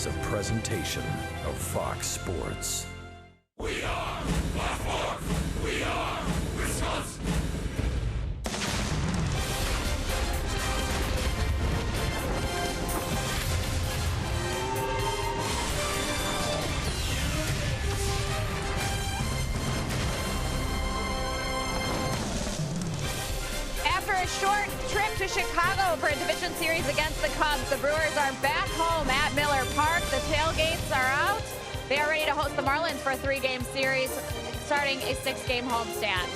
is a presentation of Fox Sports. We are Black We are Wisconsin. After a short trip to Chicago for a division series against the Cubs, the Brewers are back home at Miller Park. The tailgates are out. They are ready to host the Marlins for a 3-game series, starting a 6-game homestand.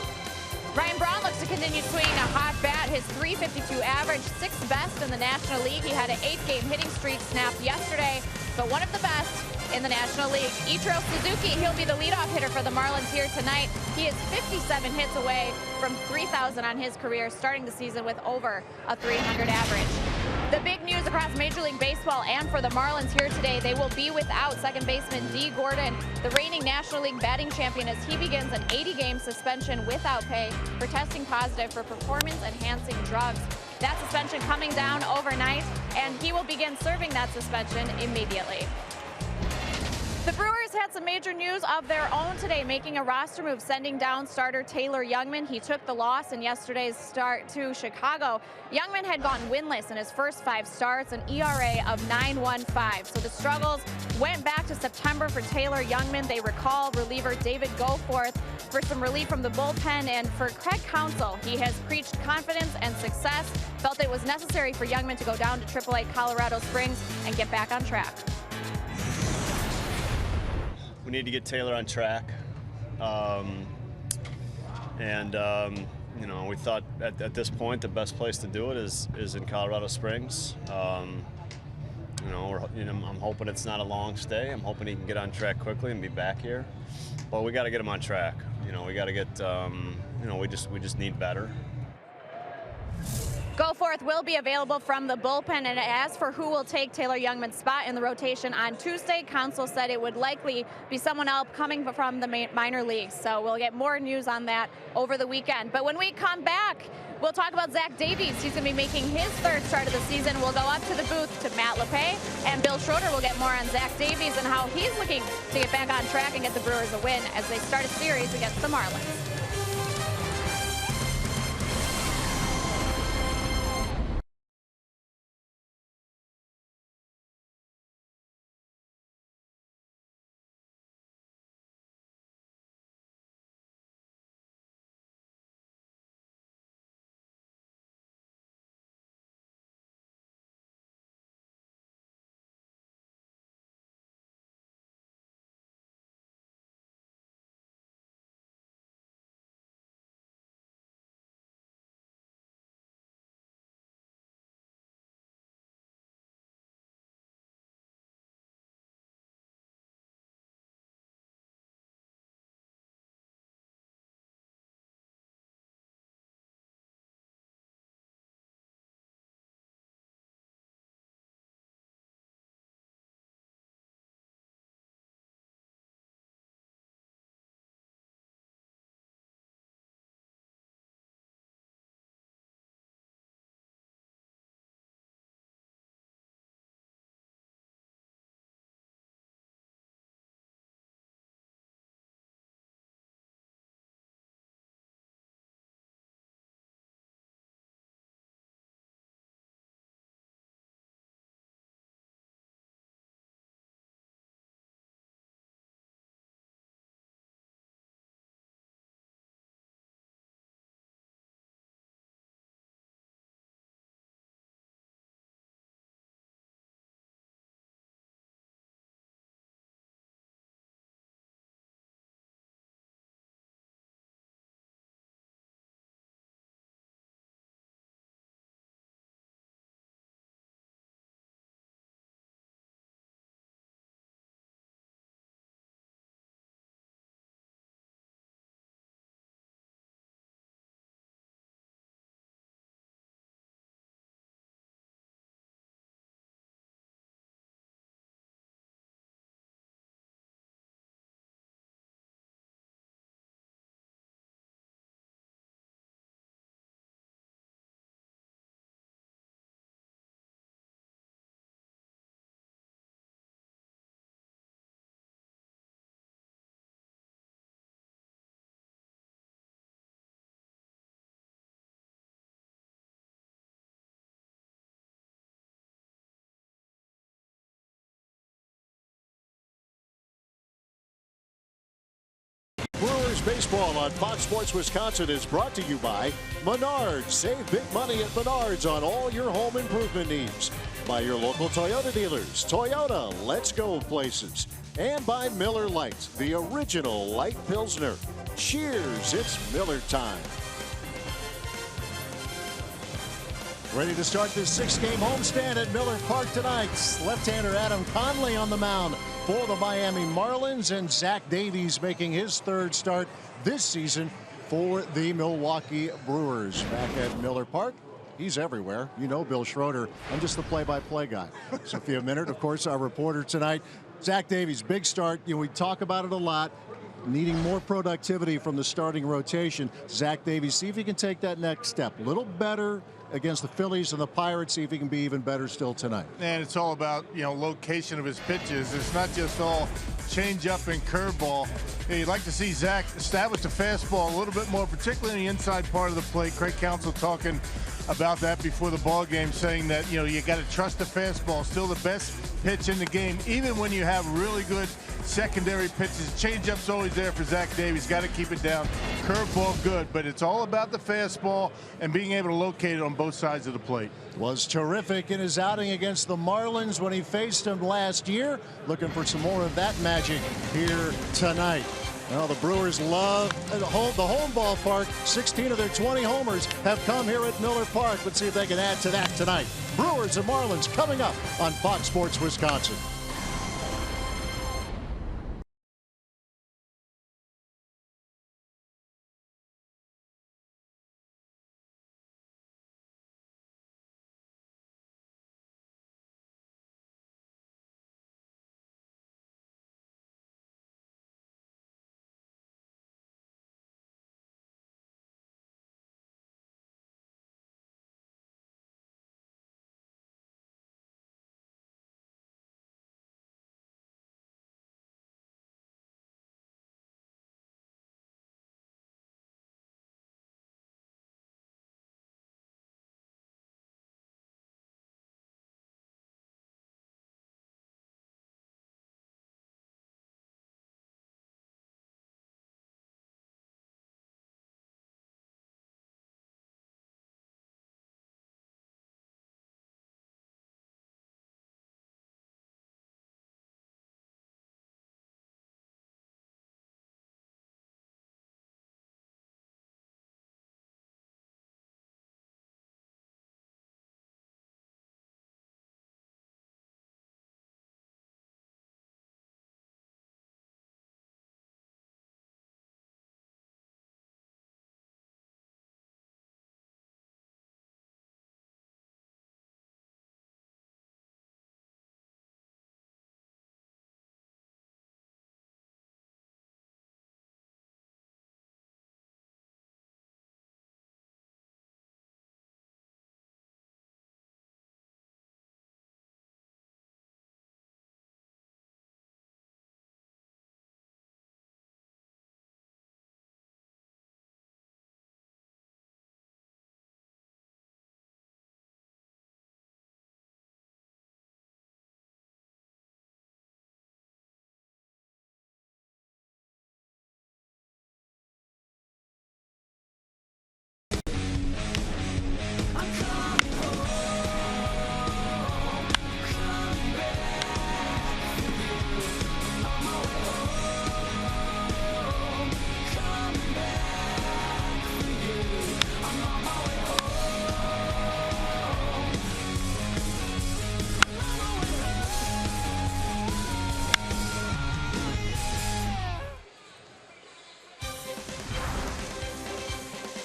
Ryan Braun looks to continue swinging a hot bat. His .352 average, 6th best in the National League. He had an 8-game hitting streak snapped yesterday, but one of the best in the National League. Ichiro Suzuki, he'll be the leadoff hitter for the Marlins here tonight. He is 57 hits away from 3,000 on his career, starting the season with over a .300 average. The big news across Major League Baseball and for the Marlins here today, they will be without second baseman Dee Gordon, the reigning National League batting champion, as he begins an 80-game suspension without pay for testing positive for performance-enhancing drugs. That suspension coming down overnight, and he will begin serving that suspension immediately. The Brewers had some major news of their own today, making a roster move, sending down starter Taylor Youngman. He took the loss in yesterday's start to Chicago. Youngman had gone winless in his first 5 starts, an ERA of 9.15. So the struggles went back to September for Taylor Youngman. They recall reliever David Goforth for some relief from the bullpen, and for Craig Counsell, he has preached confidence and success, felt it was necessary for Youngman to go down to AAA Colorado Springs and get back on track. We need to get Taylor on track, you know, we thought at this point the best place to do it is in Colorado Springs. You know, I'm hoping it's not a long stay. I'm hoping he can get on track quickly and be back here. But we got to get him on track. You know, we got to get. You know, we just need better. Goforth will be available from the bullpen, and as for who will take Taylor Youngman's spot in the rotation on Tuesday, Counsell said it would likely be someone else coming from the minor leagues. So we'll get more news on that over the weekend. But when we come back, we'll talk about Zach Davies. He's going to be making his 3rd start of the season. We'll go up to the booth to Matt LePay, and Bill Schroeder will get more on Zach Davies and how he's looking to get back on track and get the Brewers a win as they start a series against the Marlins. Brewers baseball on Fox Sports Wisconsin is brought to you by Menards. Save big money at Menards on all your home improvement needs. By your local Toyota dealers. Toyota, let's go places. And by Miller Lite, the original light Pilsner. Cheers, it's Miller time. Ready to start this 6-game homestand at Miller Park tonight. Left-hander Adam Conley on the mound for the Miami Marlins, and Zach Davies making his third start this season for the Milwaukee Brewers. Back at Miller Park, he's everywhere. You know Bill Schroeder. I'm just the play-by-play guy. Sophia Minard, of course, our reporter tonight. Zach Davies, big start. You know, we talk about it a lot. Needing more productivity from the starting rotation. Zach Davies, see if he can take that next step. A little better against the Phillies and the Pirates. See if he can be even better still tonight. And it's all about, you know, location of his pitches. It's not just all change-up and curveball. You'd like to see Zach establish the fastball a little bit more, particularly in the inside part of the plate. Craig Counsell talking about that before the ball game, saying that, you know, you got to trust the fastball. Still the best pitch in the game, even when you have really good secondary pitches. Change-up's always there for Zach Davies. Got to keep it down. Curveball good, but it's all about the fastball and being able to locate it on both sides of the plate. Was terrific in his outing against the Marlins when he faced them last year. Looking for some more of that magic here tonight. Well, the Brewers love the home ballpark. 16 of their 20 homers have come here at Miller Park. Let's see if they can add to that tonight. Brewers and Marlins coming up on Fox Sports Wisconsin.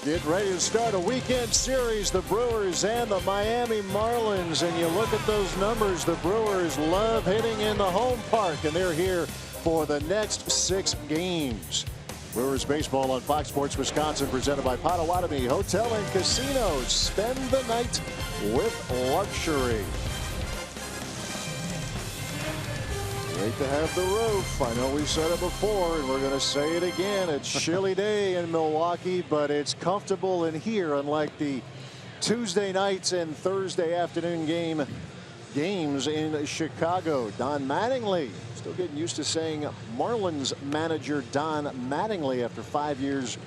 Get ready to start a weekend series, the Brewers and the Miami Marlins. And you look at those numbers, the Brewers love hitting in the home park, and they're here for the next 6 games. Brewers baseball on Fox Sports Wisconsin, presented by Potawatomi Hotel and Casino. Spend the night with luxury. Great to have the roof. I know we've said it before, and we're going to say it again. It's chilly day in Milwaukee, but it's comfortable in here, unlike the Tuesday nights and Thursday afternoon game games in Chicago. Don Mattingly, still getting used to saying Marlins manager Don Mattingly after 5 years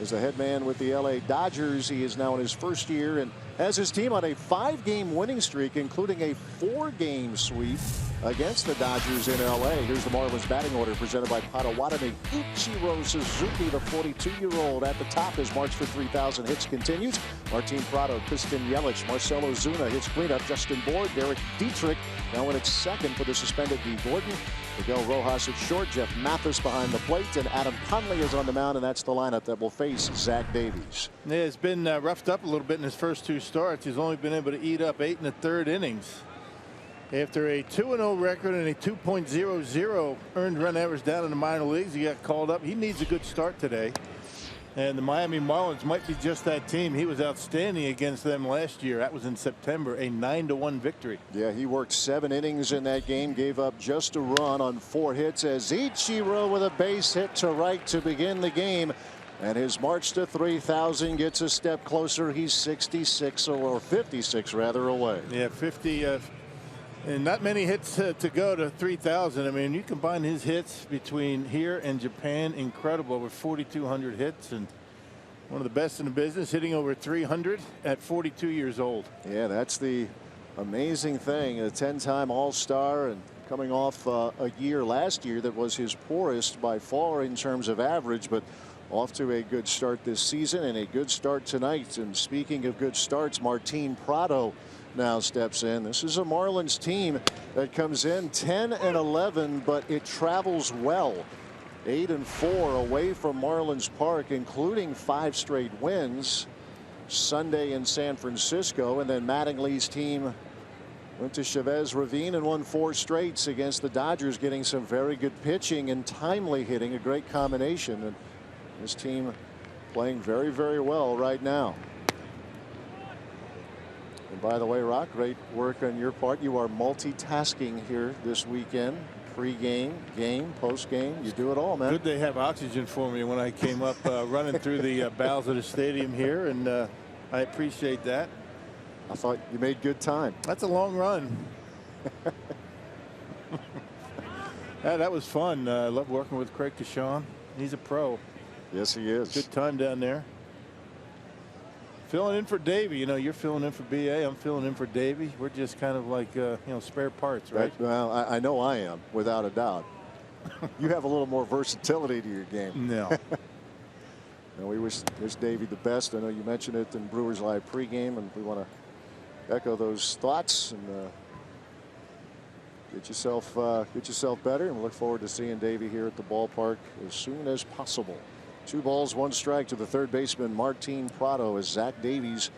as the head man with the LA Dodgers. He is now in his first year and has his team on a 5-game winning streak, including a 4-game sweep against the Dodgers in LA. Here's the Marlins batting order presented by Potawatomi. Ichiro Suzuki, the 42-year-old, at the top as March for 3,000 hits continues. Martin Prado, Kristen Yelich, Marcelo Zuna hits cleanup. Justin Bourne, Derek Dietrich now in its second for the suspended D. Gordon. Miguel Rojas at short, Jeff Mathis behind the plate, and Adam Conley is on the mound, and that's the lineup that will face Zach Davies. Yeah, it's been roughed up a little bit in his first 2 starts. He's only been able to eat up 8 1/3 innings. After a 2-0 record and a 2.00 earned run average down in the minor leagues, he got called up. He needs a good start today. And the Miami Marlins might be just that team. He was outstanding against them last year. That was in September, a 9-1 victory. Yeah, he worked 7 innings in that game, gave up just a run on 4 hits as Ichiro with a base hit to right to begin the game. And his march to 3,000 gets a step closer. He's 66 or 56 rather away. Yeah, 50 and not many hits to go to 3,000. I mean, you combine his hits between here and Japan, incredible, with 4,200 hits, and one of the best in the business, hitting over 300 at 42 years old. Yeah, that's the amazing thing. A 10-time All-Star and coming off a year last year that was his poorest by far in terms of average, but off to a good start this season and a good start tonight. And speaking of good starts, Martin Prado now steps in. This is a Marlins team that comes in 10-11, but it travels well. 8-4 away from Marlins Park, including 5 straight wins. Sunday in San Francisco, and then Mattingly's team went to Chavez Ravine and won 4 straights against the Dodgers, getting some very good pitching and timely hitting, a great combination. And this team playing very, very well right now. And by the way, Rock, great work on your part. You are multitasking here this weekend. Pre-game, game, post-game. You do it all, man. Good they have oxygen for me when I came up running through the bowels of the stadium here, and I appreciate that. I thought you made good time. That's a long run. Yeah, that was fun. I love working with Craig Kashan. He's a pro. Yes, he is. Good time down there. Filling in for Davey. You know, you're filling in for BA. I'm filling in for Davey. We're just kind of like, you know, spare parts, right? Well, I know I am, without a doubt. You have a little more versatility to your game. No. And we wish Davey the best. I know you mentioned it in Brewers Live pregame, and we want to echo those thoughts and get yourself better. And we look forward to seeing Davey here at the ballpark as soon as possible. 2 balls, 1 strike to the third baseman Martin Prado, as Zach Davies,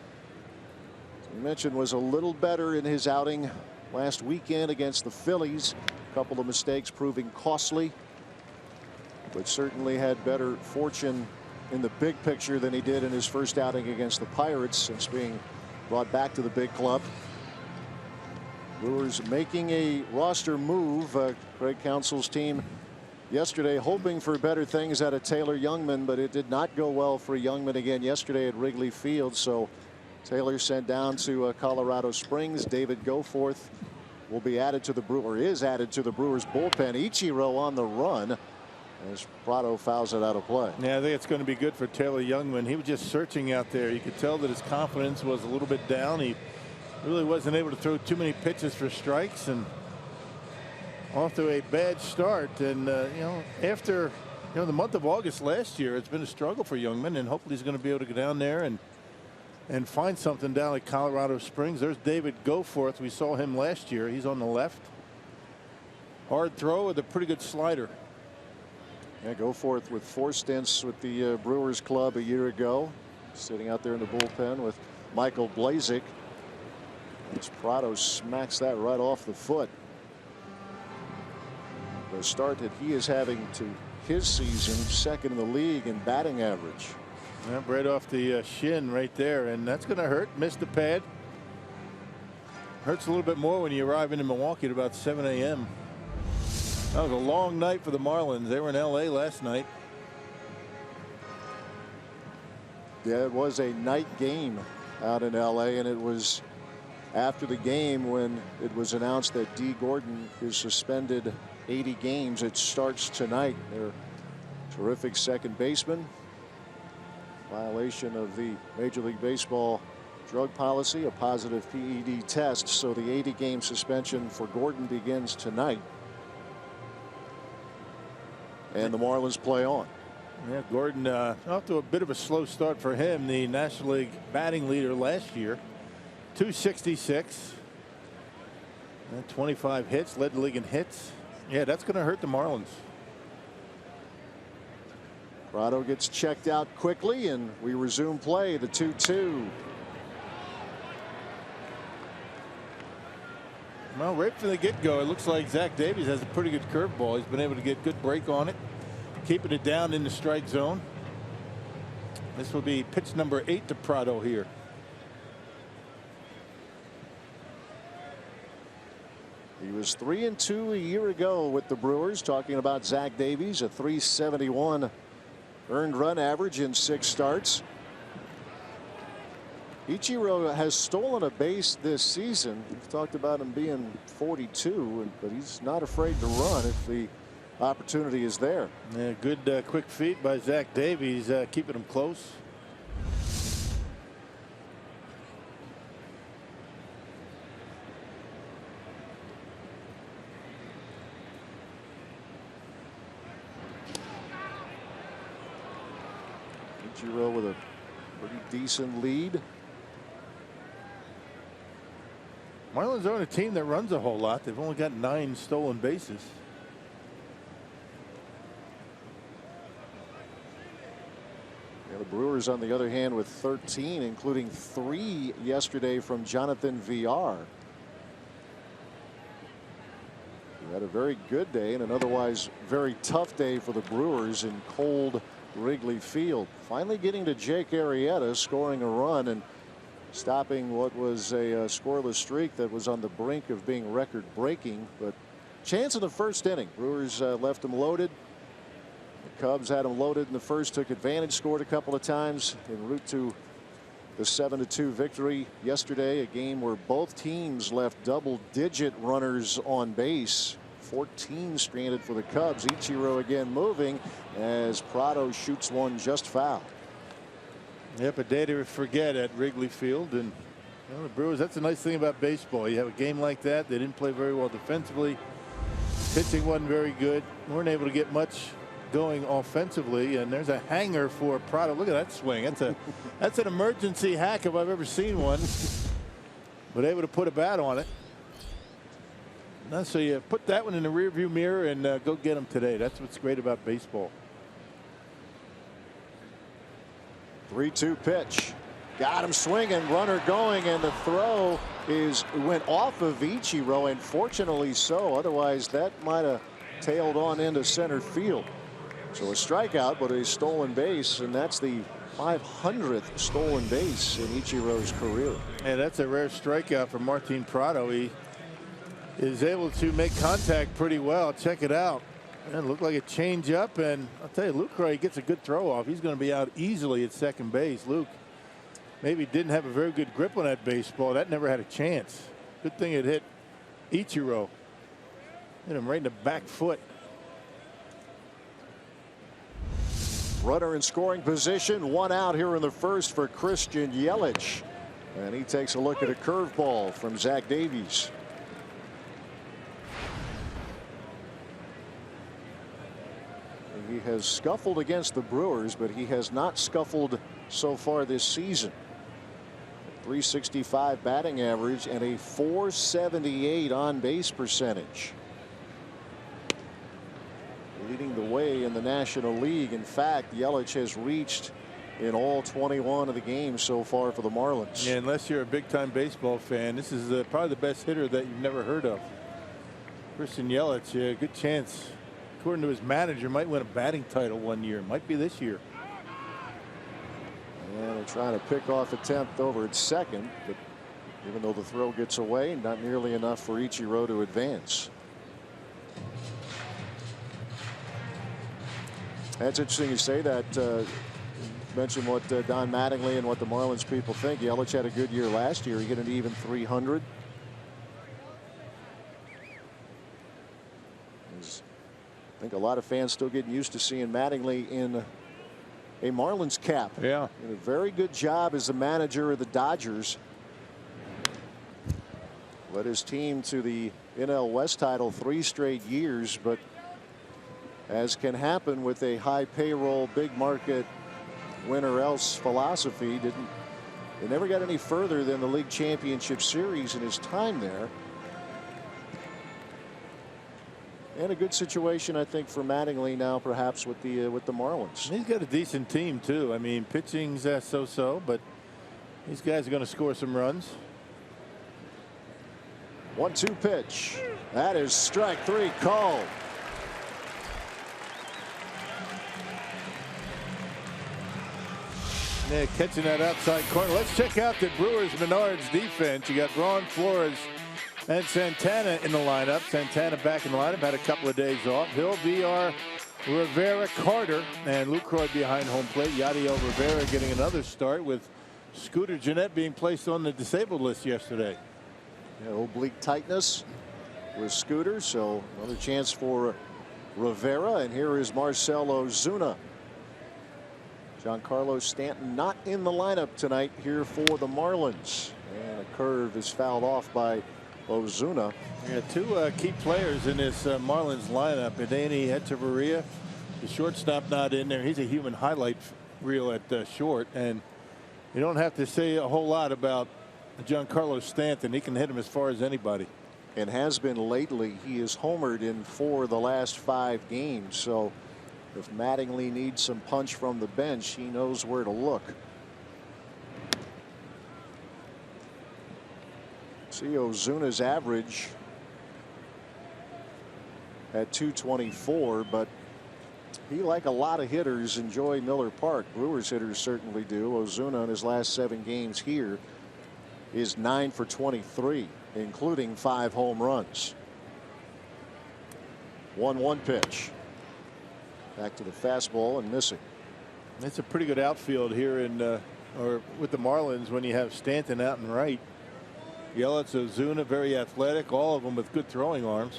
as we mentioned, was a little better in his outing last weekend against the Phillies. A couple of mistakes proving costly, but certainly had better fortune in the big picture than he did in his first outing against the Pirates since being brought back to the big club. Brewers making a roster move. Craig Counsell's team yesterday hoping for better things out of Taylor Youngman, but it did not go well for Youngman again yesterday at Wrigley Field. So Taylor sent down to Colorado Springs. David Goforth will be added to the Brewers bullpen. Ichiro on the run as Prado fouls it out of play. Yeah, I think it's going to be good for Taylor Youngman. He was just searching out there. You could tell that his confidence was a little bit down. He really wasn't able to throw too many pitches for strikes, and off to a bad start. And you know, after the month of August last year, it's been a struggle for Youngman, and hopefully he's going to be able to go down there and find something down at Colorado Springs. There's David Goforth. We saw him last year. He's on the left. Hard throw with a pretty good slider. Yeah, Goforth with 4 stints with the Brewers club a year ago, sitting out there in the bullpen with Michael Blazek. As Prado smacks that right off the foot. The start that he is having to his season, second in the league in batting average. Yeah, right off the shin right there, and that's going to hurt. Missed the pad. Hurts a little bit more when you arrive into Milwaukee at about 7 a.m. That was a long night for the Marlins. They were in L.A. last night. Yeah, it was a night game out in L.A., and it was after the game when it was announced that Dee Gordon is suspended 80 games. It starts tonight. Their terrific second baseman. Violation of the Major League Baseball drug policy, a positive PED test. So the 80-game suspension for Gordon begins tonight. And the Marlins play on. Yeah, Gordon off to a bit of a slow start for him. The National League batting leader last year. 266. 25 hits, led the league in hits. Yeah, that's going to hurt the Marlins. Prado gets checked out quickly, and we resume play. The 2-2. Well, right from the get-go, it looks like Zach Davies has a pretty good curveball. He's been able to get good break on it, keeping it down in the strike zone. This will be pitch number 8 to Prado here. He was 3-2 a year ago with the Brewers. Talking about Zach Davies, a .371 earned run average in 6 starts. Ichiro has stolen a base this season. We've talked about him being 42, but he's not afraid to run if the opportunity is there. Yeah, good quick feet by Zach Davies, keeping him close. Ichiro with a pretty decent lead. Marlins aren't a team that runs a whole lot. They've only got 9 stolen bases. Yeah, the Brewers, on the other hand, with 13, including 3 yesterday from Jonathan Villar. He had a very good day and an otherwise very tough day for the Brewers in cold Wrigley Field. Finally getting to Jake Arrieta, scoring a run and stopping what was a scoreless streak that was on the brink of being record breaking. But chance in the first inning. Brewers left them loaded. The Cubs had them loaded in the first, took advantage, scored a couple of times en route to the 7-2 victory yesterday. A game where both teams left double-digit runners on base. 14 stranded for the Cubs. Ichiro again moving as Prado shoots one just foul. Yep, a day to forget at Wrigley Field. And you know, the Brewers, that's the nice thing about baseball. You have a game like that. They didn't play very well defensively. Pitching wasn't very good. Weren't able to get much going offensively. And there's a hanger for Prado. Look at that swing. That's an emergency hack if I've ever seen one. But able to put a bat on it. So you put that one in the rearview mirror and go get them today. That's what's great about baseball. 3-2 pitch. Got him swinging, runner going, and the throw went off of Ichiro, and fortunately so. Otherwise, that might have tailed on into center field. So a strikeout, but a stolen base, and that's the 500th stolen base in Ichiro's career. And that's a rare strikeout for Martin Prado. He is able to make contact pretty well. Check it out. And it looked like a changeup, and I'll tell you, Lucroy gets a good throw off. He's going to be out easily at second base. Luke maybe didn't have a very good grip on that baseball. That never had a chance. Good thing it hit Ichiro. Hit him right in the back foot. Runner in scoring position, 1 out here in the first for Christian Yelich. And he takes a look at a curveball from Zach Davies. He has scuffled against the Brewers, but he has not scuffled so far this season. .365 batting average and a .478 on base percentage. Leading the way in the National League. In fact, Yelich has reached in all 21 of the games so far for the Marlins. Yeah, unless you're a big-time baseball fan, this is probably the best hitter that you've never heard of. Christian Yelich, yeah, good chance. According to his manager, might win a batting title one year. Might be this year. And they're trying to pick off attempt over at second, but even though the throw gets away, not nearly enough for Ichiro to advance. That's interesting you say that. mentioned what Don Mattingly and what the Marlins people think. Yelich had a good year last year. He hit an even 300. I think a lot of fans still getting used to seeing Mattingly in a Marlins cap. Yeah. Did a very good job as the manager of the Dodgers. Led his team to the NL West title 3 straight years, but as can happen with a high payroll, big market, win or else philosophy, they never got any further than the League Championship Series in his time there. And a good situation, I think, for Mattingly now, perhaps with the Marlins. He's got a decent team too. I mean, pitching's so-so, but these guys are going to score some runs. 1-2 pitch. That is strike 3 called. Yeah, catching that outside corner. Let's check out the Brewers Menards defense. You got Ron Flores and Santana in the lineup. Santana back in the lineup, had a couple of days off. He'll be our Rivera Carter, and Lucroy behind home plate. Yadiel Rivera getting another start, with Scooter Gennett being placed on the disabled list yesterday. Yeah, oblique tightness with Scooter, so another chance for Rivera. And here is Marcell Ozuna. Giancarlo Stanton not in the lineup tonight here for the Marlins. And a curve is fouled off by Ozuna. Yeah, 2 key players in this Marlins lineup. Adeiny Hechavarria, the shortstop, not in there. He's a human highlight reel at short, and you don't have to say a whole lot about Giancarlo Stanton. He can hit him as far as anybody. And has been lately. He is homered in 4 of the last 5 games. So if Mattingly needs some punch from the bench, he knows where to look. See Ozuna's average at 224, but he, like a lot of hitters, enjoy Miller Park. Brewers hitters certainly do. Ozuna in his last 7 games here is 9 for 23, including 5 home runs. 1-1 pitch. Back to the fastball and missing. It's a pretty good outfield here in or with the Marlins when you have Stanton out and right. Yelich, Ozuna, very athletic, all of them with good throwing arms.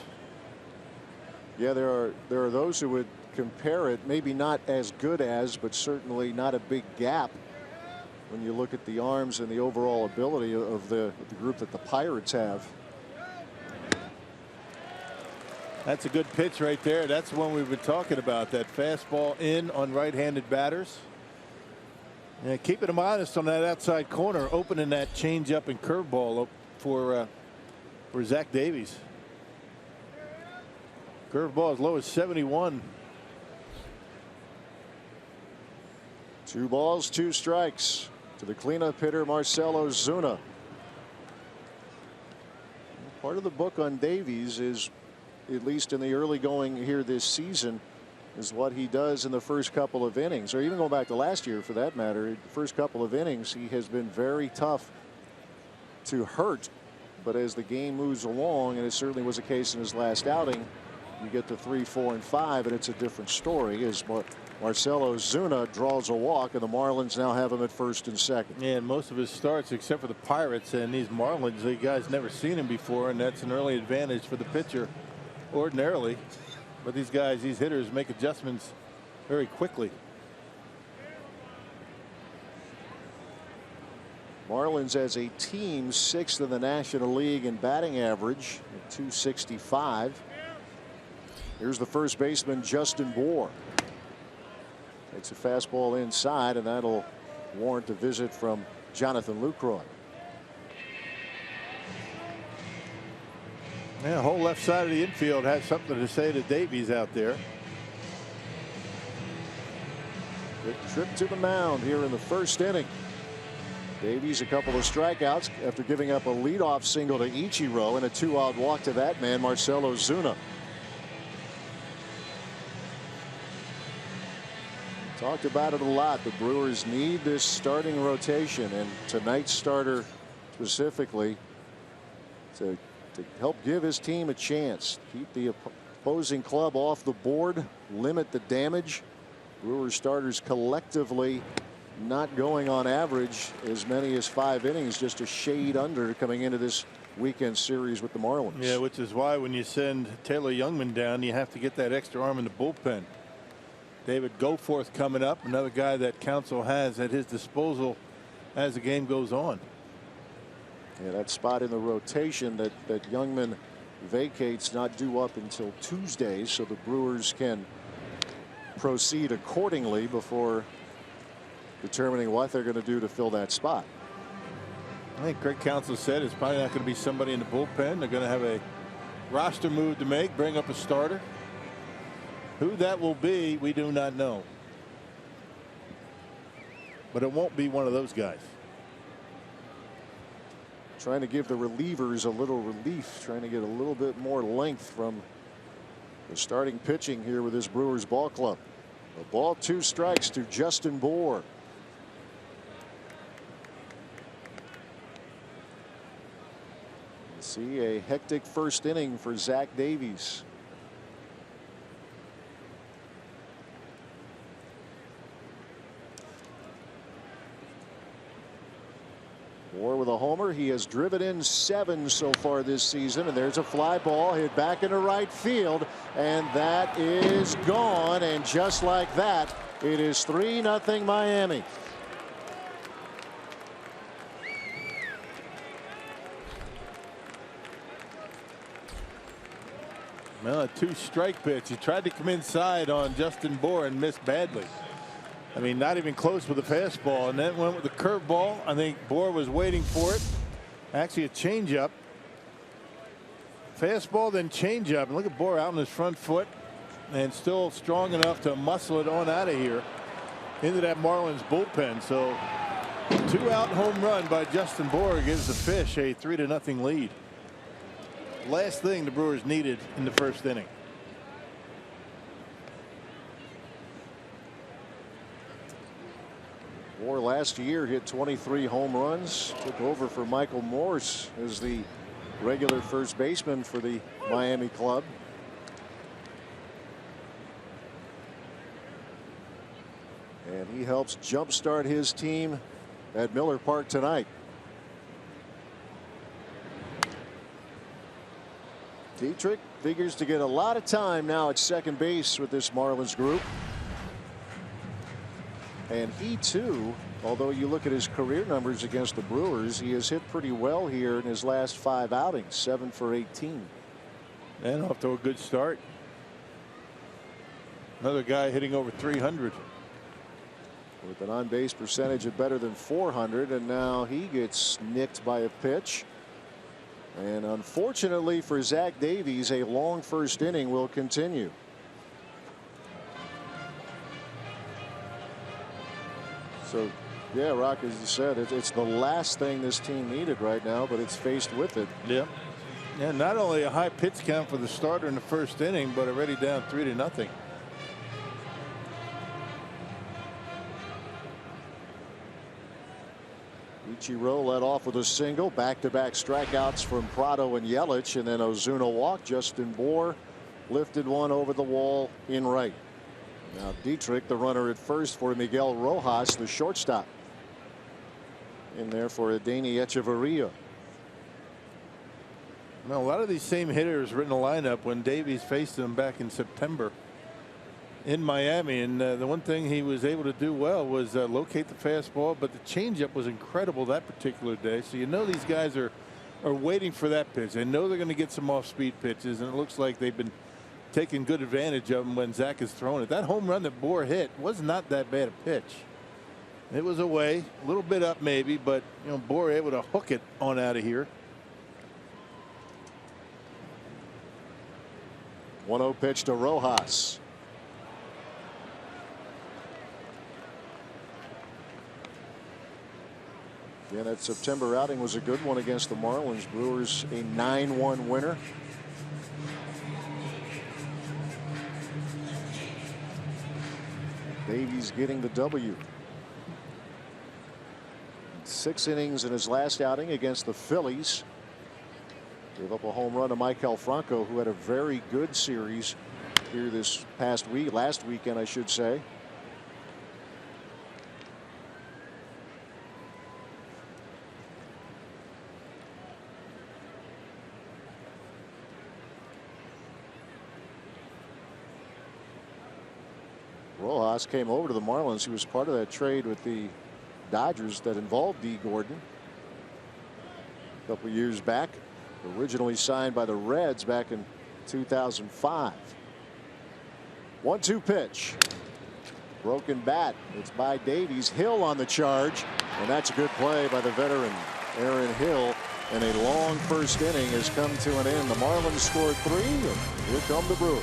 Yeah, there are those who would compare it, maybe not as good as, but certainly not a big gap when you look at the arms and the overall ability of the group that the Pirates have. That's a good pitch right there. That's the one we've been talking about, that fastball in on right-handed batters. Yeah, keeping them honest on that outside corner, opening that changeup and curveball up for Zach Davies. Curveball as low as 71. 2 balls, 2 strikes to the cleanup hitter Marcell Ozuna. Part of the book on Davies is, at least in the early going here this season, is what he does in the first couple of innings, or even going back to last year for that matter. The first couple of innings he has been very tough to hurt, but as the game moves along, and it certainly was a case in his last outing, you get to 3, 4, and 5, and it's a different story as Marcell Ozuna draws a walk, and the Marlins now have him at first and second. Yeah, and most of his starts, except for the Pirates and these Marlins, the guys never seen him before, and that's an early advantage for the pitcher ordinarily. But these guys, these hitters, make adjustments very quickly. Marlins as a team 6th in the National League in batting average at 265. Here's the first baseman Justin Bour. Takes a fastball inside, and that'll warrant a visit from Jonathan Lucroy. Yeah, whole left side of the infield has something to say to Davies out there. Good trip to the mound here in the first inning. Davies a couple of strikeouts after giving up a leadoff single to Ichiro and a 2-out walk to that man Marcell Ozuna. Talked about it a lot. The Brewers need this starting rotation, and tonight's starter specifically to help give his team a chance. Keep the opposing club off the board, limit the damage. Brewers starters collectively not going on average as many as 5 innings, just a shade under coming into this weekend series with the Marlins. Yeah, which is why when you send Taylor Youngman down, you have to get that extra arm in the bullpen. David Goforth coming up, another guy that Counsell has at his disposal as the game goes on. Yeah, that spot in the rotation that Youngman vacates not due up until Tuesday, so the Brewers can proceed accordingly before determining what they're going to do to fill that spot. I think Craig Counsell said it's probably not going to be somebody in the bullpen. They're going to have a roster move to make, bring up a starter. Who that will be, we do not know. But it won't be one of those guys. Trying to give the relievers a little relief, trying to get a little bit more length from the starting pitching here with this Brewers ball club. A ball, 2 strikes to Justin Bour. See a hectic first inning for Zach Davies. Bour with a homer. He has driven in 7 so far this season, and there's a fly ball hit back into right field, and that is gone. And just like that, it is 3-0 Miami. Well, a 2-strike pitch. He tried to come inside on Justin Bour and missed badly. I mean, not even close with the fastball, and then went with the curveball. I think Bour was waiting for it. Actually, a changeup. Fastball, then changeup. And look at Bour out on his front foot, and still strong enough to muscle it on out of here into that Marlins bullpen. So, 2-out home run by Justin Bour gives the Fish a 3-0 lead. Last thing the Brewers needed in the first inning. Bour last year hit 23 home runs, took over for Michael Morse as the regular first baseman for the Miami club. And he helps jumpstart his team at Miller Park tonight. Dietrich figures to get a lot of time now at second base with this Marlins group. And he too, although you look at his career numbers against the Brewers, he has hit pretty well here in his last 5 outings, 7 for 18. And off to a good start. Another guy hitting over 300. With an on-base percentage of better than 400, and now he gets nicked by a pitch. And unfortunately for Zach Davies, a long first inning will continue. So, yeah, Rock, as you said, it's the last thing this team needed right now, but it's faced with it. Yeah. And not only a high pitch count for the starter in the first inning, but already down 3-0. Ichiro led off with a single. Back-to-back strikeouts from Prado and Yelich, and then Ozuna walked. Justin Bour lifted one over the wall in right. Now Dietrich, the runner at first for Miguel Rojas, the shortstop. In there for Adeiny Echeverria. Now, a lot of these same hitters were in the lineup when Davies faced them back in September in Miami, and the one thing he was able to do well was locate the fastball, but the changeup was incredible that particular day. So you know these guys are waiting for that pitch. They know they're going to get some off-speed pitches, and it looks like they've been taking good advantage of them when Zach has thrown it. That home run that Bour hit was not that bad a pitch. It was away, a little bit up maybe, but you know, Bour able to hook it on out of here. 1-0 pitch to Rojas. Yeah, that September outing was a good one against the Marlins. Brewers a 9-1 winner. Davies getting the W. 6 innings in his last outing against the Phillies. Gave up a home run to Maikel Franco, who had a very good series here this past week, last weekend, I should say. Rojas came over to the Marlins. He was part of that trade with the Dodgers that involved Dee Gordon a couple years back. Originally signed by the Reds back in 2005. 1-2 pitch. Broken bat. It's by Davies. Hill on the charge, and that's a good play by the veteran Aaron Hill. And a long first inning has come to an end. The Marlins scored 3, and here come the Brewers.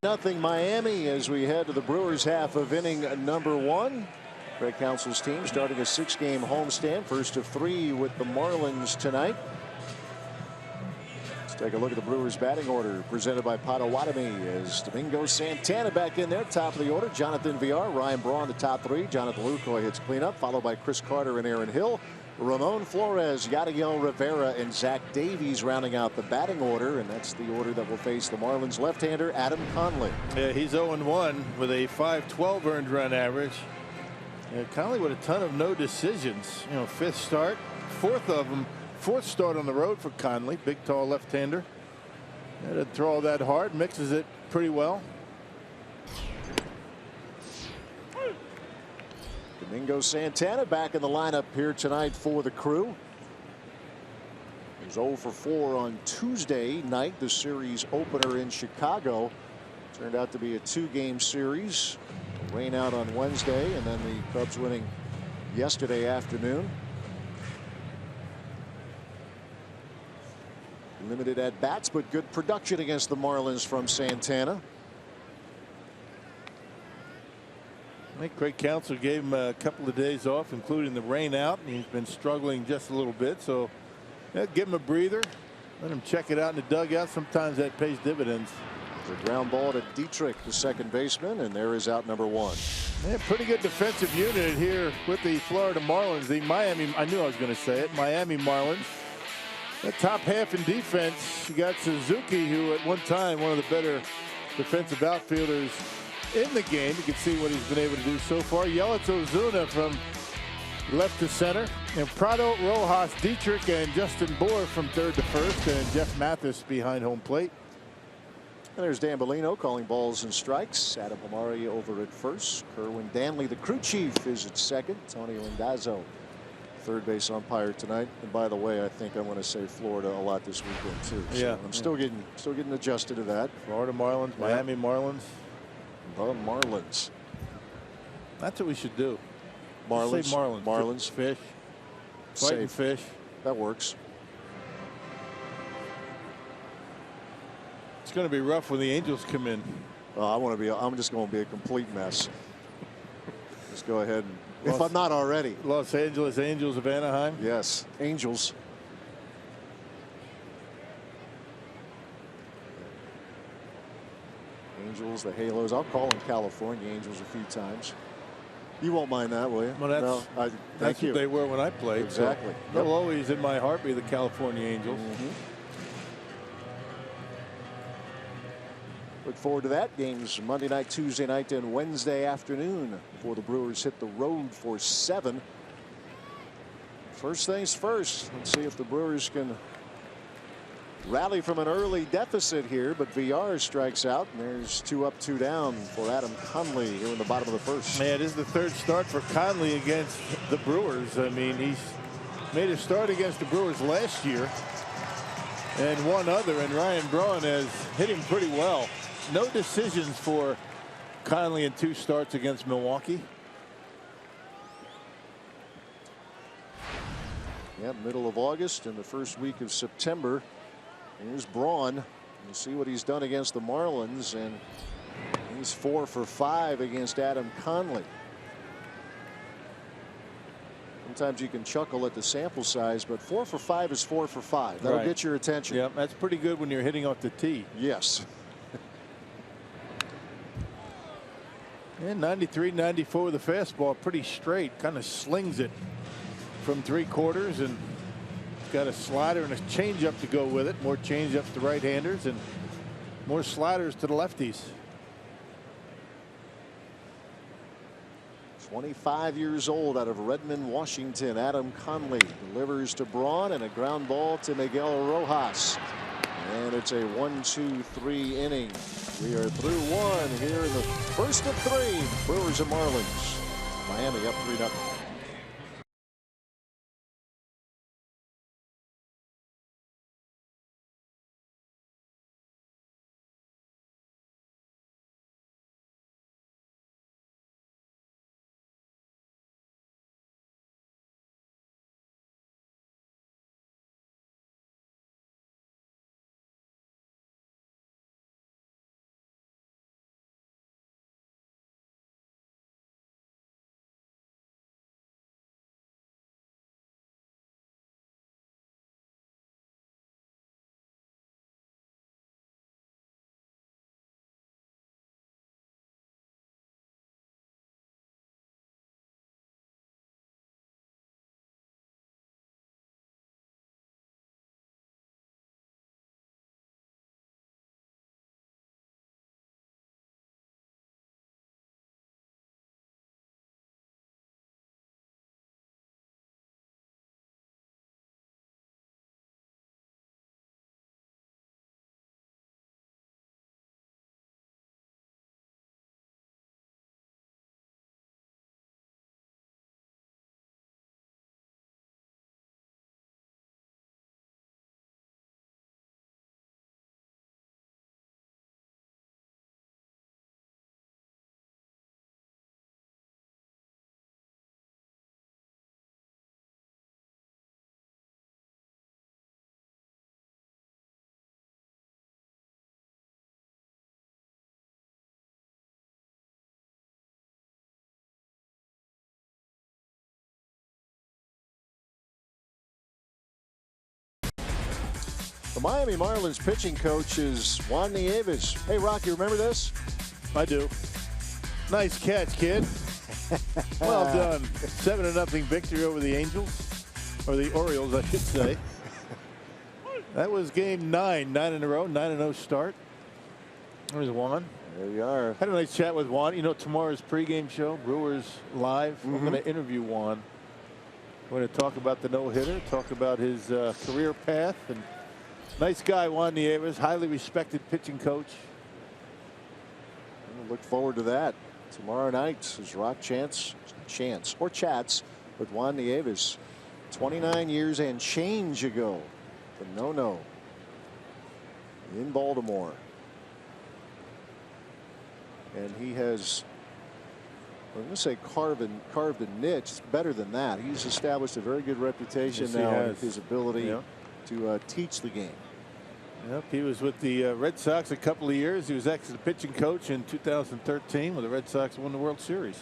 Nothing Miami as we head to the Brewers half of inning number 1. Craig Counsell's team starting a 6-game homestand, first of 3 with the Marlins tonight. Let's take a look at the Brewers batting order presented by Potawatomi as Domingo Santana back in there, top of the order. Jonathan Villar, Ryan Braun the top 3. Jonathan Lucroy hits cleanup, followed by Chris Carter and Aaron Hill. Ramon Flores, Yadiel Rivera, and Zach Davies rounding out the batting order, and that's the order that will face the Marlins left-hander Adam Conley. Yeah, he's 0-1 with a .512 earned run average. Conley with a ton of no decisions. You know, 5th start, 4th of them, 4th start on the road for Conley. Big, tall left-hander. Doesn't throw all that hard, mixes it pretty well. Domingo Santana back in the lineup here tonight for the Crew. He was 0 for 4 on Tuesday night, the series opener in Chicago. Turned out to be a 2-game series. Rain out on Wednesday, and then the Cubs winning yesterday afternoon. Limited at bats, but good production against the Marlins from Santana. I think Craig Counsell gave him a couple of days off, including the rain out, and he's been struggling just a little bit. So give him a breather, let him check it out in the dugout. Sometimes that pays dividends. The ground ball to Dietrich, the second baseman, and there is out number 1. Yeah, pretty good defensive unit here with the Florida Marlins. The Miami, I knew I was going to say it, Miami Marlins. The top half in defense, you got Suzuki, who at one time one of the better defensive outfielders in the game. You can see what he's been able to do so far. Yelich Ozuna from left to center, and Prado, Rojas, Dietrich, and Justin Bour from 3rd to 1st, and Jeff Mathis behind home plate. And there's Dan Bellino calling balls and strikes. Adam Amari over at 1st. Kerwin Danley, the crew chief, is at 2nd. Tony Randazzo, 3rd base umpire tonight. And by the way, I think I'm going to say Florida a lot this weekend too. So yeah, I'm still getting adjusted to that. Florida Marlins, Miami Marlins. The Marlins. That's what we should do. Marlins. Say Marlins. Marlins. Fish. Fighting fish. That works. It's going to be rough when the Angels come in. I'm just going to be a complete mess. Just go ahead and, if I'm not already. Los Angeles Angels of Anaheim. Yes, Angels. Angels, the Halos. I'll call them California Angels a few times. You won't mind that, will you? Well, that's, no, that's thank you. what they were when I played. Exactly. So they'll always, in my heart, be the California Angels. Look forward to that. Games Monday night, Tuesday night, and Wednesday afternoon before the Brewers hit the road for 7. First things first. Let's see if the Brewers can rally from an early deficit here, but VR strikes out, and there's 2 up, 2 down for Adam Conley here in the bottom of the first. Man, this is the 3rd start for Conley against the Brewers. I mean, he's made a start against the Brewers last year and one other, and Ryan Braun has hit him pretty well. No decisions for Conley in 2 starts against Milwaukee. Yeah, middle of August and the first week of September. Here's Braun. You see what he's done against the Marlins, and he's 4 for 5 against Adam Conley. Sometimes you can chuckle at the sample size, but 4 for 5 is 4 for 5. That'll get your attention. Yeah, that's pretty good when you're hitting off the tee. Yes. And 93, 94 with the fastball, pretty straight, kind of slings it from 3/4, and got a slider and a changeup to go with it. More changeups to right-handers and more sliders to the lefties. 25 years old, out of Redmond, Washington. Adam Conley delivers to Braun, and a ground ball to Miguel Rojas. And it's a 1-2-3 inning. We are through 1 here in the first of 3. Brewers and Marlins. Miami up 3-0. The Miami Marlins pitching coach is Juan Nieves. Hey, Rock, you remember this? I do. Nice catch, kid. Well done. 7-0 victory over the Angels, or the Orioles, I should say. That was game 9 in a row, 9-0 start. There's Juan. There you are. Had a nice chat with Juan. You know, tomorrow's pregame show, Brewers Live. I'm going to interview Juan. We're going to talk about the no-hitter, talk about his career path, and nice guy, Juan Nieves, highly respected pitching coach. We'll look forward to that tomorrow night as Rock chats with Juan Nieves. 29 years and change ago, the no-no in Baltimore. And he has, I'm going to say carved a niche. It's better than that. He's established a very good reputation now with his ability to teach the game. Yep, he was with the Red Sox a couple of years. He was actually the pitching coach in 2013 when the Red Sox won the World Series.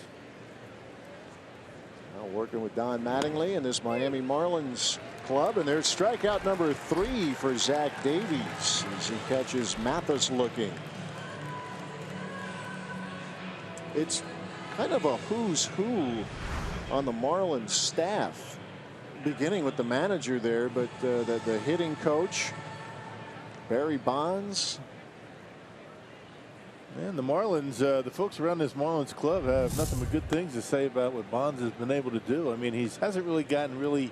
Now working with Don Mattingly and this Miami Marlins club, and there's strikeout number 3 for Zach Davies as he catches Mathis looking. It's kind of a who's who on the Marlins staff, beginning with the manager there, but the hitting coach, Barry Bonds. And the Marlins, the folks around this Marlins club have nothing but good things to say about what Bonds has been able to do. I mean, he hasn't really gotten really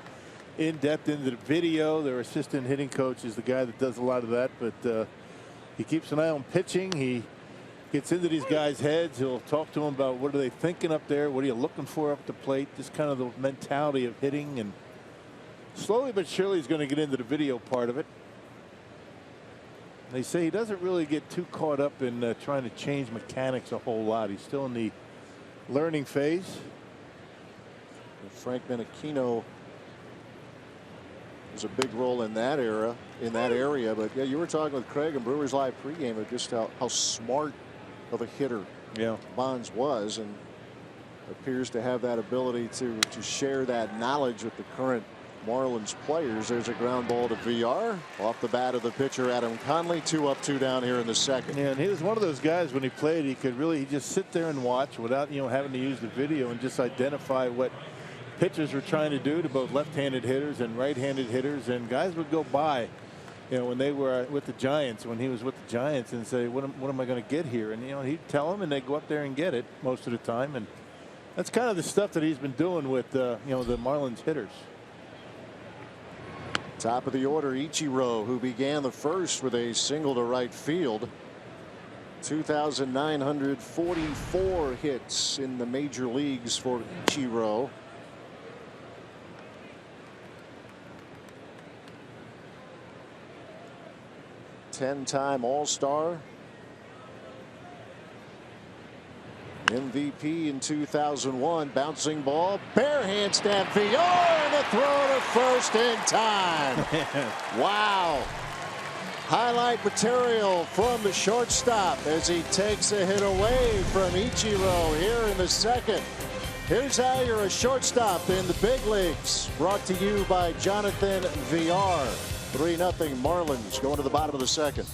in depth into the video. Their assistant hitting coach is the guy that does a lot of that, but he keeps an eye on pitching. He gets into these guys' heads. He'll talk to them about what are they thinking up there, what are you looking for up at the plate, just kind of the mentality of hitting. And slowly but surely he's going to get into the video part of it. They say he doesn't really get too caught up in trying to change mechanics a whole lot. He's still in the learning phase. Frank Menechino was a big role in that area. But yeah, you were talking with Craig and Brewers Live pregame of just how smart of a hitter Bonds was, and appears to have that ability to share that knowledge with the current Marlins players. There's a ground ball to VR off the bat of the pitcher Adam Conley. 2 up 2 down here in the second. Yeah, and he was one of those guys when he played, he could really just sit there and watch without having to use the video and just identify what pitchers were trying to do to both left-handed hitters and right-handed hitters. And guys would go by, when they were with the Giants, when he was with the Giants, and say, what am I going to get here? And he'd tell them, and they'd go up there and get it most of the time. And that's kind of the stuff that he's been doing with the Marlins hitters. Top of the order, Ichiro, who began the first with a single to right field. 2,944 hits in the major leagues for Ichiro. Ten-time All-Star. MVP in 2001. Bouncing ball. Bare hand stamp. VR and a throw to first in time. Wow. Highlight material from the shortstop as he takes a hit away from Ichiro here in the second. Here's how you're a shortstop in the big leagues. Brought to you by Jonathan VR. 3-0 Marlins going to the bottom of the second.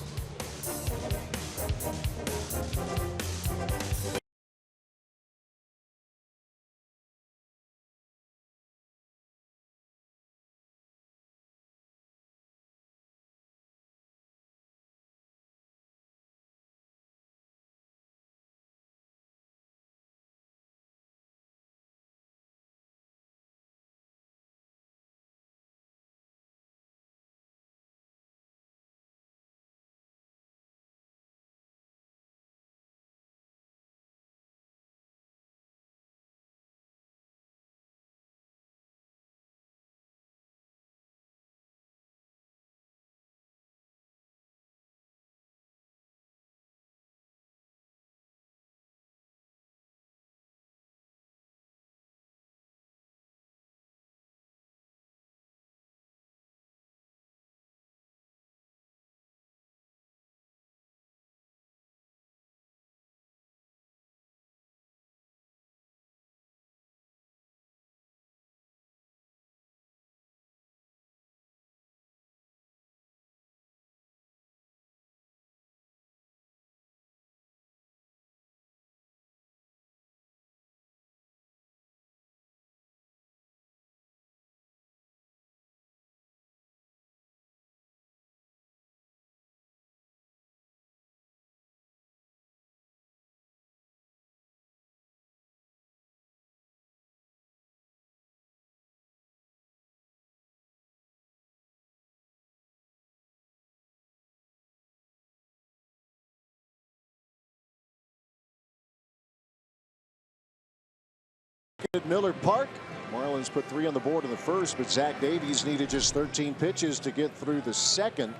At Miller Park, Marlins put 3 on the board in the first, but Zach Davies needed just 13 pitches to get through the second.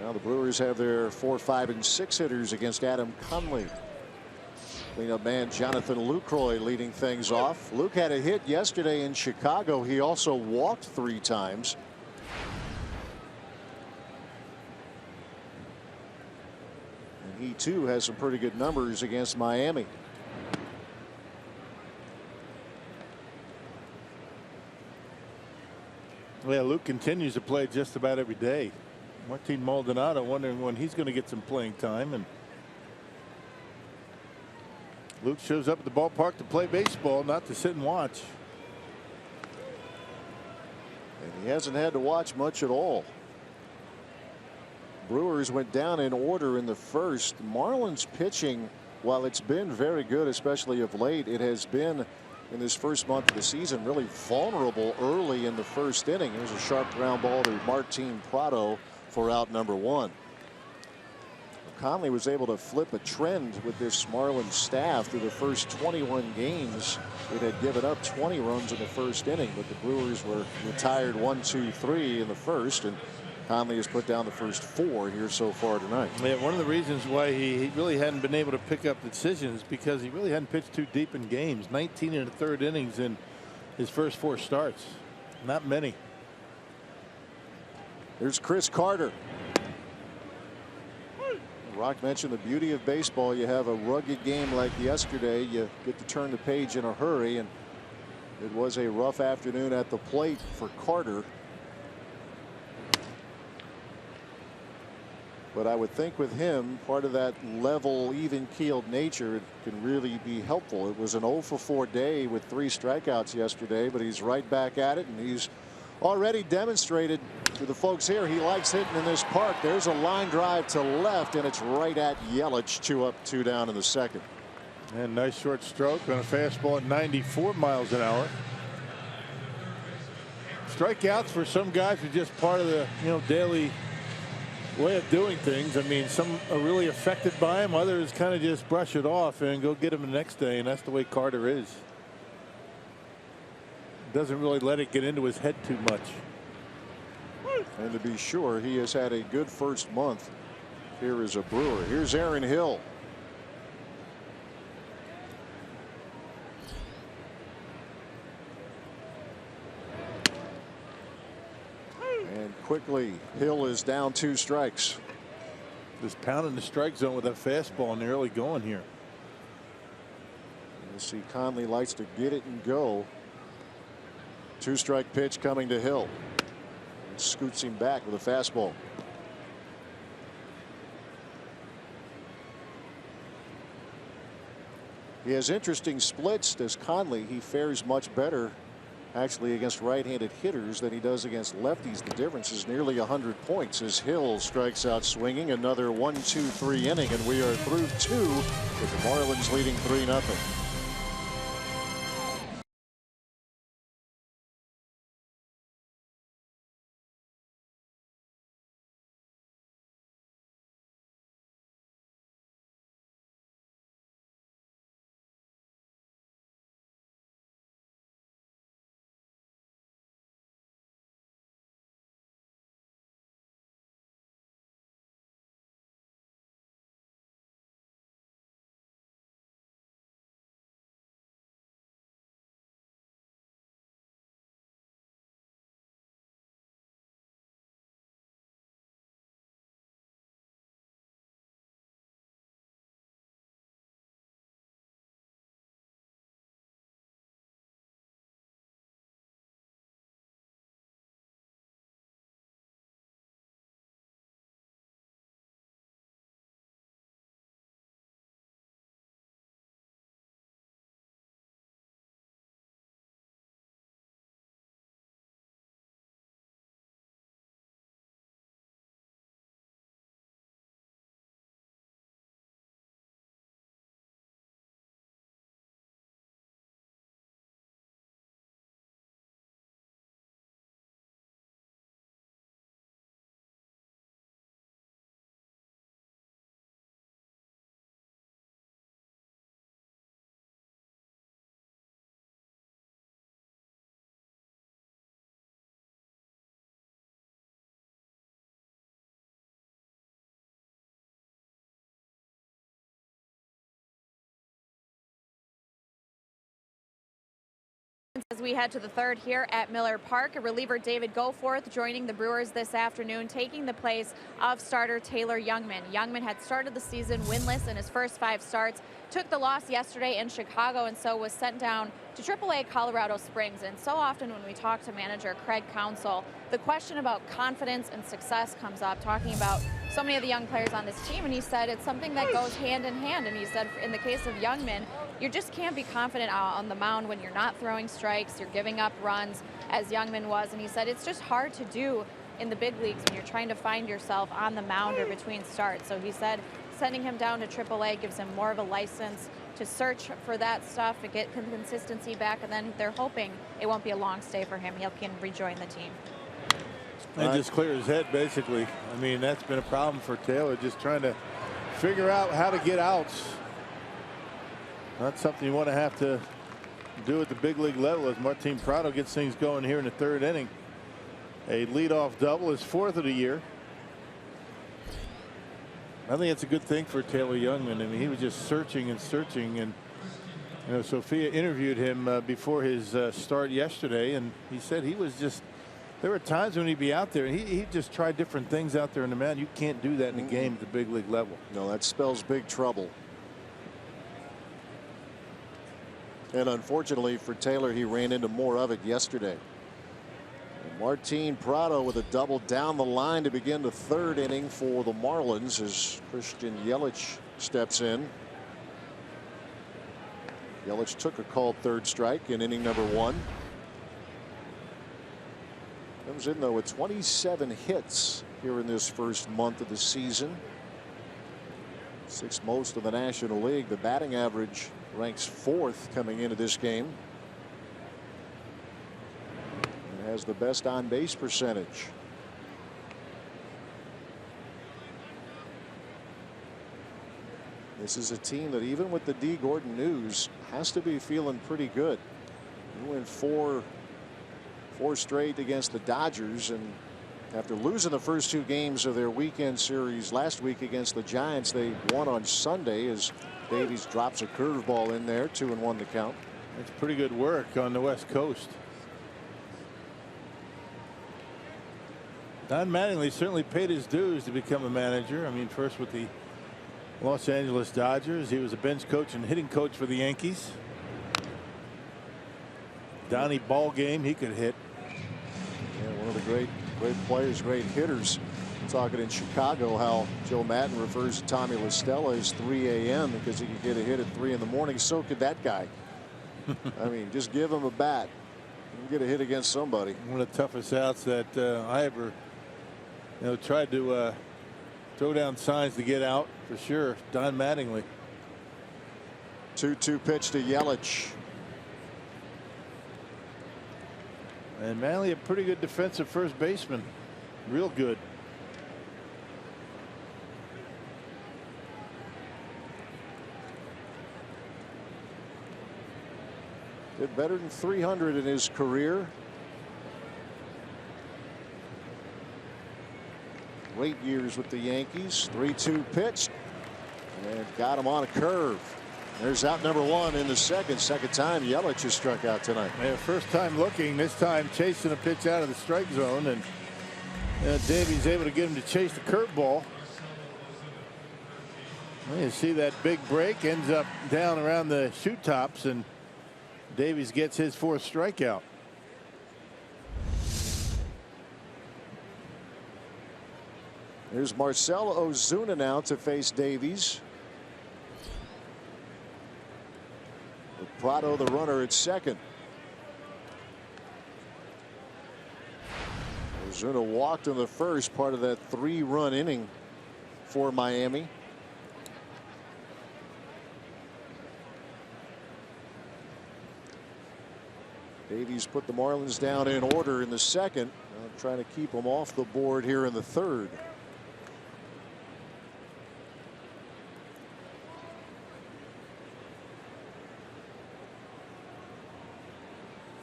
Now the Brewers have their 4, 5, and 6 hitters against Adam Conley. Cleanup man Jonathan Lucroy leading things off. Luke had a hit yesterday in Chicago. He also walked 3 times. And he too has some pretty good numbers against Miami. Well, Luke continues to play just about every day. Martin Maldonado wondering when he's going to get some playing time. And Luke shows up at the ballpark to play baseball, not to sit and watch. And he hasn't had to watch much at all. Brewers went down in order in the first. Marlins pitching, while it's been very good, especially of late, it has been in this first month of the season really vulnerable early in the first inning. There's a sharp ground ball to Martin Prado for out number 1. Conley was able to flip a trend with this Marlins staff through the first 21 games. It had given up 20 runs in the first inning, but the Brewers were retired 1-2-3 in the first, and Conley has put down the first 4 here so far tonight. Yeah, one of the reasons why he really hadn't been able to pick up decisions because he really hadn't pitched too deep in games. 19 and a third innings in his first 4 starts. Not many. There's Chris Carter. Rock mentioned the beauty of baseball. You have a rugged game like yesterday. You get to turn the page in a hurry, and it was a rough afternoon at the plate for Carter. But I would think with him, part of that level, even-keeled nature can really be helpful. It was an 0-for-4 day with 3 strikeouts yesterday, but he's right back at it, and he's already demonstrated to the folks here he likes hitting in this park. There's a line drive to left, and it's right at Yelich. 2 up, 2 down in the second. And nice short stroke on a fastball at 94 miles an hour. Strikeouts for some guys are just part of the daily way of doing things. I mean, some are really affected by him. Others kind of just brush it off and go get him the next day, and that's the way Carter is. Doesn't really let it get into his head too much. And to be sure, he has had a good first month here as a Brewer. Here's Aaron Hill. And quickly, Hill is down 2 strikes. Just pounding the strike zone with that fastball in the early going here. You see Conley likes to get it and go. 2-strike pitch coming to Hill. Scoots him back with a fastball. He has interesting splits. Does Conley? He fares much better actually against right-handed hitters than he does against lefties. The difference is nearly 100 points as Hill strikes out swinging. Another 1-2-3 inning, and we are through 2 with the Marlins leading 3-0. As we head to the third here at Miller Park, reliever David Goforth joining the Brewers this afternoon, taking the place of starter Taylor Youngman. Youngman had started the season winless in his first 5 starts, took the loss yesterday in Chicago, and so was sent down to AAA Colorado Springs. And so often when we talk to manager Craig Counsell, the question about confidence and success comes up, talking about so many of the young players on this team, and he said it's something that goes hand in hand. And he said in the case of Youngman, you just can't be confident out on the mound when you're not throwing strikes, you're giving up runs, as Youngman was. And he said it's just hard to do in the big leagues when you're trying to find yourself on the mound or between starts. So he said sending him down to AAA gives him more of a license to search for that stuff and get consistency back, and then they're hoping it won't be a long stay for him. He can rejoin the team. And just clear his head, basically. I mean, that's been a problem for Taylor, just trying to figure out how to get outs. Not something you want to have to do at the big league level as Martin Prado gets things going here in the 3rd inning. A leadoff double, his 4th of the year. I think it's a good thing for Taylor Youngman. I mean, he was just searching and searching, and you know, Sophia interviewed him before his start yesterday, and he said he was just, there were times when he'd be out there and he just tried different things out there in the mound. You can't do that in a game at the big league level. No, that spells big trouble. And unfortunately for Taylor, he ran into more of it yesterday. Martin Prado with a double down the line to begin the 3rd inning for the Marlins as Christian Yelich steps in. Yelich took a called 3rd strike in inning number 1. Comes in though with 27 hits here in this first month of the season. 6th most of the National League. The batting average ranks 4th coming into this game. Has the best on base percentage. This is a team that even with the D. Gordon news has to be feeling pretty good. You win four straight against the Dodgers, and after losing the first 2 games of their weekend series last week against the Giants, they won on Sunday as Davies drops a curveball in there. 2-1 the count. It's pretty good work on the West Coast. Don Mattingly certainly paid his dues to become a manager. I mean, first with the Los Angeles Dodgers, he was a bench coach and hitting coach for the Yankees. Donnie ball game, he could hit. Yeah, one of the great players, great hitters. Talking in Chicago how Joe Madden refers to Tommy La Stella as 3 a.m. because he could get a hit at 3 in the morning. So could that guy. I mean, just give him a bat and get a hit against somebody. One of the toughest outs that I ever tried to throw down signs to get out, for sure. Don Mattingly. 2-2 pitch to Yelich. And Mattingly, a pretty good defensive first baseman. Real good. Did better than 300 in his career. Great years with the Yankees. 3-2 pitch and got him on a curve. There's out number 1 in the second time Yelich has struck out tonight. Yeah, first time looking, this time chasing a pitch out of the strike zone, and Davies able to get him to chase the curveball. Well, you see that big break ends up down around the shoe tops, and Davies gets his 4th strikeout. Here's Marcell Ozuna now to face Davies. With Prado the runner at second. Ozuna walked in the first, part of that 3-run inning for Miami. Davies put the Marlins down in order in the second. Trying to keep them off the board here in the 3rd.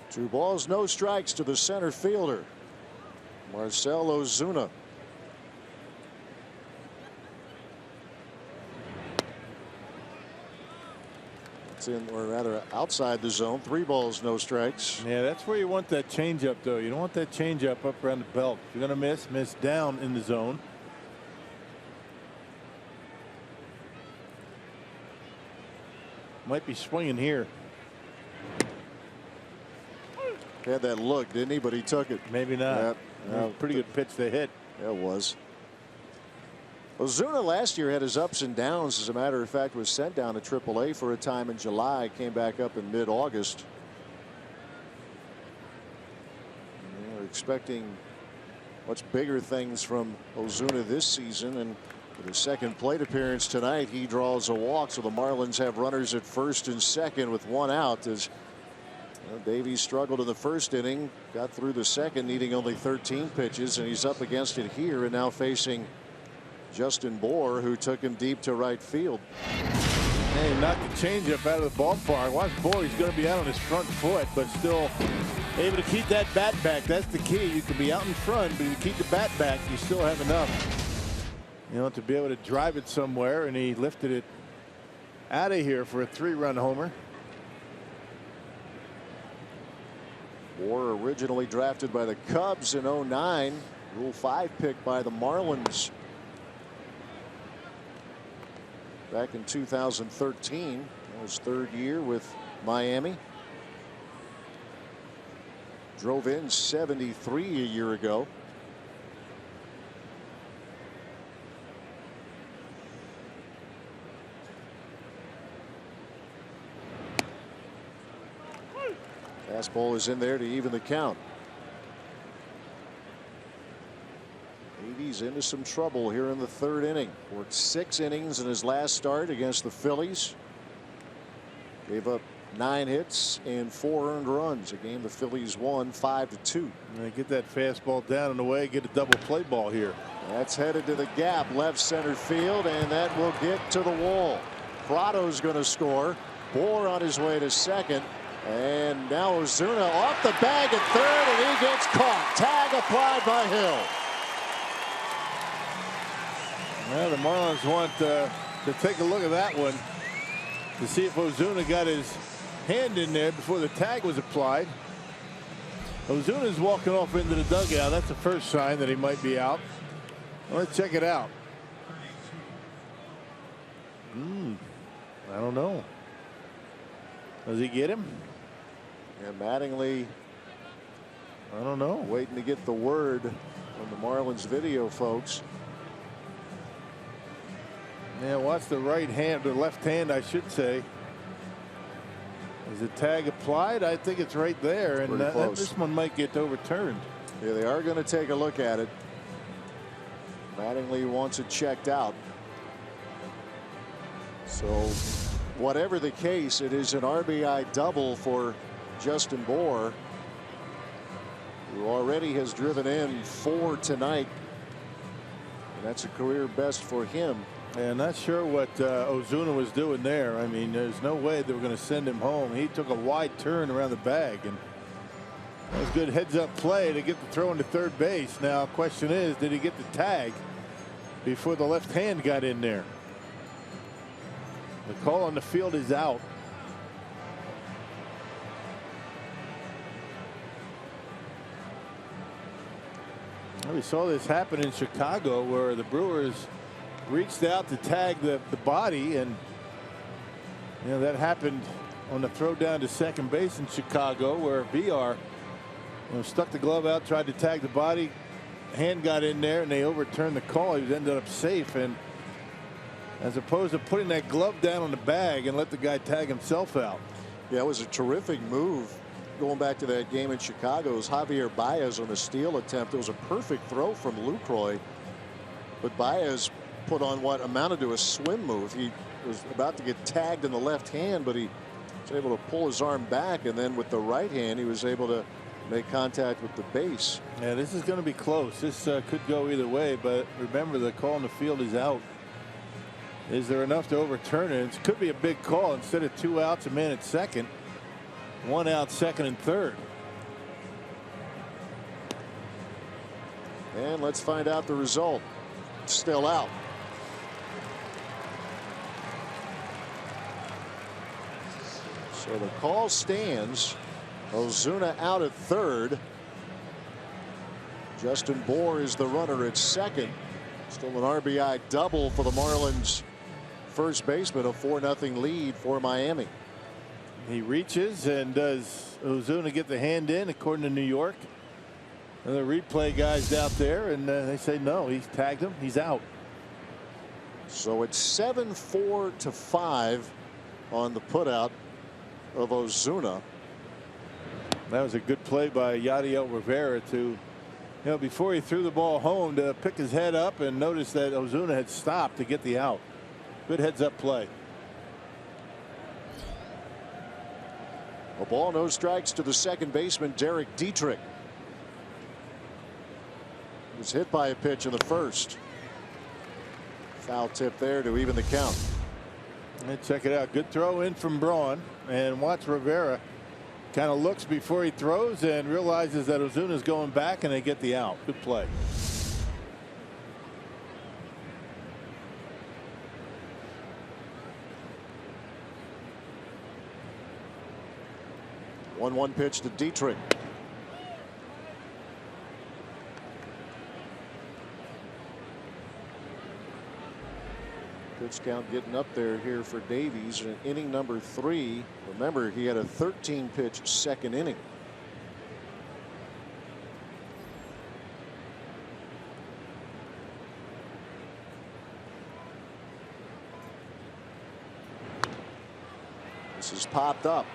Two balls, no strikes to the center fielder, Marcell Ozuna. It's in, or rather outside the zone. 3 balls, no strikes. Yeah, that's where you want that changeup, though. You don't want that changeup up around the belt. If you're going to miss down in the zone. Might be swinging here. Had that look, didn't he? But he took it. Maybe not. Yep. Pretty good pitch to hit. Yeah, it was. Ozuna last year had his ups and downs. As a matter of fact, was sent down to AAA for a time in July, came back up in mid-August. We're expecting much bigger things from Ozuna this season, and for his second plate appearance tonight, he draws a walk, so the Marlins have runners at first and second with one out. As Davies struggled in the first inning, got through the second, needing only 13 pitches, and he's up against it here and now facing Justin Bour, who took him deep to right field. Hey, knocked the changeup out of the ballpark. Watch Bour, he's going to be out on his front foot, but still able to keep that bat back. That's the key. You can be out in front, but you keep the bat back, you still have enough, to be able to drive it somewhere, and he lifted it out of here for a 3-run homer. Bour originally drafted by the Cubs in 09, Rule 5 pick by the Marlins back in 2013. That was third year with Miami. Drove in 73 a year ago. Fastball is in there to even the count. Davies into some trouble here in the third inning. Worked 6 innings in his last start against the Phillies. Gave up 9 hits and 4 earned runs. A game the Phillies won 5-2. Get that fastball down and away. Get a double play ball here. That's headed to the gap, left center field, and that will get to the wall. Prado's going to score. Bour on his way to second. And now Ozuna off the bag at third, and he gets caught. Tag applied by Hill. Well, the Marlins want to take a look at that one to see if Ozuna got his hand in there before the tag was applied. Ozuna's walking off into the dugout. That's the first sign that he might be out. Well, let's check it out. I don't know. Does he get him? And Mattingly, I don't know. Waiting to get the word from the Marlins video folks. Yeah, watch the right hand, or left hand, I should say. Is the tag applied? I think it's right there, and this one might get overturned. Yeah, they are going to take a look at it. Mattingly wants it checked out. So, whatever the case, it is an RBI double for Justin Bour, who already has driven in 4 tonight. And that's a career best for him. And not sure what Ozuna was doing there. I mean, there's no way they were going to send him home. He took a wide turn around the bag, and that was good heads-up play to get the throw into third base. Now, question is, did he get the tag before the left hand got in there? The call on the field is out. We saw this happen in Chicago, where the Brewers reached out to tag the body, and that happened on the throw down to second base in Chicago, where VR stuck the glove out, tried to tag the body, hand got in there, and they overturned the call. He ended up safe, and as opposed to putting that glove down on the bag and let the guy tag himself out. Yeah, it was a terrific move. Going back to that game in Chicago, it was Javier Baez on the steal attempt. It was a perfect throw from Lucroy, but Baez put on what amounted to a swim move. He was about to get tagged in the left hand, but he was able to pull his arm back, and then with the right hand he was able to make contact with the base. Yeah, this is going to be close. This could go either way, but remember, the call on the field is out. Is there enough to overturn it? It could be a big call. Instead of 2 outs, a man at second, 1 out second and third. And let's find out the result. Still out. So the call stands. Ozuna out at third. Justin Bour is the runner at second. Still an RBI double for the Marlins first baseman. A 4-0 lead for Miami. He reaches, and does Ozuna get the hand in according to New York? And the replay guys out there, and they say no, he's tagged him, he's out. So it's 7-4-5 on the putout of Ozuna. That was a good play by Yadiel Rivera to, before he threw the ball home, to pick his head up and notice that Ozuna had stopped to get the out. Good heads-up play. A ball, no strikes to the second baseman, Derek Dietrich. He was hit by a pitch in the first. Foul tip there to even the count. And check it out. Good throw in from Braun. And watch Rivera kind of looks before he throws and realizes that Ozuna's going back, and they get the out. Good play. One pitch to Dietrich. Pitch count getting up there here for Davies in inning number 3. Remember, he had a 13-pitch second inning. This is popped up.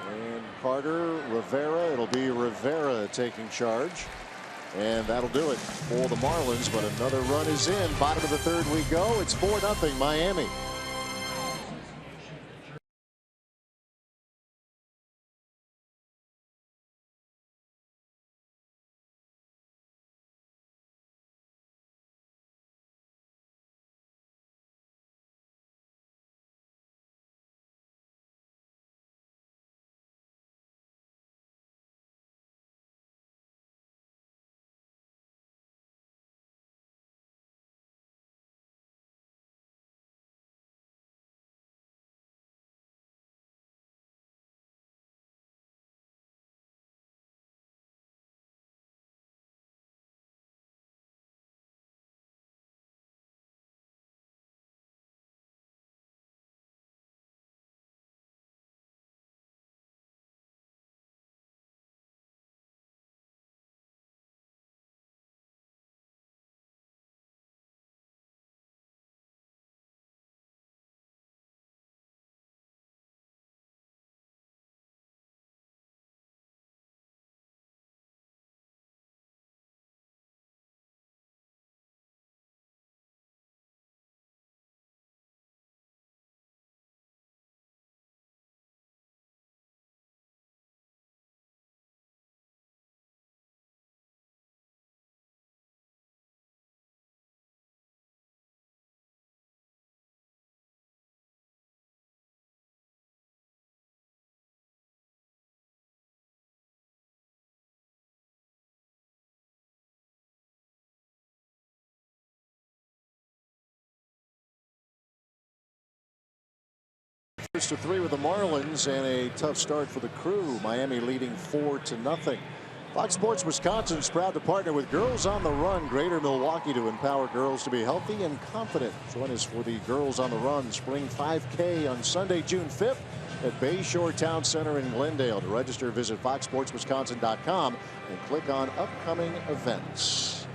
And Carter, Rivera, it'll be Rivera taking charge. And that'll do it for the Marlins. But another run is in. Bottom of the third we go. It's 4-0 Miami. First to 3 with the Marlins, and a tough start for the Crew. Miami leading 4-0. Fox Sports Wisconsin is proud to partner with Girls on the Run Greater Milwaukee to empower girls to be healthy and confident. Join us for the Girls on the Run Spring 5K on Sunday, June 5th at Bayshore Town Center in Glendale. To register, visit foxsportswisconsin.com and click on upcoming events.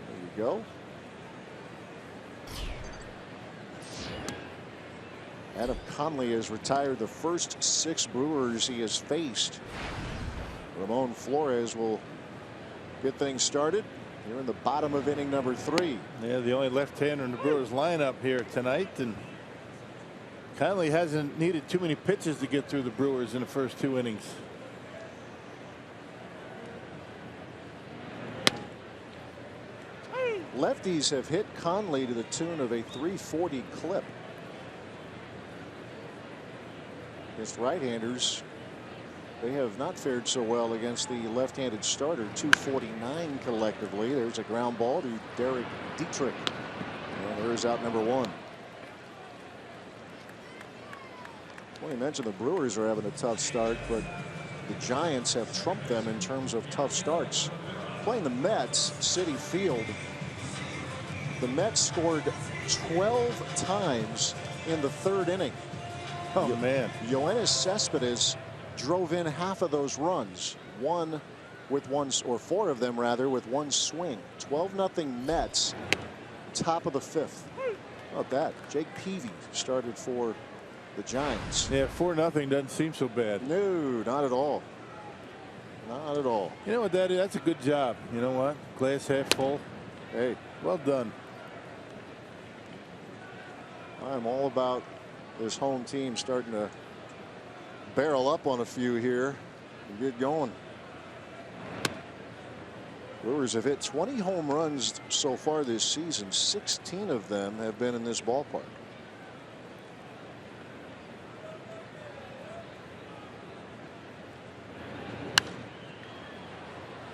There you go. Adam Conley has retired the first 6 Brewers he has faced. Ramon Flores will get things started here in the bottom of inning number 3. Yeah, the only left-hander in the Brewers lineup here tonight, and Conley hasn't needed too many pitches to get through the Brewers in the first 2 innings. Lefties have hit Conley to the tune of a .340 clip. Against right-handers, they have not fared so well against the left-handed starter. .249 collectively. There's a ground ball to Derek Dietrich, and there's out number 1. Well, you mentioned the Brewers are having a tough start, but the Giants have trumped them in terms of tough starts. Playing the Mets, Citi Field, the Mets scored 12 times in the 3rd inning. Oh, man. Yoenis Cespedes drove in half of those runs. 1, with one, or 4 of them rather, with one swing. 12-0 Mets, top of the 5th. How about that? Jake Peavy started for the Giants. Yeah, 4-0 doesn't seem so bad. No, not at all. Not at all. You know what that is? That's a good job. You know what? Glass half full. Hey, well done. I'm all about this home team starting to barrel up on a few here and get going. Brewers have hit 20 home runs so far this season. 16 of them have been in this ballpark.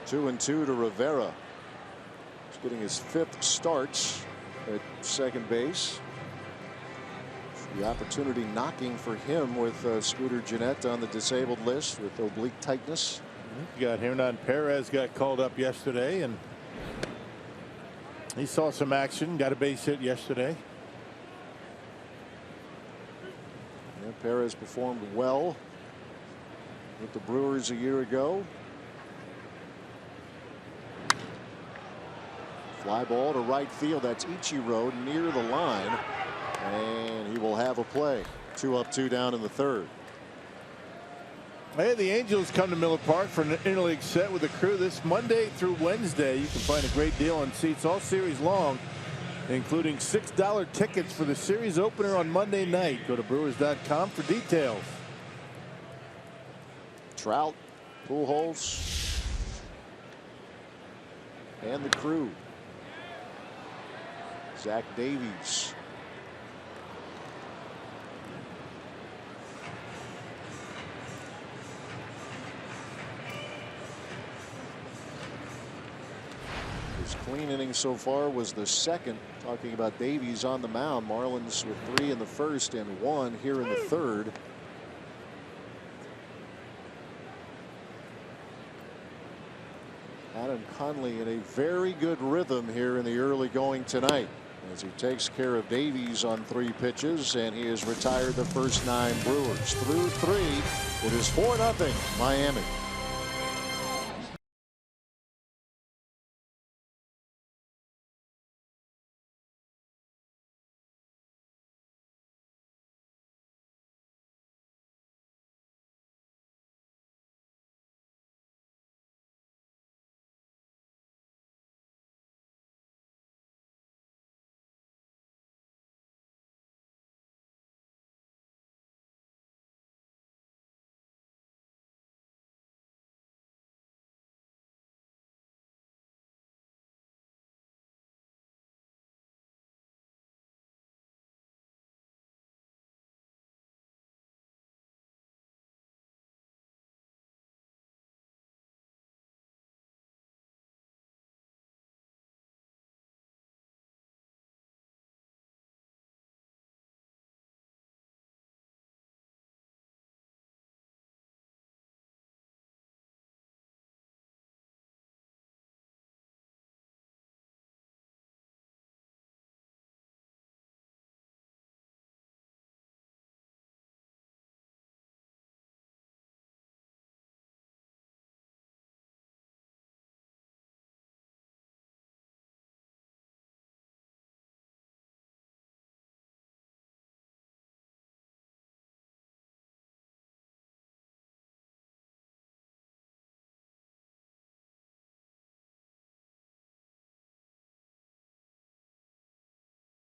Two and two to Rivera. He's getting his 5th starts at second base. The opportunity knocking for him with Scooter Gennett on the disabled list with oblique tightness. You got Hernan Perez got called up yesterday, and he saw some action. Got a base hit yesterday. Yeah, Perez performed well with the Brewers a year ago. Fly ball to right field. That's Ichiro near the line. And he will have a play. 2 up, 2 down in the 3rd. Hey, the Angels come to Miller Park for an interleague set with the Crew this Monday through Wednesday. You can find a great deal on seats all series long, including $6 tickets for the series opener on Monday night. Go to Brewers.com for details. Trout, Pujols, and the Crew. Zach Davies. His clean inning so far was the 2nd. Talking about Davies on the mound. Marlins with 3 in the 1st and 1 here in the 3rd. Adam Conley in a very good rhythm here in the early going tonight as he takes care of Davies on 3 pitches, and he has retired the first 9 Brewers. Through 3, it is 4-0 Miami.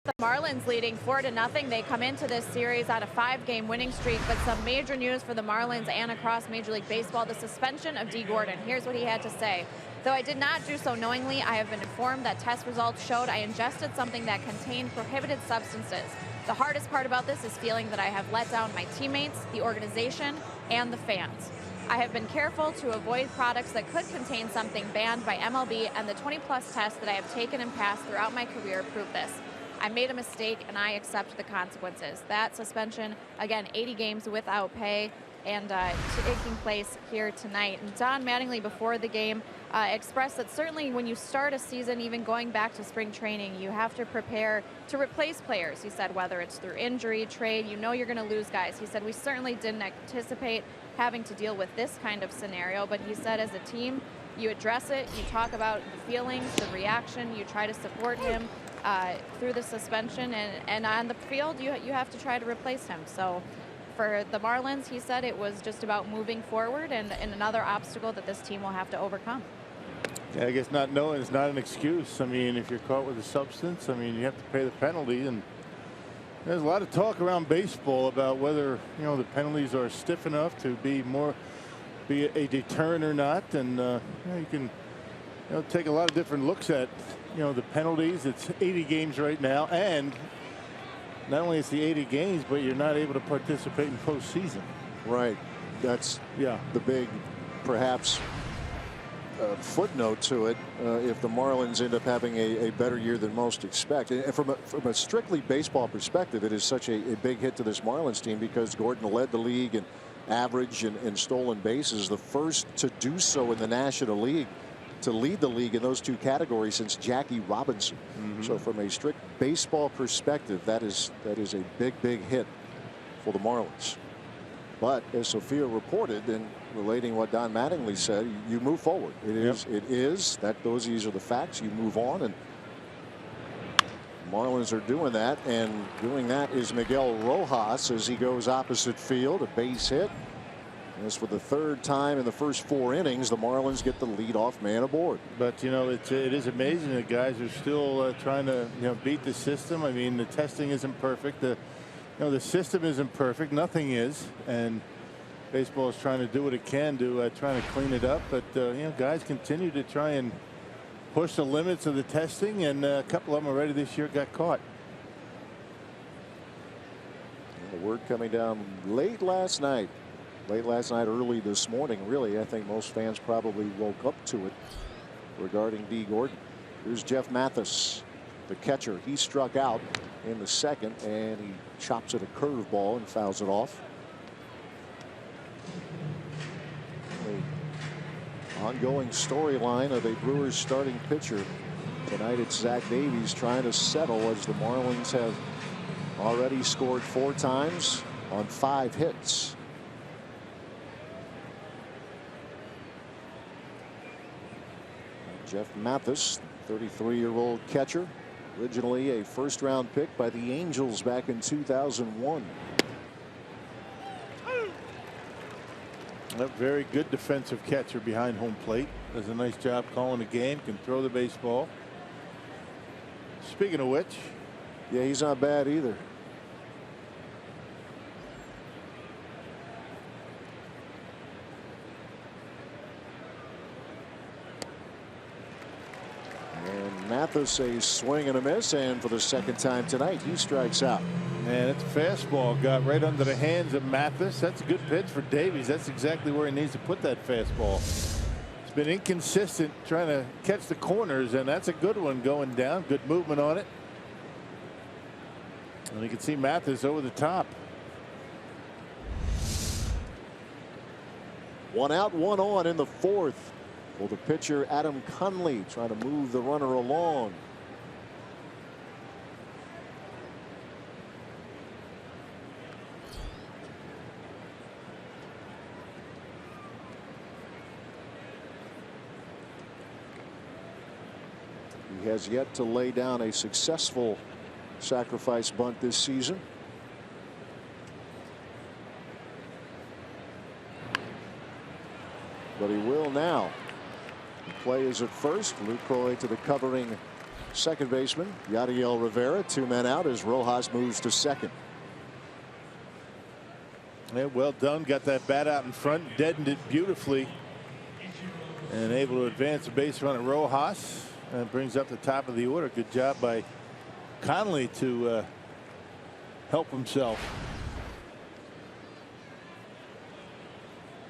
The Marlins leading 4-0. They come into this series on a 5-game winning streak, but some major news for the Marlins and across Major League Baseball: the suspension of Dee Gordon. Here's what he had to say. Though I did not do so knowingly, I have been informed that test results showed I ingested something that contained prohibited substances. The hardest part about this is feeling that I have let down my teammates, the organization, and the fans. I have been careful to avoid products that could contain something banned by MLB, and the 20-plus tests that I have taken and passed throughout my career prove this. I made a mistake, and I accept the consequences. That suspension, again, 80 games without pay, and taking place here tonight. And Don Mattingly, before the game, expressed that certainly when you start a season, even going back to spring training, you have to prepare to replace players. He said whether it's through injury, trade, you know you're going to lose guys. He said we certainly didn't anticipate having to deal with this kind of scenario, but he said as a team, you address it, you talk about the feelings, the reaction, you try to support him through the suspension, and on the field, you have to try to replace him. So for the Marlins, he said it was just about moving forward and another obstacle that this team will have to overcome. Yeah, I guess not knowing is not an excuse. I mean, if you're caught with a substance, I mean, you have to pay the penalty. And there's a lot of talk around baseball about whether, you know, the penalties are stiff enough to be a deterrent or not. And you know, you can, you know, take a lot of different looks at, you know, the penalties. It's 80 games right now, and not only is the 80 games, but you're not able to participate in postseason. Right. That's the big, perhaps, footnote to it. If the Marlins end up having a better year than most expect, and from a strictly baseball perspective, it is such a big hit to this Marlins team because Gordon led the league in average and stolen bases, the first to do so in the National League, to lead the league in those two categories since Jackie Robinson. So from a strict baseball perspective, that is a big hit for the Marlins. But as Sophia reported, and relating what Don Mattingly said, you move forward. These are the facts. You move on, and Marlins are doing that, and doing that is Miguel Rojas as he goes opposite field, a base hit. As for the third time in the first 4 innings, the Marlins get the leadoff man aboard. But you know, it is amazing that guys are still trying to, you know, beat the system. I mean, the testing isn't perfect. The system isn't perfect. Nothing is, and baseball is trying to do what it can do, trying to clean it up. But you know, guys continue to try and push the limits of the testing, and a couple of them already this year got caught. And the word coming down late last night, early this morning. Really, I think most fans probably woke up to it regarding Dee Gordon. Here's Jeff Mathis, the catcher. He struck out in the second, and he chops at a curveball and fouls it off. The ongoing storyline of a Brewers starting pitcher tonight, it's Zach Davies trying to settle as the Marlins have already scored 4 times on 5 hits. Jeff Mathis, 33-year-old catcher, originally a first-round pick by the Angels back in 2001. A very good defensive catcher behind home plate. Does a nice job calling the game. Can throw the baseball. Speaking of which, yeah, he's not bad either. And Mathis, a swing and a miss, and for the second time tonight, he strikes out. and it's a fastball got right under the hands of Mathis. That's a good pitch for Davies. That's exactly where he needs to put that fastball. It's been inconsistent trying to catch the corners, and that's a good one going down. Good movement on it. And you can see Mathis over the top. 1 out, 1 on in the fourth. Well, the pitcher Adam Conley trying to move the runner along. He has yet to lay down a successful sacrifice bunt this season. But he will now. The play is at first. Lucroy to the covering second baseman Yadiel Rivera. 2 men out as Rojas moves to second. Yeah, well done. Got that bat out in front, deadened it beautifully, and able to advance the base runner Rojas. And brings up the top of the order. Good job by Conley to help himself.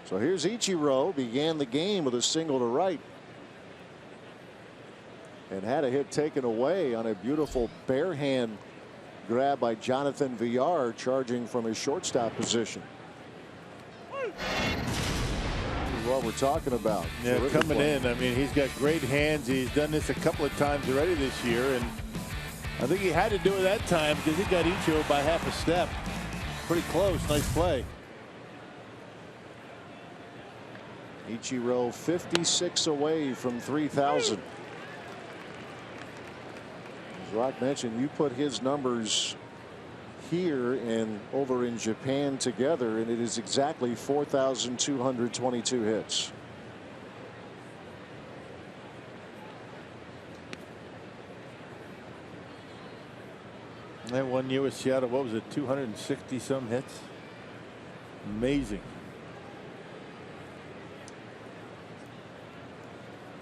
So here's Ichiro. Began the game with a single to right. And had a hit taken away on a beautiful bare hand grab by Jonathan Villar, charging from his shortstop position. This is what we're talking about. Yeah, Terrific coming play. in. I mean, he's got great hands. He's done this a couple of times already this year, and I think he had to do it that time because he got Ichiro by half a step. Pretty close. Nice play. Ichiro 56 away from 3,000. As Rock mentioned, you put his numbers here and over in Japan together, and it is exactly 4,222 hits. That 1 year with Seattle, what was it, 260 some hits? Amazing.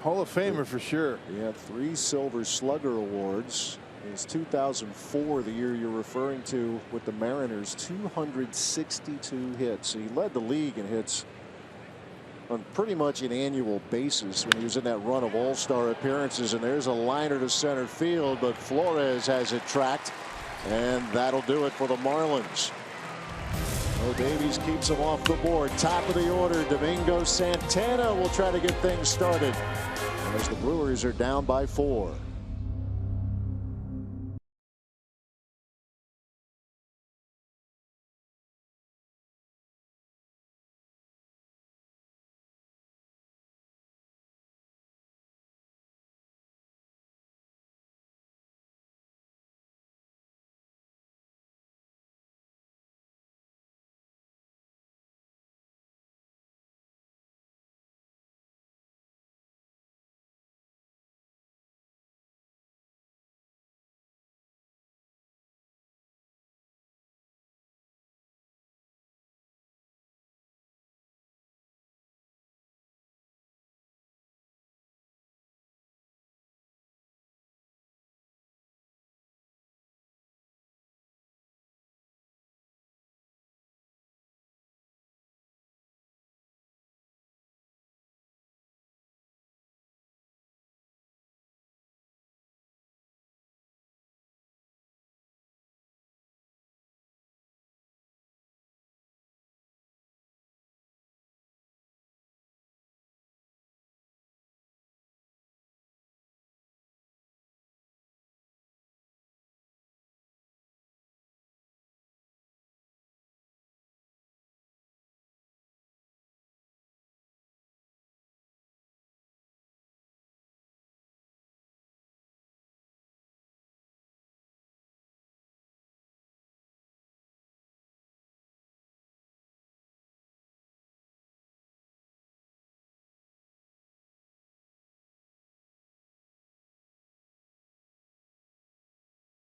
Hall of Famer for sure. He had 3 Silver Slugger awards. It was 2004, the year you're referring to, with the Mariners. 262 hits. He led the league in hits on pretty much an annual basis when he was in that run of all-star appearances. And there's a liner to center field, but Flores has it tracked, and that'll do it for the Marlins. Oh, Davies keeps him off the board. Top of the order, Domingo Santana will try to get things started as the Brewers are down by 4.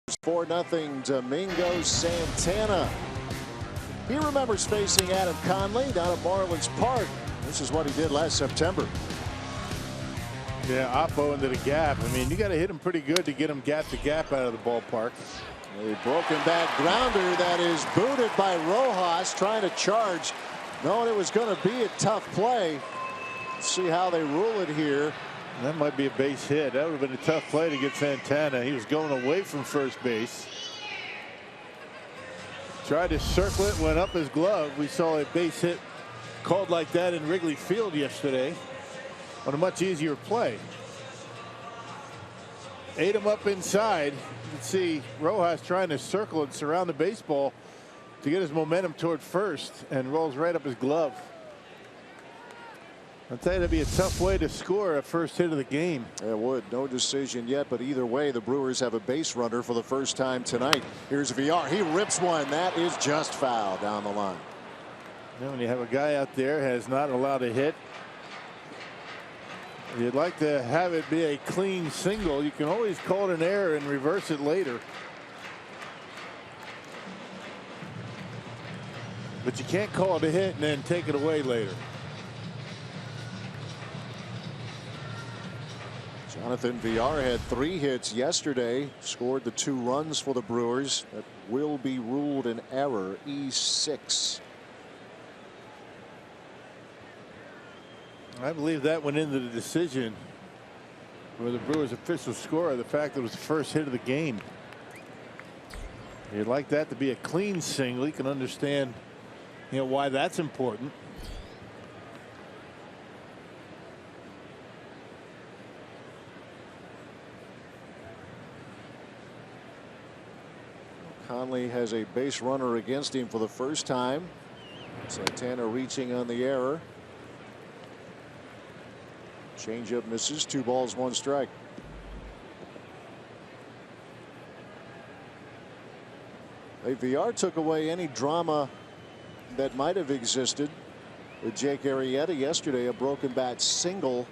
It's 4-0 Domingo Santana. He remembers facing Adam Conley down at Marlins Park. This is what he did last September. Yeah, Oppo into the gap. I mean, you got to hit him pretty good to get him gap to gap out of the ballpark. A broken back grounder that is booted by Rojas, trying to charge, knowing it was going to be a tough play. Let's see how they rule it here. That might be a base hit. That would have been a tough play to get Santana. He was going away from first base. Tried to circle it, went up his glove. We saw a base hit called like that in Wrigley Field yesterday on a much easier play. Ate him up inside. You can see Rojas trying to circle and surround the baseball to get his momentum toward first, and rolls right up his glove. I'll tell you, that'd be a tough way to score a first hit of the game. It would. No decision yet, but either way, the Brewers have a base runner for the first time tonight. Here's VR. He rips one. That is just foul down the line. Now, when you have a guy out there has not allowed a hit, you'd like to have it be a clean single. You can always call it an error and reverse it later. But you can't call it a hit and then take it away later. Jonathan VR had 3 hits yesterday, scored the 2 runs for the Brewers. That will be ruled an error, E6. I believe that went into the decision where the Brewers official score, the fact that it was the first hit of the game. You'd like that to be a clean single. You can understand, you know, why that's important. Conley has a base runner against him for the first time. Santana reaching on the error. Changeup misses. 2 balls, 1 strike. Hey, VR took away any drama that might have existed with Jake Arrieta yesterday. A broken bat single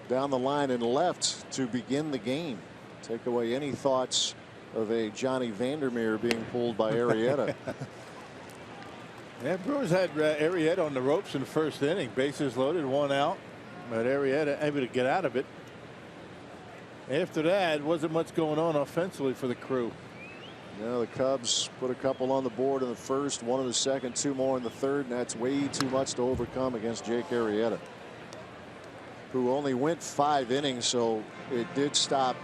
down the line and left to begin the game. Take away any thoughts of a Johnny Vandermeer being pulled by Arrieta. Yeah, Brewers had Arrieta on the ropes in the first inning. Bases loaded, 1 out. But Arrieta able to get out of it. After that, wasn't much going on offensively for the Crew. Now the Cubs put a couple on the board in the first, 1 in the second, 2 more in the third, and that's way too much to overcome against Jake Arrieta, who only went 5 innings, so it did stop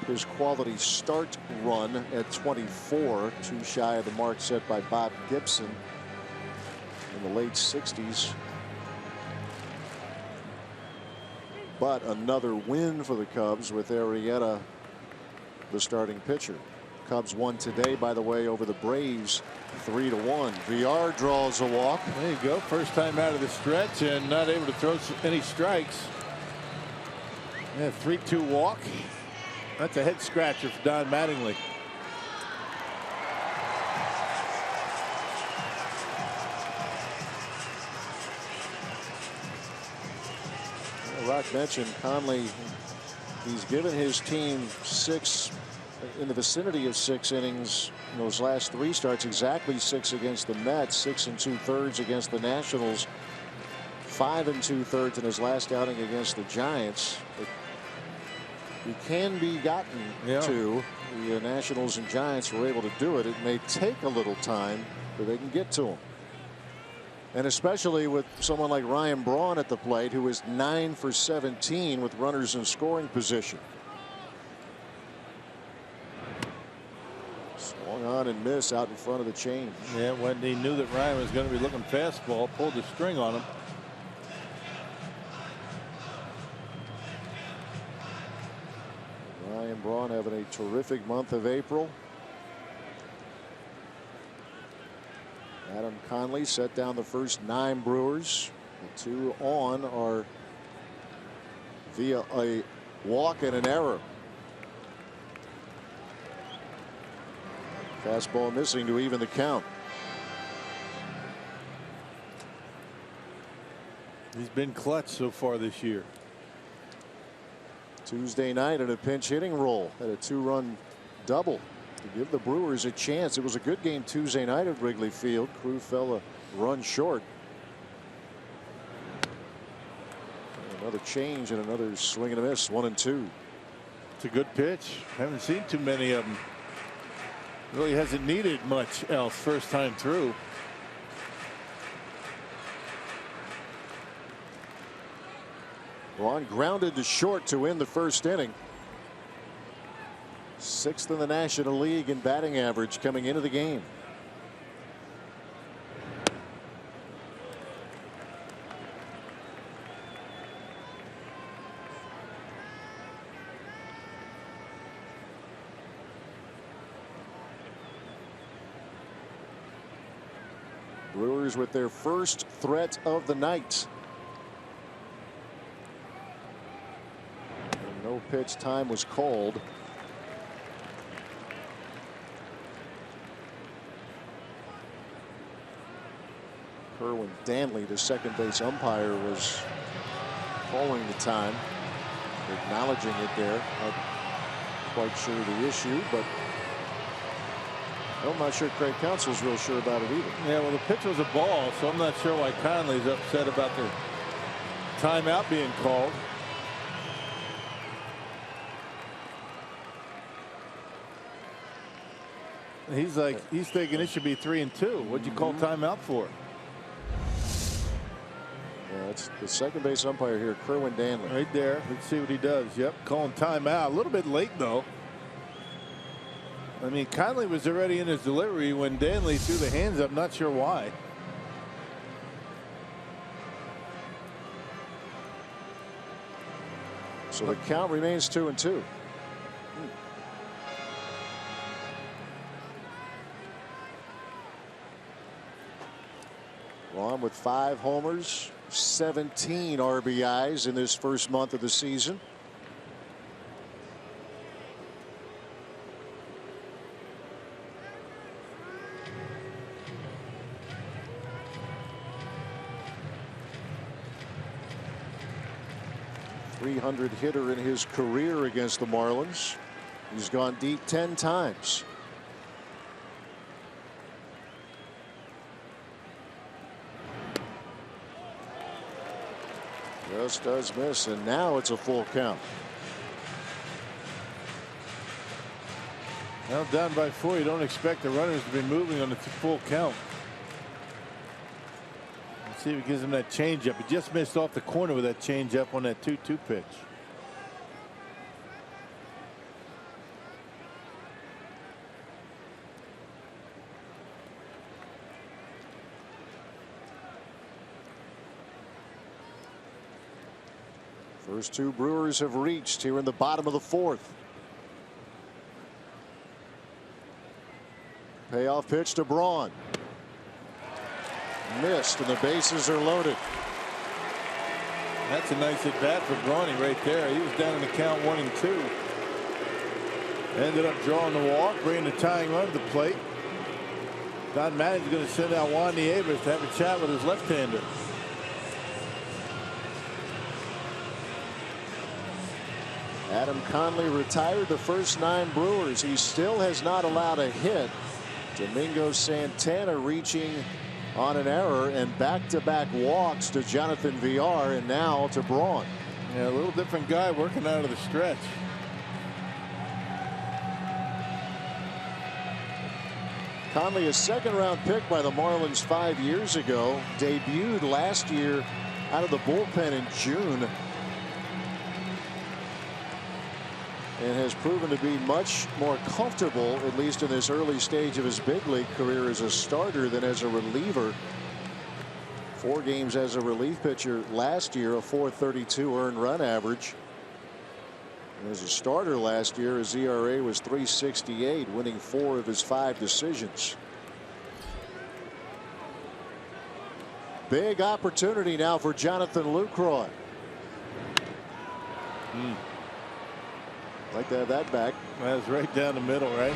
his quality start run at 24, too shy of the mark set by Bob Gibson in the late 60s. But another win for the Cubs with Arrieta the starting pitcher. Cubs won today, by the way, over the Braves 3-1. VR draws a walk. There you go. First time out of the stretch and not able to throw any strikes. Yeah, 3-2 walk. That's a head scratcher for Don Mattingly. Rock mentioned Conley. He's given his team 6 in the vicinity of 6 innings in those last 3 starts. Exactly 6 against the Mets, 6 2/3 against the Nationals, 5 2/3 in his last outing against the Giants. He can be gotten to. The Nationals and Giants were able to do it. It may take a little time, but they can get to him. And especially with someone like Ryan Braun at the plate, who is 9 for 17 with runners in scoring position. Swung on and miss out in front of the change. Yeah, when he knew that Ryan was going to be looking fastball, pulled the string on him. Ryan Braun having a terrific month of April. Adam Conley set down the first 9 Brewers. The 2 on are via a walk and an error. Fastball missing to even the count. He's been clutch so far this year. Tuesday night in a pinch hitting role, had a 2-run double to give the Brewers a chance. It was a good game Tuesday night at Wrigley Field. Crew fell a run short. Another change and another swing and a miss. 1-2. It's a good pitch. Haven't seen too many of them. Really hasn't needed much else first time through. Braun grounded to short to win the first inning. 6th in the National League in batting average coming into the game. Brewers with their first threat of the night. And no pitch time was called. Kerwin Danley, the second base umpire, was calling the time, acknowledging it there. Not quite sure the issue, but I'm not sure Craig Counsell's real sure about it either. Yeah, well, the pitch was a ball, so I'm not sure why Conley's upset about the timeout being called. He's thinking it should be 3-2. What'd you call timeout for? Yeah, it's the second base umpire here, Kerwin Danley. Right there. Let's see what he does. Yep, calling timeout. A little bit late, though. I mean, Conley was already in his delivery when Danley threw the hands up. Not sure why. So the count remains 2-2. Braun with 5 homers, 17 RBIs in this first month of the season. .300 hitter in his career against the Marlins. He's gone deep 10 times. Just does miss, and now it's a full count. Now down by 4, you don't expect the runners to be moving on the full count. Let's see if he gives him that changeup. He just missed off the corner with that changeup on that 2-2 pitch. First two Brewers have reached here in the bottom of the fourth. Payoff pitch to Braun. Missed, and the bases are loaded. That's a nice at bat for Brawny right there. He was down in the count 1-2. Ended up drawing the walk, bringing the tying run to the plate. Don Mattingly's going to send out Juan Nieves to have a chat with his left-hander. Adam Conley retired the first 9 Brewers. He still has not allowed a hit. Domingo Santana reaching on an error, and back-to-back walks to Jonathan Villar, and now to Braun. Yeah, a little different guy working out of the stretch. Conley, a second-round pick by the Marlins 5 years ago, debuted last year out of the bullpen in June, and has proven to be much more comfortable, at least in this early stage of his big league career, as a starter than as a reliever. 4 games as a relief pitcher last year, a .432 earned run average. And as a starter last year, his ERA was .368, winning 4 of his 5 decisions. Big opportunity now for Jonathan Lucroy. Like to have that back. That was right down the middle, right?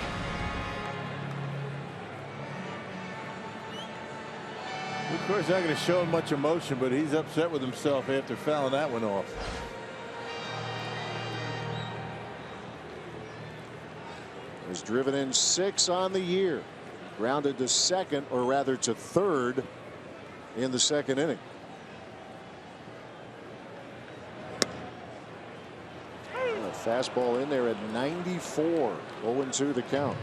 Of course, not going to show him much emotion, but he's upset with himself after fouling that one off. Has driven in 6 on the year. Grounded to second, or rather to third, in the second inning. Fastball in there at 94. 0-2 the count.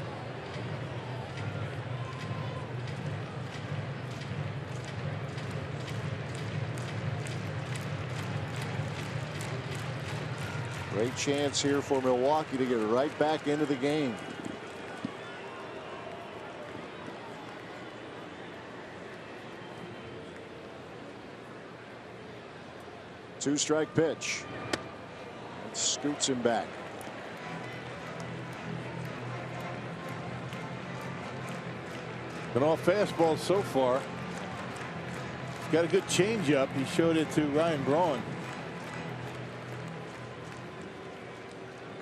Great chance here for Milwaukee to get right back into the game. Two-strike pitch. Scoots him back. Been all fastballs so far. He's got a good changeup. He showed it to Ryan Braun.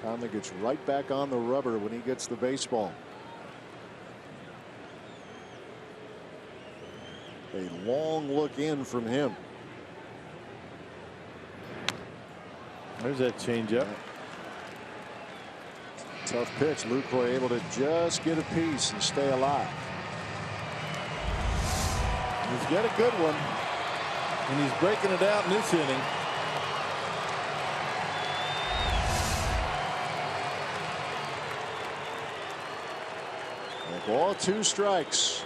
Conley gets right back on the rubber when he gets the baseball. A long look in from him. There's that changeup. Tough pitch. Lucroy able to just get a piece and stay alive. He's got a good one, and he's breaking it out in this inning. Ball, 2 strikes.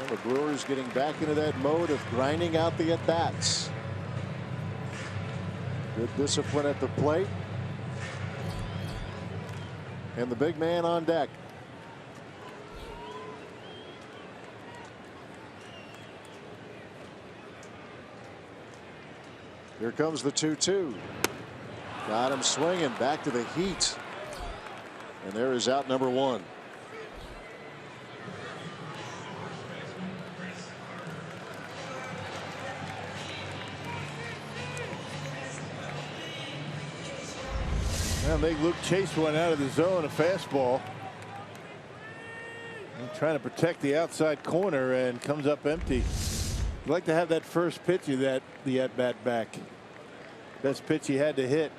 The Brewers getting back into that mode of grinding out the at-bats. Good discipline at the plate. And the big man on deck. Here comes the 2-2. Got him swinging back to the heat. And there is out number 1. Well, they Luke chase one out of the zone, a fastball. And trying to protect the outside corner and comes up empty. You'd like to have that first pitch of the at-bat back. Best pitch he had to hit.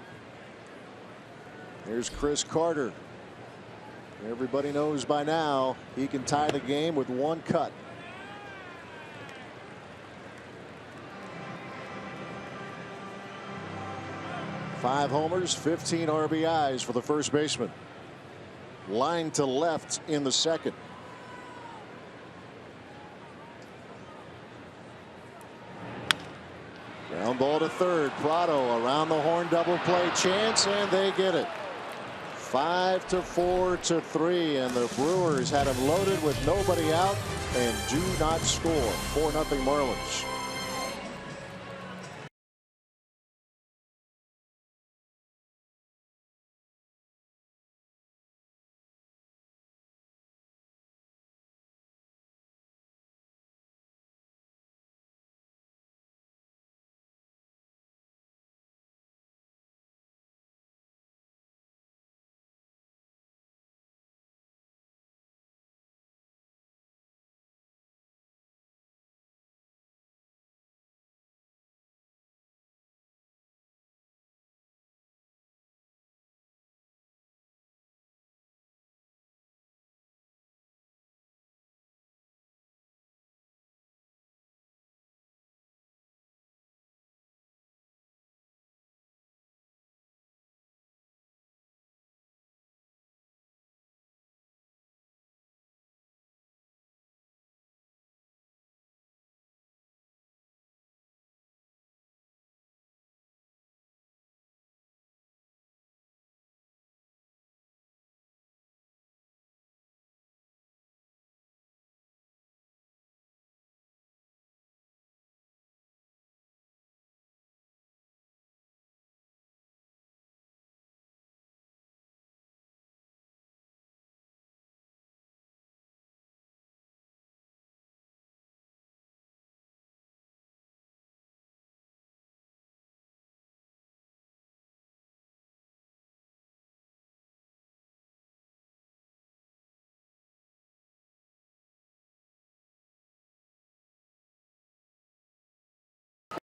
Here's Chris Carter. Everybody knows by now he can tie the game with 1 cut. Five homers, 15 RBIs for the first baseman. Line to left in the second. Ground ball to third. Prado around the horn, double play chance, and they get it. 5-4-3, and the Brewers had him loaded with nobody out and do not score. 4-0 Marlins.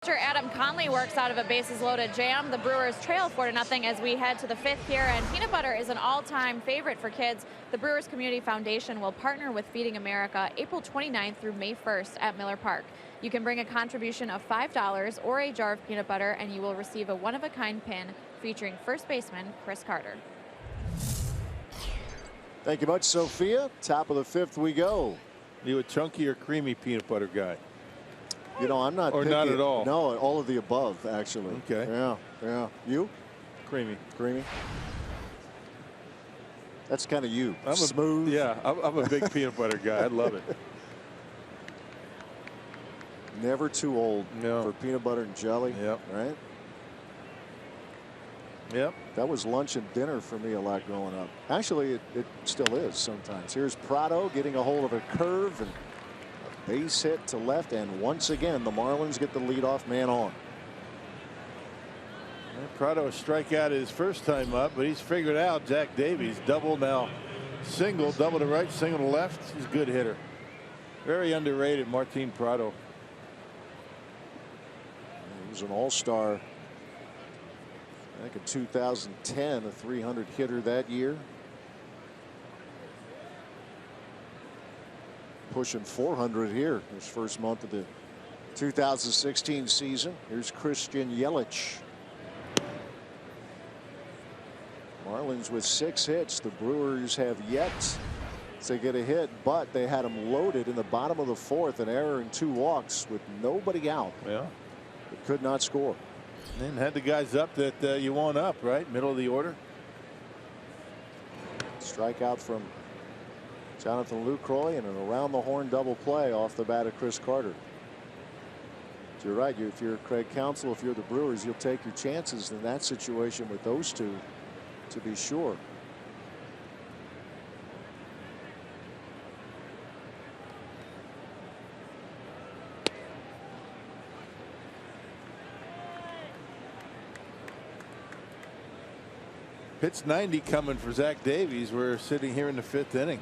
Pitcher Adam Conley works out of a bases loaded jam. The Brewers trail 4-0 as we head to the 5th here, and peanut butter is an all-time favorite for kids. The Brewers Community Foundation will partner with Feeding America April 29th through May 1st at Miller Park. You can bring a contribution of $5 or a jar of peanut butter, and you will receive a one-of-a-kind pin featuring first baseman Chris Carter. Thank you much, Sophia. Top of the 5th we go. You a chunky or creamy peanut butter guy? You know, I'm not Or picky. not at all? No, all of the above, actually. Okay. Yeah. You? Creamy. Creamy? That's kind of you. I'm Smooth. I'm a big peanut butter guy. I love it. Never too old for peanut butter and jelly. Yep. Right? Yep. That was lunch and dinner for me a lot growing up. Actually, it still is sometimes. Here's Prado getting a hold of a curve and a base hit to left. And once again, the Marlins get the leadoff man on. And Prado strike out his first time up, but he's figured out Zach Davies. Double now. Single, double to right, single to left. He's a good hitter. Very underrated, Martin Prado. He was an all-star back in 2010, a 300 hitter that year. Pushing 400 here his first month of the 2016 season. Here's Christian Yelich. Marlins with 6 hits. The Brewers have yet to get a hit, but they had them loaded in the bottom of the 4th, an error and 2 walks with nobody out. Yeah. But could not score. And had the guys up that you want up, right? Middle of the order. Strikeout from Jonathan Lucroy and an around the horn double play off the bat of Chris Carter. You're right. If you're Craig Counsell, if you're the Brewers, you'll take your chances in that situation with those two, to be sure. Pitch 90 coming for Zach Davies. We're sitting here in the 5th inning.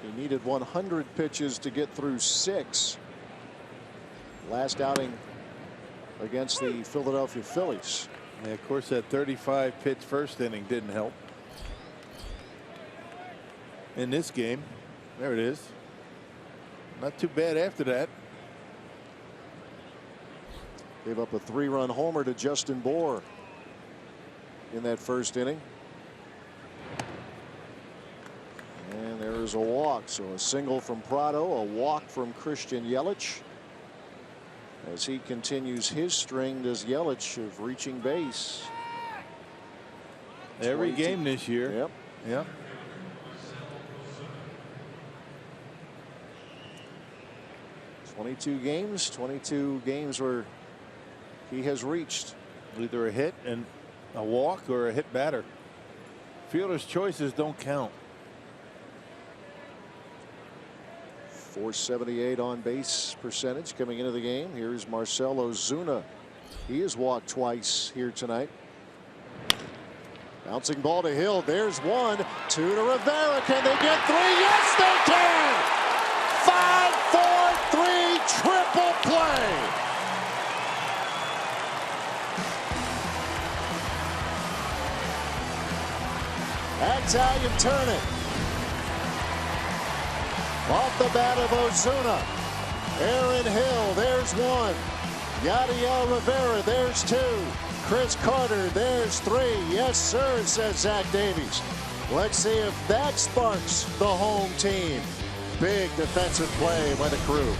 He needed 100 pitches to get through 6. Last outing against the Philadelphia Phillies. And of course, that 35 pitch first inning didn't help. In this game, there it is. Not too bad after that. Gave up a 3-run homer to Justin Bour in that first inning. And there is a walk. So a single from Prado, a walk from Christian Yelich. As he continues his string, does Yelich, of reaching base. Every game this year. Yep. Yep. $22 games. 22 games where he has reached. Either a hit and a walk or a hit batter. Fielder's choices don't count. .478 on base percentage coming into the game. Here's Marcell Ozuna. He has walked twice here tonight. Bouncing ball to Hill. There's 1, 2 to Rivera. Can they get 3? Yes, they can. 5-4-3 triple play. That's how you turn it. Off the bat of Ozuna. Aaron Hill, there's 1. Yadiel Rivera, there's 2. Chris Carter, there's 3. Yes, sir, says Zach Davies. Let's see if that sparks the home team. Big defensive play by the Crew.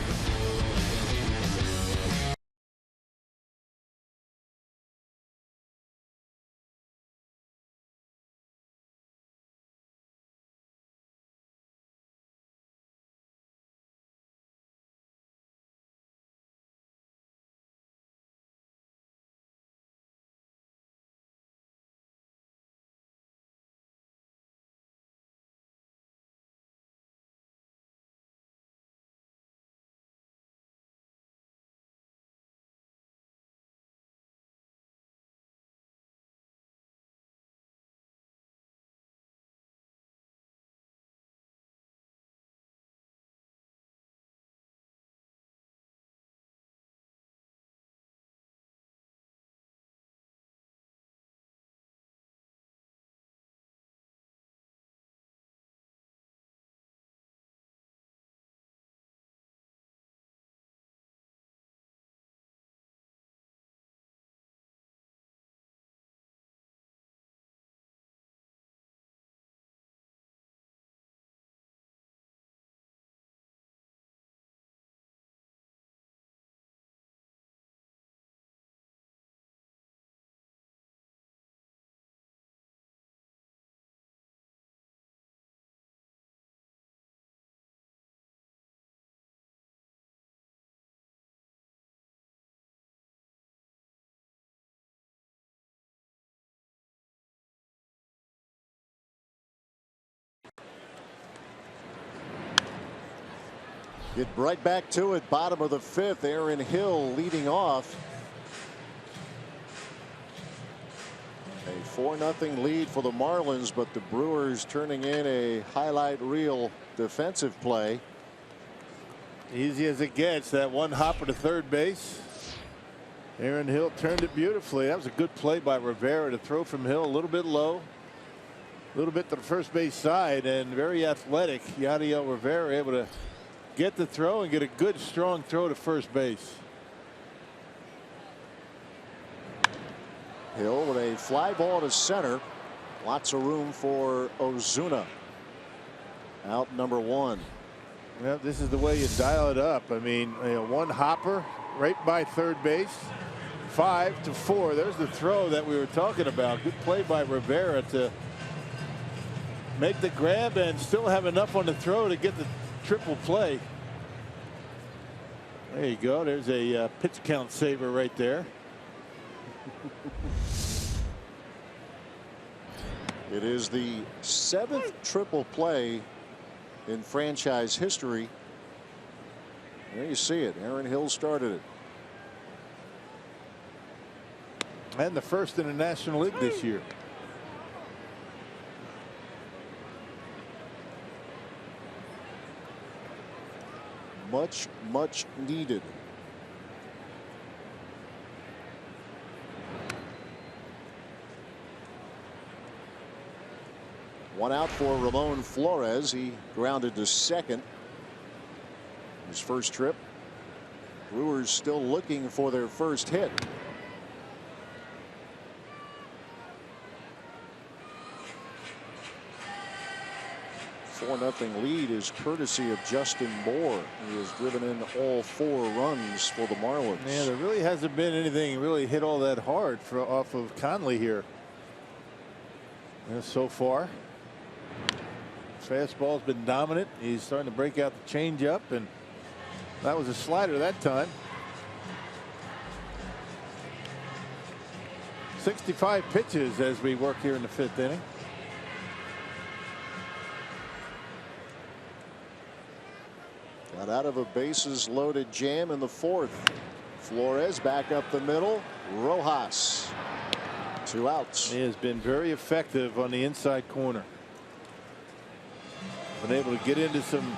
Get right back to it. Bottom of the 5th. Aaron Hill leading off. A 4-0 lead for the Marlins, but the Brewers turning in a highlight reel defensive play. Easy as it gets. That 1 hopper to third base. Aaron Hill turned it beautifully. That was a good play by Rivera to throw from Hill a little bit low, a little bit to the first base side, and very athletic. Yadiel Rivera able to get the throw and get a good strong throw to first base. Hill with a fly ball to center. Lots of room for Ozuna. Out number 1. Well, this is the way you dial it up. I mean, 1 hopper right by third base. 5-4. There's the throw that we were talking about. Good play by Rivera to make the grab and still have enough on the throw to get the triple play. There you go. There's a pitch count saver right there. It is the 7th triple play in franchise history. There you see it. Aaron Hill started it. And the first in the National League this year. Much, much needed. One out for Ramon Flores. He grounded to second. His first trip. Brewers still looking for their first hit. Nothing lead is courtesy of Justin Moore. He has driven in all 4 runs for the Marlins. Yeah, there really hasn't been anything really hit all that hard off of Conley here. So far. Fastball's been dominant. He's starting to break out the changeup, and that was a slider that time. 65 pitches as we work here in the 5th inning. Got out of a bases loaded jam in the 4th. Flores back up the middle. Rojas. 2 outs. He has been very effective on the inside corner. Been able to get into some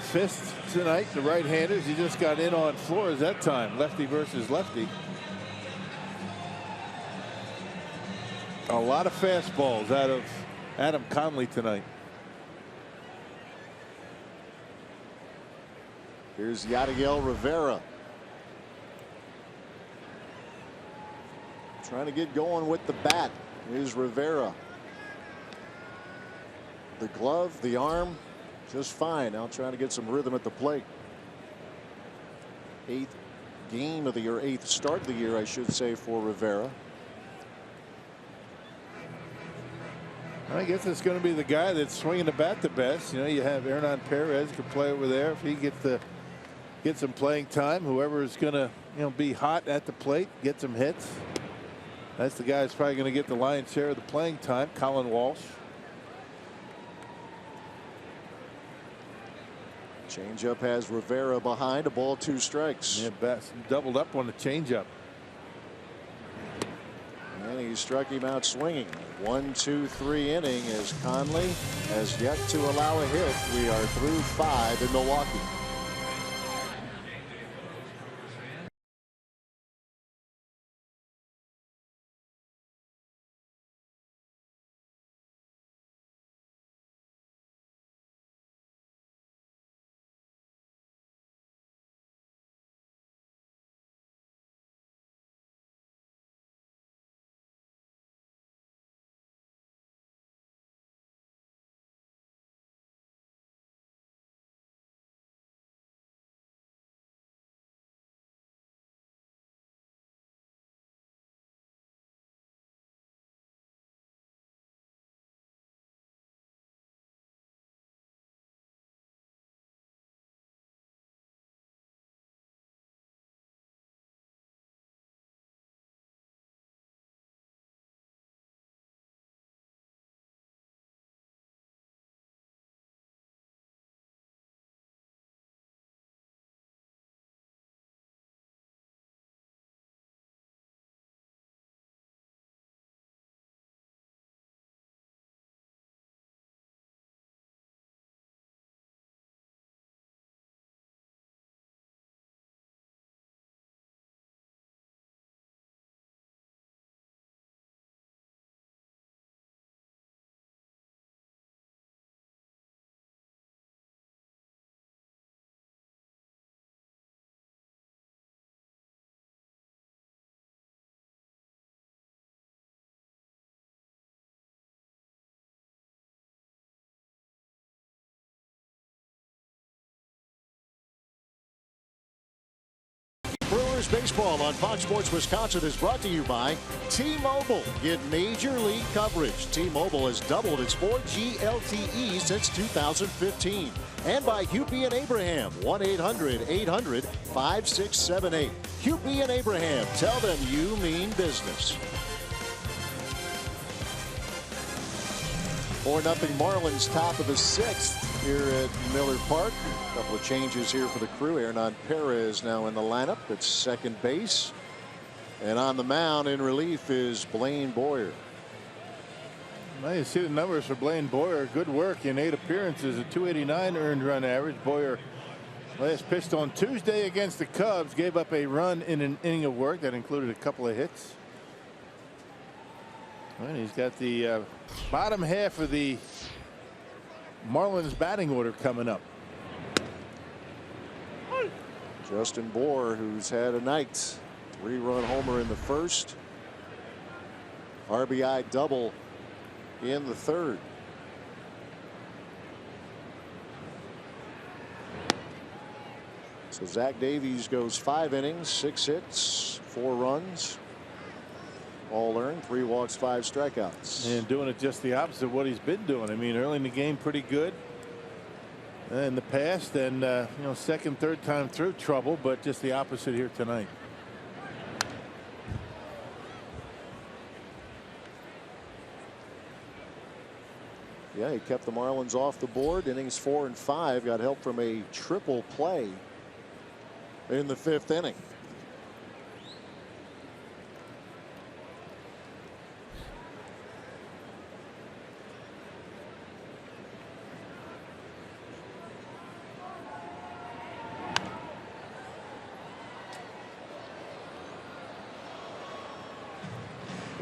fists tonight. The right-handers. He just got in on Flores that time. Lefty versus lefty. A lot of fastballs out of Adam Conley tonight. Here's Yadiel Rivera. Trying to get going with the bat. Here's Rivera. The glove, the arm, just fine. Now trying to get some rhythm at the plate. 8th game of the year, 8th start of the year, I should say, for Rivera. I guess it's going to be the guy that's swinging the bat the best. You know, you have Hernan Perez could play over there if he gets some playing time. Whoever is going to, be hot at the plate, get some hits. That's the guy that's probably going to get the lion's share of the playing time. Colin Walsh. Changeup has Rivera behind. A ball, 2 strikes. Yeah, Bass doubled up on the changeup. And he struck him out swinging. 1, 2, 3 inning as Conley has yet to allow a hit. We are through 5 in Milwaukee. Brewers baseball on Fox Sports Wisconsin is brought to you by T-Mobile. Get major league coverage. T-Mobile has doubled its 4G LTE since 2015. And by Hupy and Abraham, 1-800-800-5678. Hupy and Abraham, tell them you mean business. 4-0 Marlins, top of the 6th here at Miller Park. A couple of changes here for the crew. Hernan Perez now in the lineup at second base. And on the mound in relief is Blaine Boyer. Now you see the numbers for Blaine Boyer. Good work in 8 appearances, a 289 earned run average. Boyer last pitched on Tuesday against the Cubs, gave up a run in an inning of work that included a couple of hits. And he's got the bottom half of the Marlins batting order coming up. Justin Bour, who's had a night. 3-run homer in the first. RBI double in the third. So Zach Davies goes 5 innings, 6 hits, 4 runs. All earned, 3 walks, 5 strikeouts. And doing it just the opposite of what he's been doing. I mean, early in the game, pretty good in the past, and you know, second, third time through, trouble, but just the opposite here tonight. Yeah, he kept the Marlins off the board. Innings 4 and 5. Got help from a triple play in the 5th inning.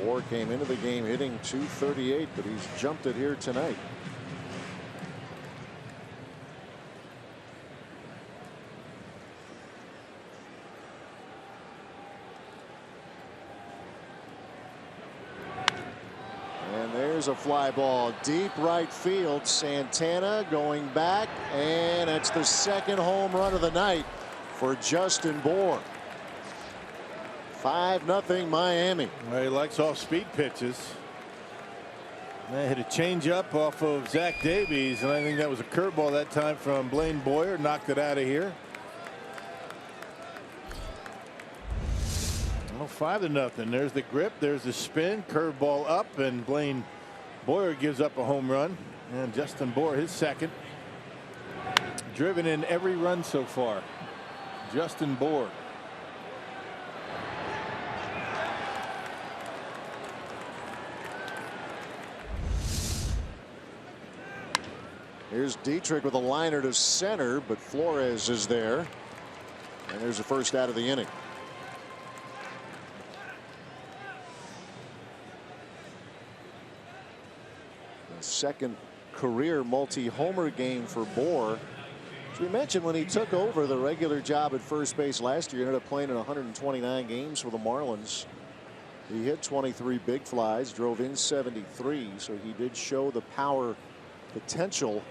Bour came into the game hitting .238, but he's jumped it here tonight. And there's a fly ball deep right field. Santana going back, and it's the 2nd home run of the night for Justin Bour. 5-0 Miami. Well, he likes off-speed pitches. They hit a changeup off of Zach Davies, and I think that was a curveball that time from Blaine Boyer. Knocked it out of here. Well, 5-0. There's the grip. There's the spin. Curveball up, and Blaine Boyer gives up a home run. And Justin Bour, his 2nd. Driven in every run so far. Justin Bour. Here's Dietrich with a liner to center, but Flores is there. And there's the first out of the inning. The 2nd career multi-homer game for Bour. As we mentioned, when he took over the regular job at first base last year, he ended up playing in 129 games for the Marlins. He hit 23 big flies, drove in 73, so he did show the power potential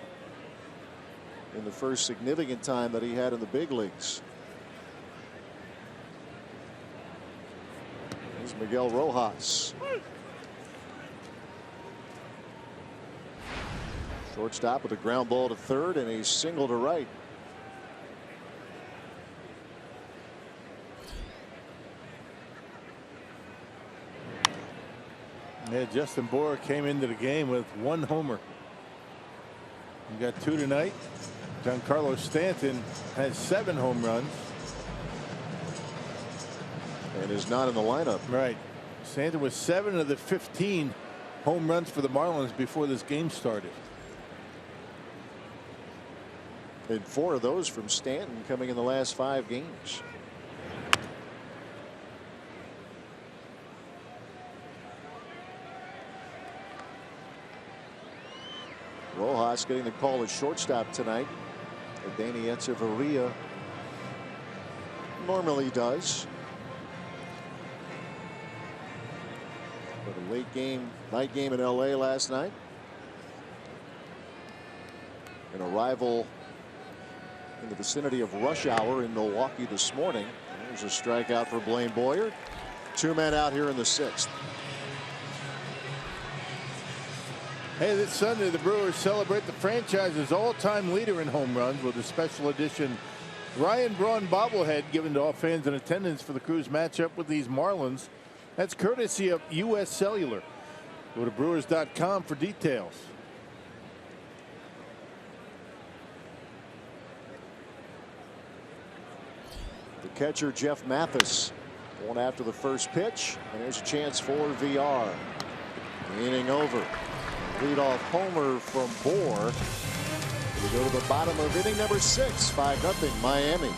in the first significant time that he had in the big leagues. There's Miguel Rojas. Shortstop with a ground ball to third and a single to right. Yeah, Justin Bour came into the game with 1 homer. He got 2 tonight. Giancarlo Stanton has 7 home runs. And is not in the lineup. Right. Stanton was 7 of the 15 home runs for the Marlins before this game started. And 4 of those from Stanton coming in the last 5 games. Rojas getting the call at shortstop tonight. Danny Echeverria normally does. But a late game, night game in LA last night. An arrival in the vicinity of rush hour in Milwaukee this morning. There's a strikeout for Blaine Boyer. 2 men out here in the 6th. Hey, this Sunday, the Brewers celebrate the franchise's all-time leader in home runs with a special edition Ryan Braun bobblehead given to all fans in attendance for the Crew's matchup with these Marlins. That's courtesy of U.S. Cellular. Go to Brewers.com for details. The catcher, Jeff Mathis, going after the first pitch, and there's a chance for VR. Inning over. Leadoff homer from Bohr. We go to the bottom of inning number 6, 5-0 Miami.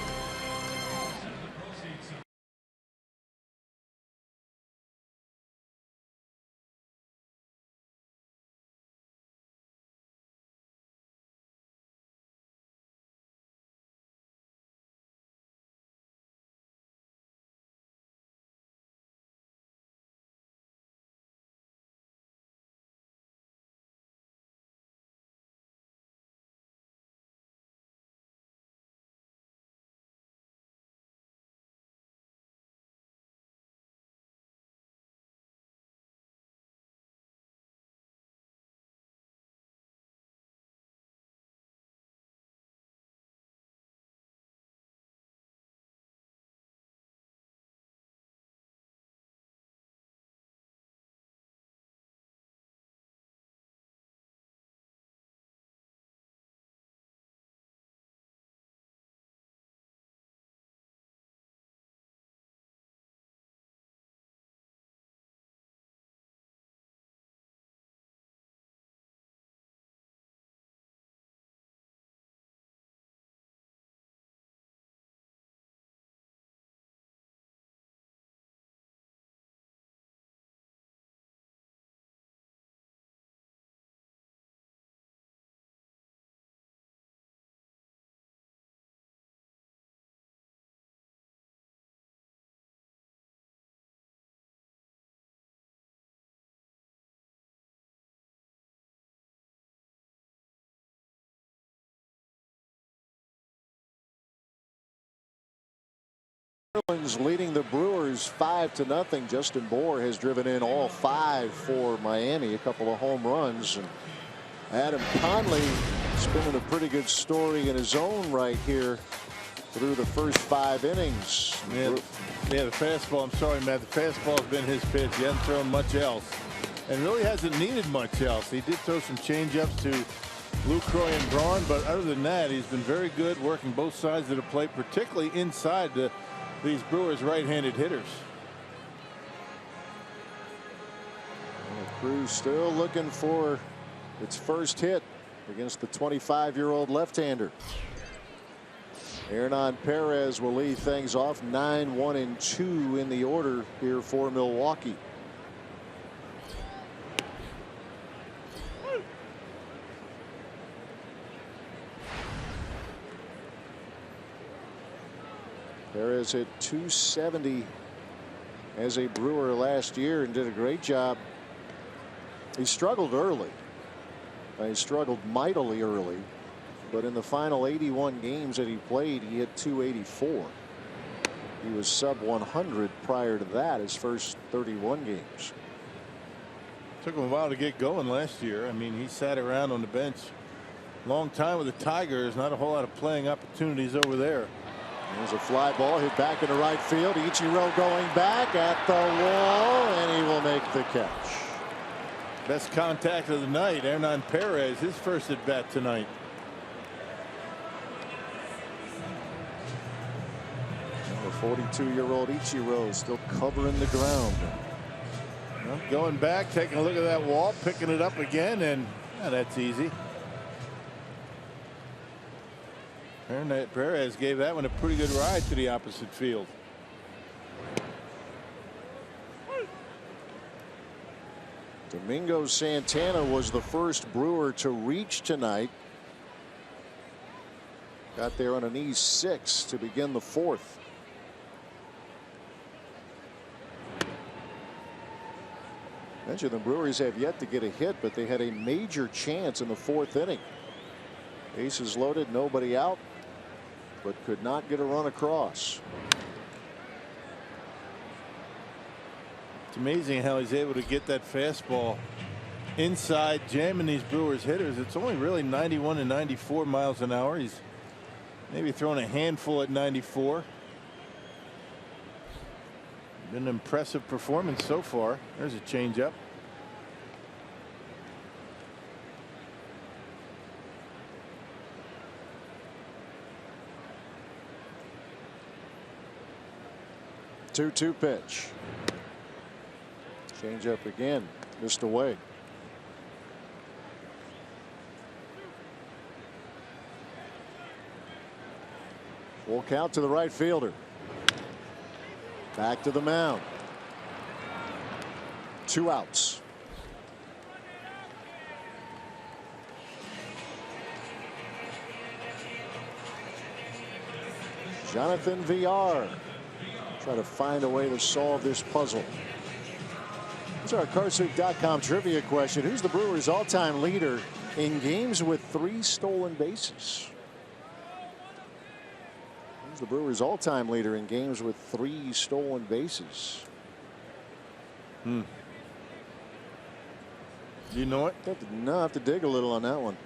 Marlins leading the Brewers 5-0. Justin Bohr has driven in all 5 for Miami, a couple of home runs. And Adam Conley spinning a pretty good story in his own right here through the first 5 innings. Yeah, the fastball. I'm sorry, Matt. The fastball has been his pitch. He hasn't thrown much else, and really hasn't needed much else. He did throw some changeups to Lucroy and Braun, but other than that, he's been very good working both sides of the plate, particularly inside these Brewers right-handed hitters. The Crew still looking for its first hit against the 25-year-old left-hander. Hernan Perez will lead things off 9-1-2 in the order here for Milwaukee. Perez hit .270 as a Brewer last year and did a great job. He struggled early. He struggled mightily early, but in the final 81 games that he played, he hit .284. He was sub 100 prior to that, his first 31 games. Took him a while to get going last year. I mean, he sat around on the bench long time with the Tigers. Not a whole lot of playing opportunities over there. There's a fly ball hit back into right field. Ichiro going back at the wall, and he will make the catch. Best contact of the night, Hernan Perez, his first at bat tonight. The 42-year-old Ichiro still covering the ground. Well, going back, taking a look at that wall, picking it up again, and that's easy. Hernan Perez gave that one a pretty good ride to the opposite field. Domingo Santana was the first Brewer to reach tonight. Got there on an E6 to begin the 4th. Mentioned the Brewers have yet to get a hit, but they had a major chance in the 4th inning. Bases loaded, nobody out, but could not get a run across. It's amazing how he's able to get that fastball inside jamming these Brewers hitters. It's only really 91 and 94 miles an hour. He's maybe throwing a handful at 94. Been an impressive performance so far. There's a changeup. Two pitch. Change up again. Missed away. Full count to the right fielder. Back to the mound. 2 outs. Jonathan Villar. Try to find a way to solve this puzzle. It's our Carsoup.com trivia question. Who's the Brewers' all-time leader in games with 3 stolen bases? Who's the Brewers' all-time leader in games with 3 stolen bases? Do you know it? I have to dig a little on that one.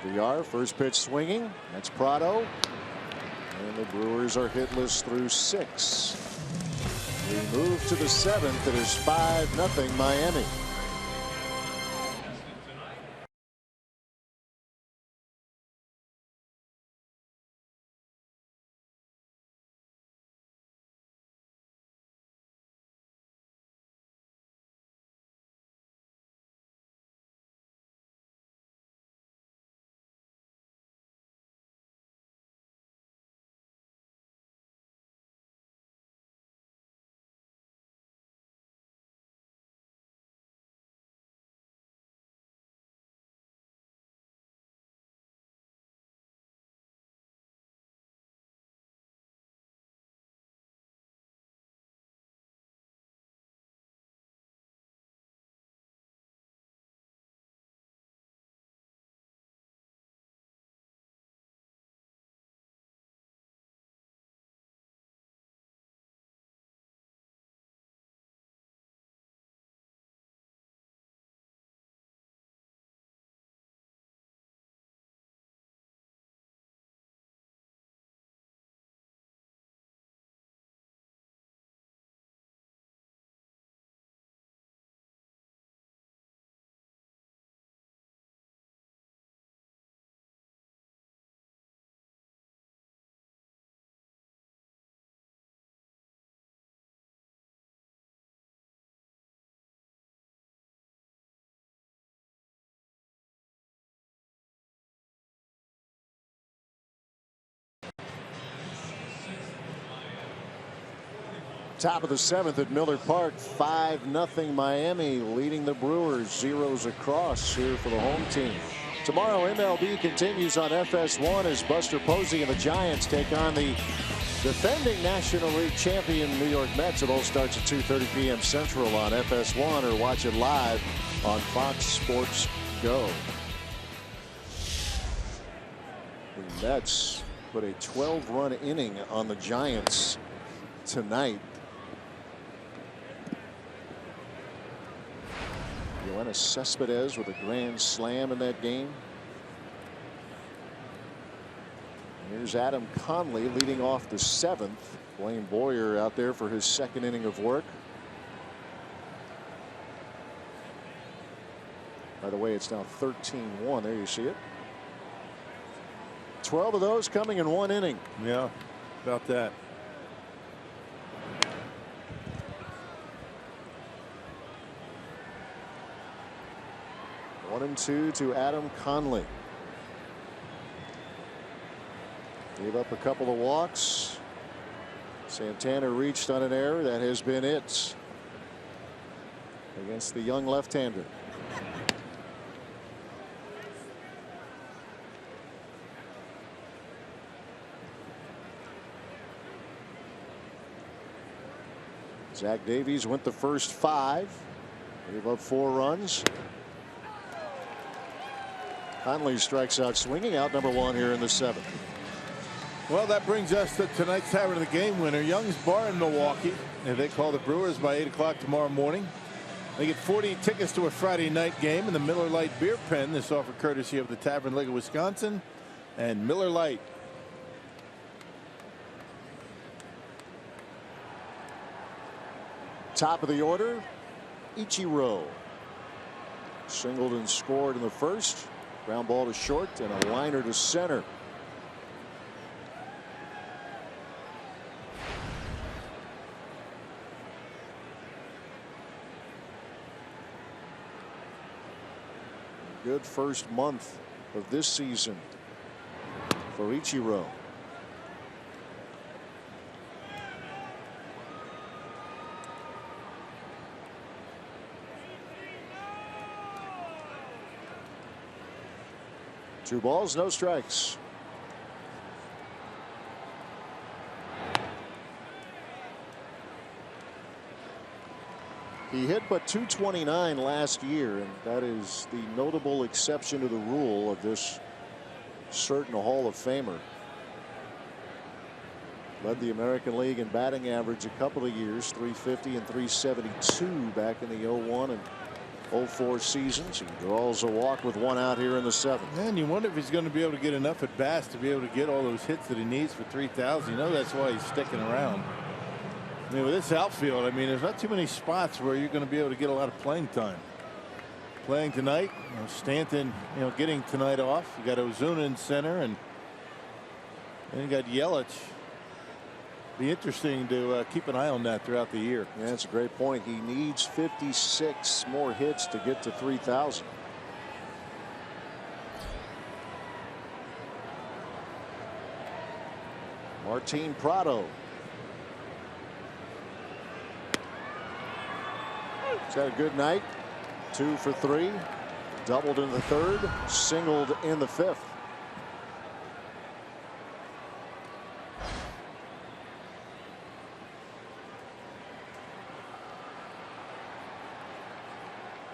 Villar, first pitch swinging. That's Prado. And the Brewers are hitless through 6. We move to the 7th. It is 5-0 Miami. Top of the 7th at Miller Park. 5-0 Miami leading the Brewers. Zeros across here for the home team. Tomorrow MLB continues on FS1 as Buster Posey and the Giants take on the defending National League champion New York Mets. It all starts at 2:30 p.m. Central on FS1 or watch it live on Fox Sports Go. The Mets put a 12-run inning on the Giants tonight. Yoenis Cespedes with a grand slam in that game. Here's Adam Conley leading off the 7th. Blaine Boyer out there for his 2nd inning of work. By the way, it's now 13-1. There you see it. 12 of those coming in 1 inning. Yeah, about that. One and 2 to Adam Conley. Gave up a couple of walks. Santana reached on an error. That has been it against the young left-hander. Zach Davies went the first 5. Gave up 4 runs. Conley strikes out swinging, out number 1 here in the 7th. Well, that brings us to tonight's Tavern of the Game winner, Young's Bar in Milwaukee. And they call the Brewers by 8 o'clock tomorrow morning. They get 40 tickets to a Friday night game in the Miller Lite Beer Pen. This offer courtesy of the Tavern League of Wisconsin and Miller Lite. Top of the order, Ichiro. Singled and scored in the first. Ground ball to short and a liner to center. Good first month of this season for Ichiro. Two balls, no strikes. He hit but .229 last year, and that is the notable exception to the rule of this certain Hall of Famer. Led the American League in batting average a couple of years, .350 and .372 back in the 01 and 04 seasons. He draws a walk with one out here in the seventh. And you wonder if he's going to be able to get enough at bats to be able to get all those hits that he needs for 3,000. You know that's why he's sticking around. I mean, with this outfield, I mean, there's not too many spots where you're going to be able to get a lot of playing time. Playing tonight, you know, Stanton, you know, getting tonight off. You got Ozuna in center, and then you got Yelich. Be interesting to keep an eye on that throughout the year. Yeah, that's a great point. He needs 56 more hits to get to 3,000. Martin Prado. He's had a good night. 2 for 3. Doubled in the third. Singled in the fifth.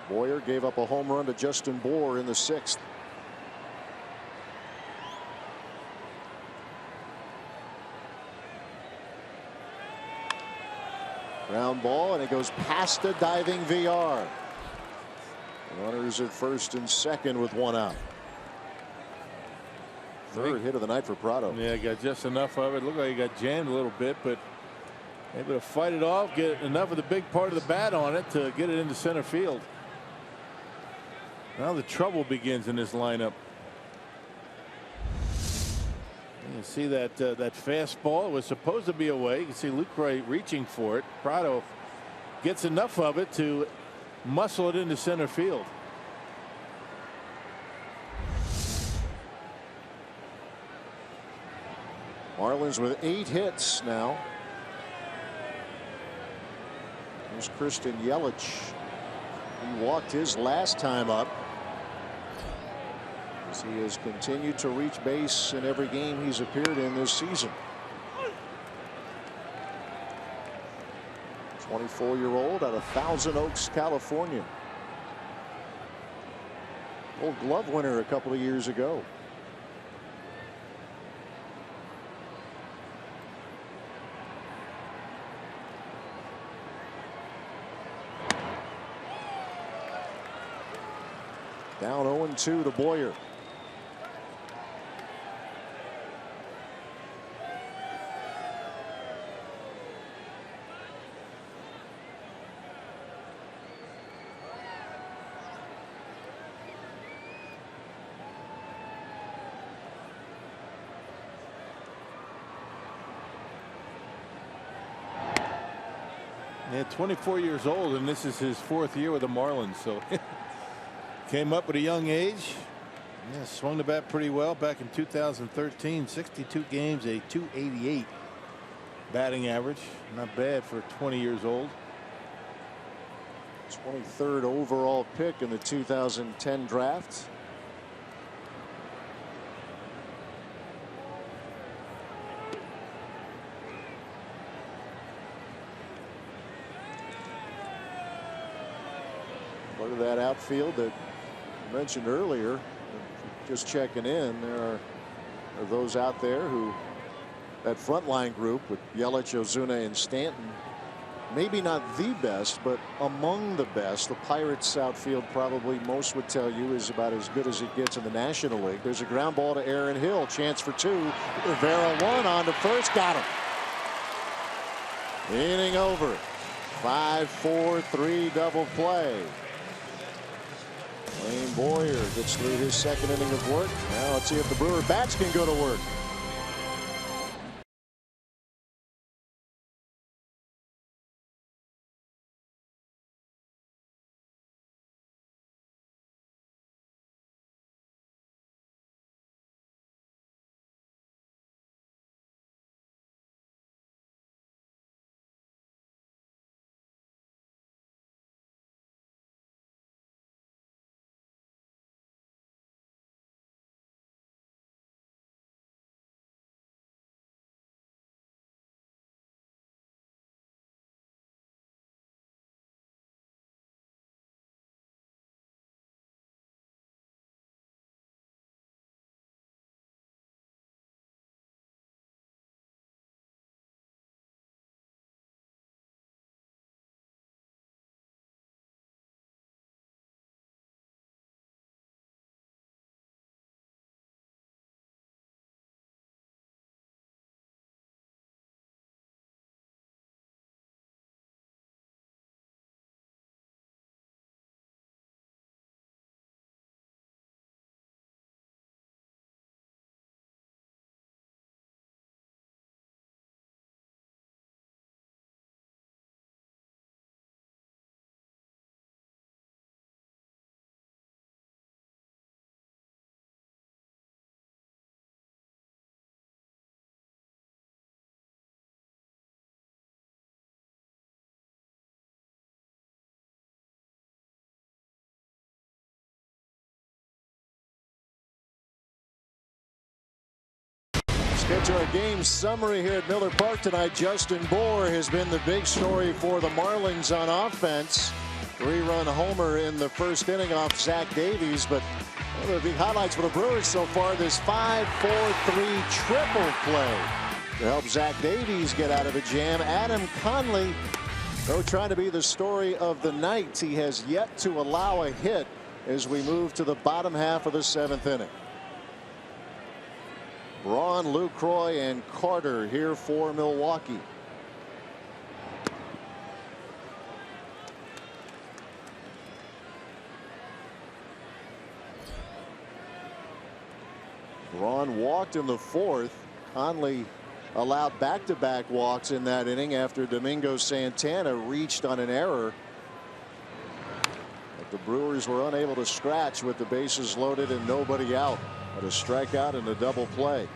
Boyer gave up a home run to Justin Bour in the sixth. Ground ball, and it goes past the diving VR. Runners at first and second with one out. Third hit of the night for Prado. Yeah, got just enough of it. Looked like he got jammed a little bit, but able to fight it off, get enough of the big part of the bat on it to get it into center field. Now the trouble begins in this lineup. You see that that fastball was supposed to be away. You can see Lucroy reaching for it. Prado gets enough of it to muscle it into center field. Marlins with 8 hits now. Here's Christian Yelich. He walked his last time up, as he has continued to reach base in every game he's appeared in this season. 24-year-old out of Thousand Oaks, California. Gold Glove winner a couple of years ago. Down 0-2 to Boyer. Yeah, 24 years old, and this is his 4th year with the Marlins. So came up at a young age. Yeah, swung the bat pretty well back in 2013. 62 games, a .288 batting average. Not bad for 20 years old. 23rd overall pick in the 2010 draft. Part of that outfield that I mentioned earlier, just checking in, there are those out there who, that front line group with Yelich, Ozuna, and Stanton, maybe not the best, but among the best. The Pirates outfield probably most would tell you is about as good as it gets in the National League. There's a ground ball to Aaron Hill. Chance for two. Rivera one on to first. Got him. Inning over. 5-4-3 double play. Wayne Boyer gets through his second inning of work. Now let's see if the Brewer bats can go to work. Let's get to our game summary here at Miller Park tonight. Justin Bour has been the big story for the Marlins on offense. 3-run homer in the first inning off Zach Davies. But one of the big highlights for the Brewers so far, this 5-4-3 triple play to help Zach Davies get out of a jam. Adam Conley, though, trying to be the story of the night. He has yet to allow a hit as we move to the bottom half of the 7th inning. Braun, Lucroy, and Carter here for Milwaukee. Braun walked in the 4th. Conley allowed back-to-back walks in that inning after Domingo Santana reached on an error. But the Brewers were unable to scratch with the bases loaded and nobody out. But a strikeout and a double play.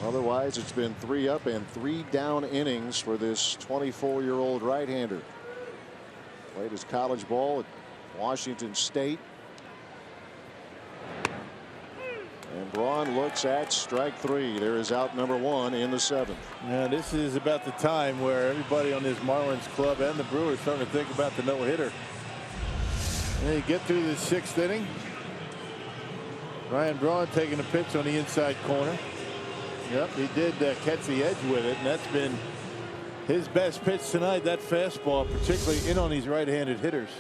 Otherwise, it's been 3 up and 3 down innings for this 24-year-old right-hander. Played his college ball at Washington State. And Braun looks at strike 3. There is out number 1 in the 7th. Yeah, this is about the time where everybody on this Marlins club and the Brewers starting to think about the no-hitter. And you get through the 6th inning. Ryan Braun taking a pitch on the inside corner. Yep, he did catch the edge with it, and that's been his best pitch tonight, that fastball, particularly in on these right-handed hitters.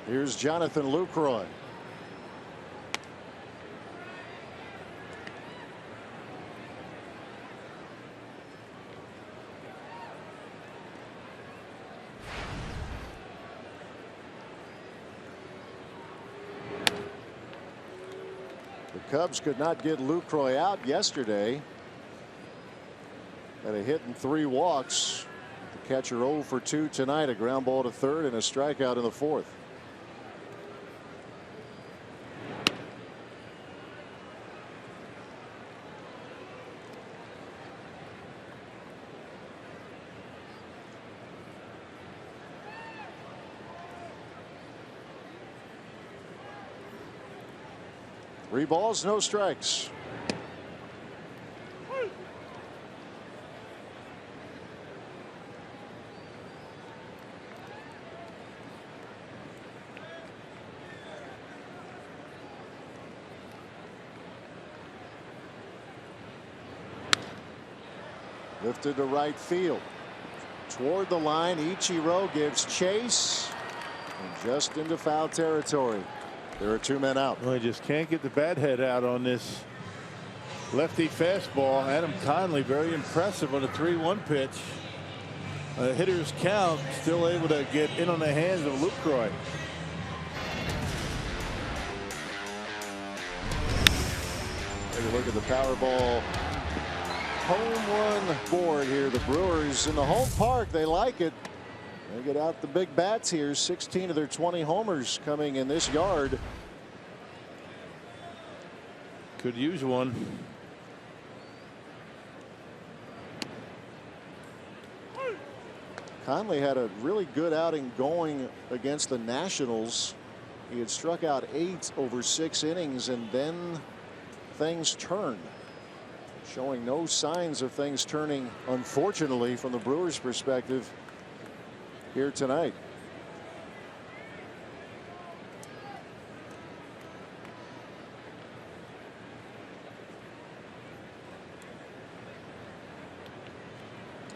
Here's Jonathan Lucroy. The Cubs could not get Lucroy out yesterday. Had a hit and 3 walks. The catcher 0 for 2 tonight. A ground ball to third and a strikeout in the 4th. Three balls, no strikes. Lifted to right field. Toward the line, Ichiro gives chase. And just into foul territory. There are 2 men out. Well, he just can't get the bat head out on this lefty fastball. Adam Conley, very impressive on a 3-1 pitch. Hitter's count, still able to get in on the hands of Lucroy. Take a look at the Powerball home run board here. The Brewers in the home park, they like it. They get out the big bats here. 16 of their 20 homers coming in this yard. Could use one. Conley had a really good outing going against the Nationals. He had struck out 8 over 6 innings, and then things turned. Showing no signs of things turning, unfortunately, from the Brewers' perspective here tonight.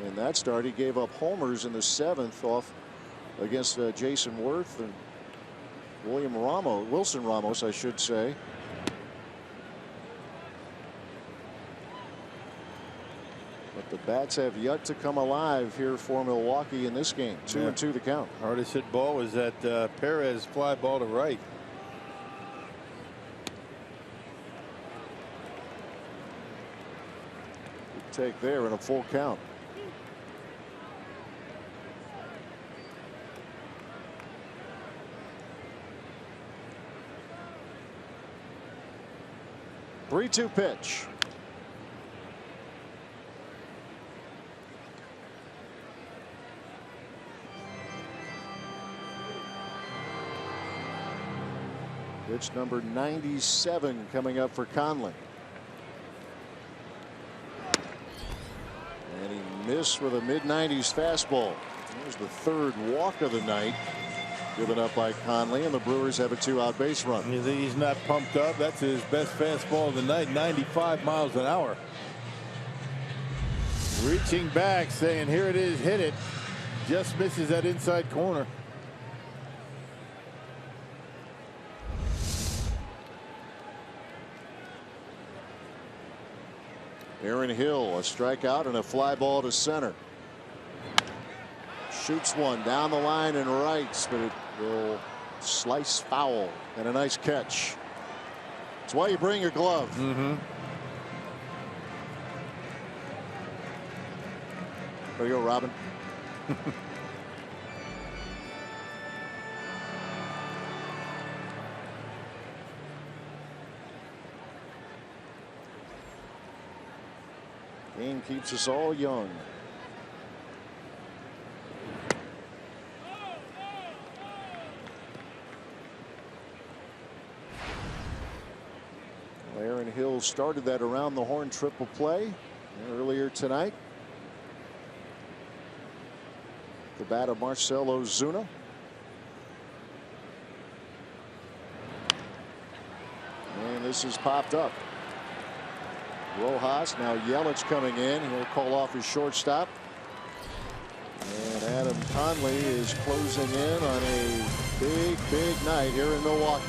In that start, he gave up homers in the 7th off against Jason Worth and Wilson Ramos, I should say. But the bats have yet to come alive here for Milwaukee in this game. 2-2 the count. Hardest hit ball was that Perez fly ball to right. Good take there in a full count. Three-two pitch. Pitch number 97 coming up for Conley. And he missed with a mid-90s fastball. There's the 3rd walk of the night given up by Conley, and the Brewers have a 2-out base run. You think he's not pumped up? That's his best fastball of the night, 95 miles an hour. Reaching back, saying, here it is, hit it. Just misses that inside corner. Aaron Hill, a strikeout and a fly ball to center. Shoots one down the line and right, but it will slice foul, and a nice catch. That's why you bring your glove. There you go, Robin. Game keeps us all young. Aaron Hill started that around the horn triple play earlier tonight. The bat of Marcell Ozuna. And this has popped up. Rojas, now Yelich coming in. He'll call off his shortstop. And Adam Conley is closing in on a big night here in Milwaukee.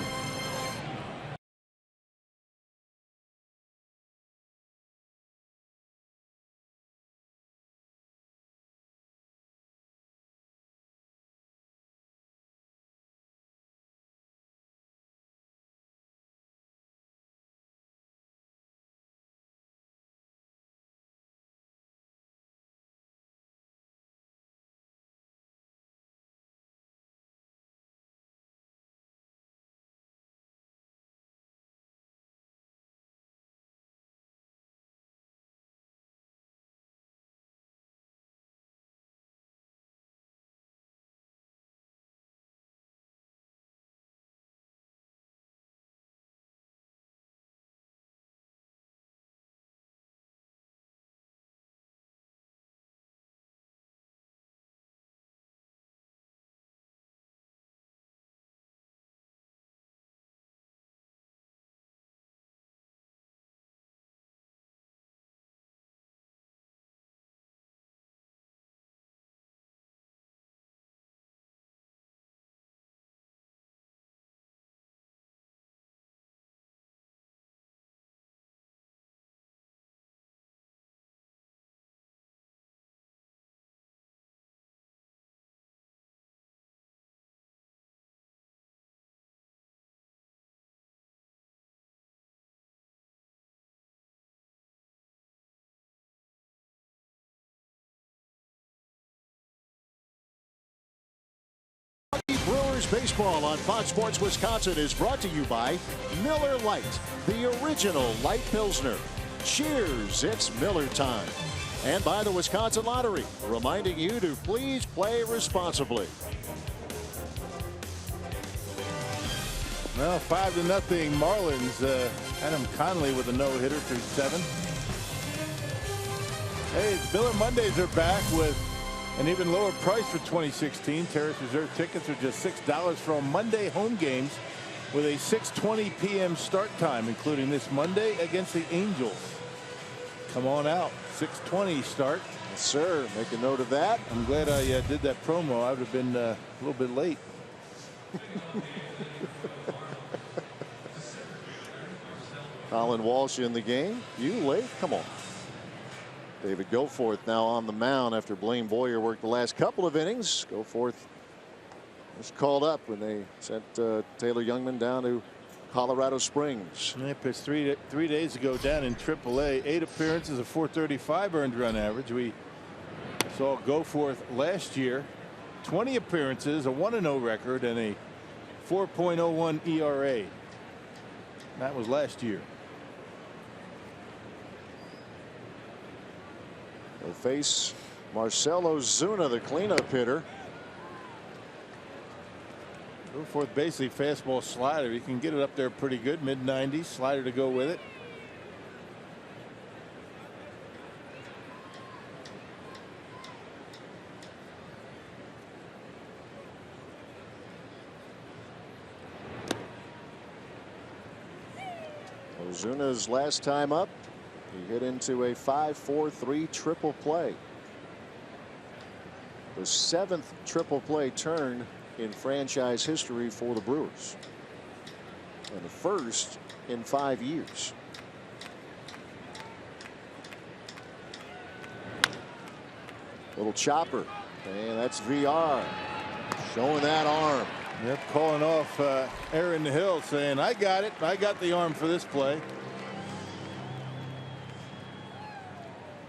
Brewers baseball on Fox Sports Wisconsin is brought to you by Miller Lite, the original light Pilsner. Cheers, it's Miller time. And by the Wisconsin Lottery, reminding you to please play responsibly. Well, 5-0 Marlins. Adam Conley with a no-hitter through 7. Hey, Miller Mondays are back with an even lower price for 2016. Terrace Reserve tickets are just $6 for Monday home games with a 6:20 p.m. start time, including this Monday against the Angels. Come on out. 6:20 start. Yes, sir. Make a note of that. I'm glad I did that promo. I would have been a little bit late. Colin Walsh in the game. You late? Come on. David Goforth now on the mound after Blaine Boyer worked the last couple of innings. Goforth was called up when they sent Taylor Youngman down to Colorado Springs. They pitched three days ago down in AAA. 8 appearances, a .435 earned run average. We saw Goforth last year. 20 appearances, a 1-0 record, and a 4.01 ERA. That was last year. They face Marcelo Zuna, the cleanup hitter. Goforth basically fastball slider. He can get it up there pretty good, mid-90s. Slider to go with it. Ozuna's last time up, he hit into a 5-4-3 triple play. The 7th triple play turn in franchise history for the Brewers, and the first in 5 years. Little chopper, and that's VR showing that arm. Yep, calling off Aaron Hill, saying, I got it. I got the arm for this play.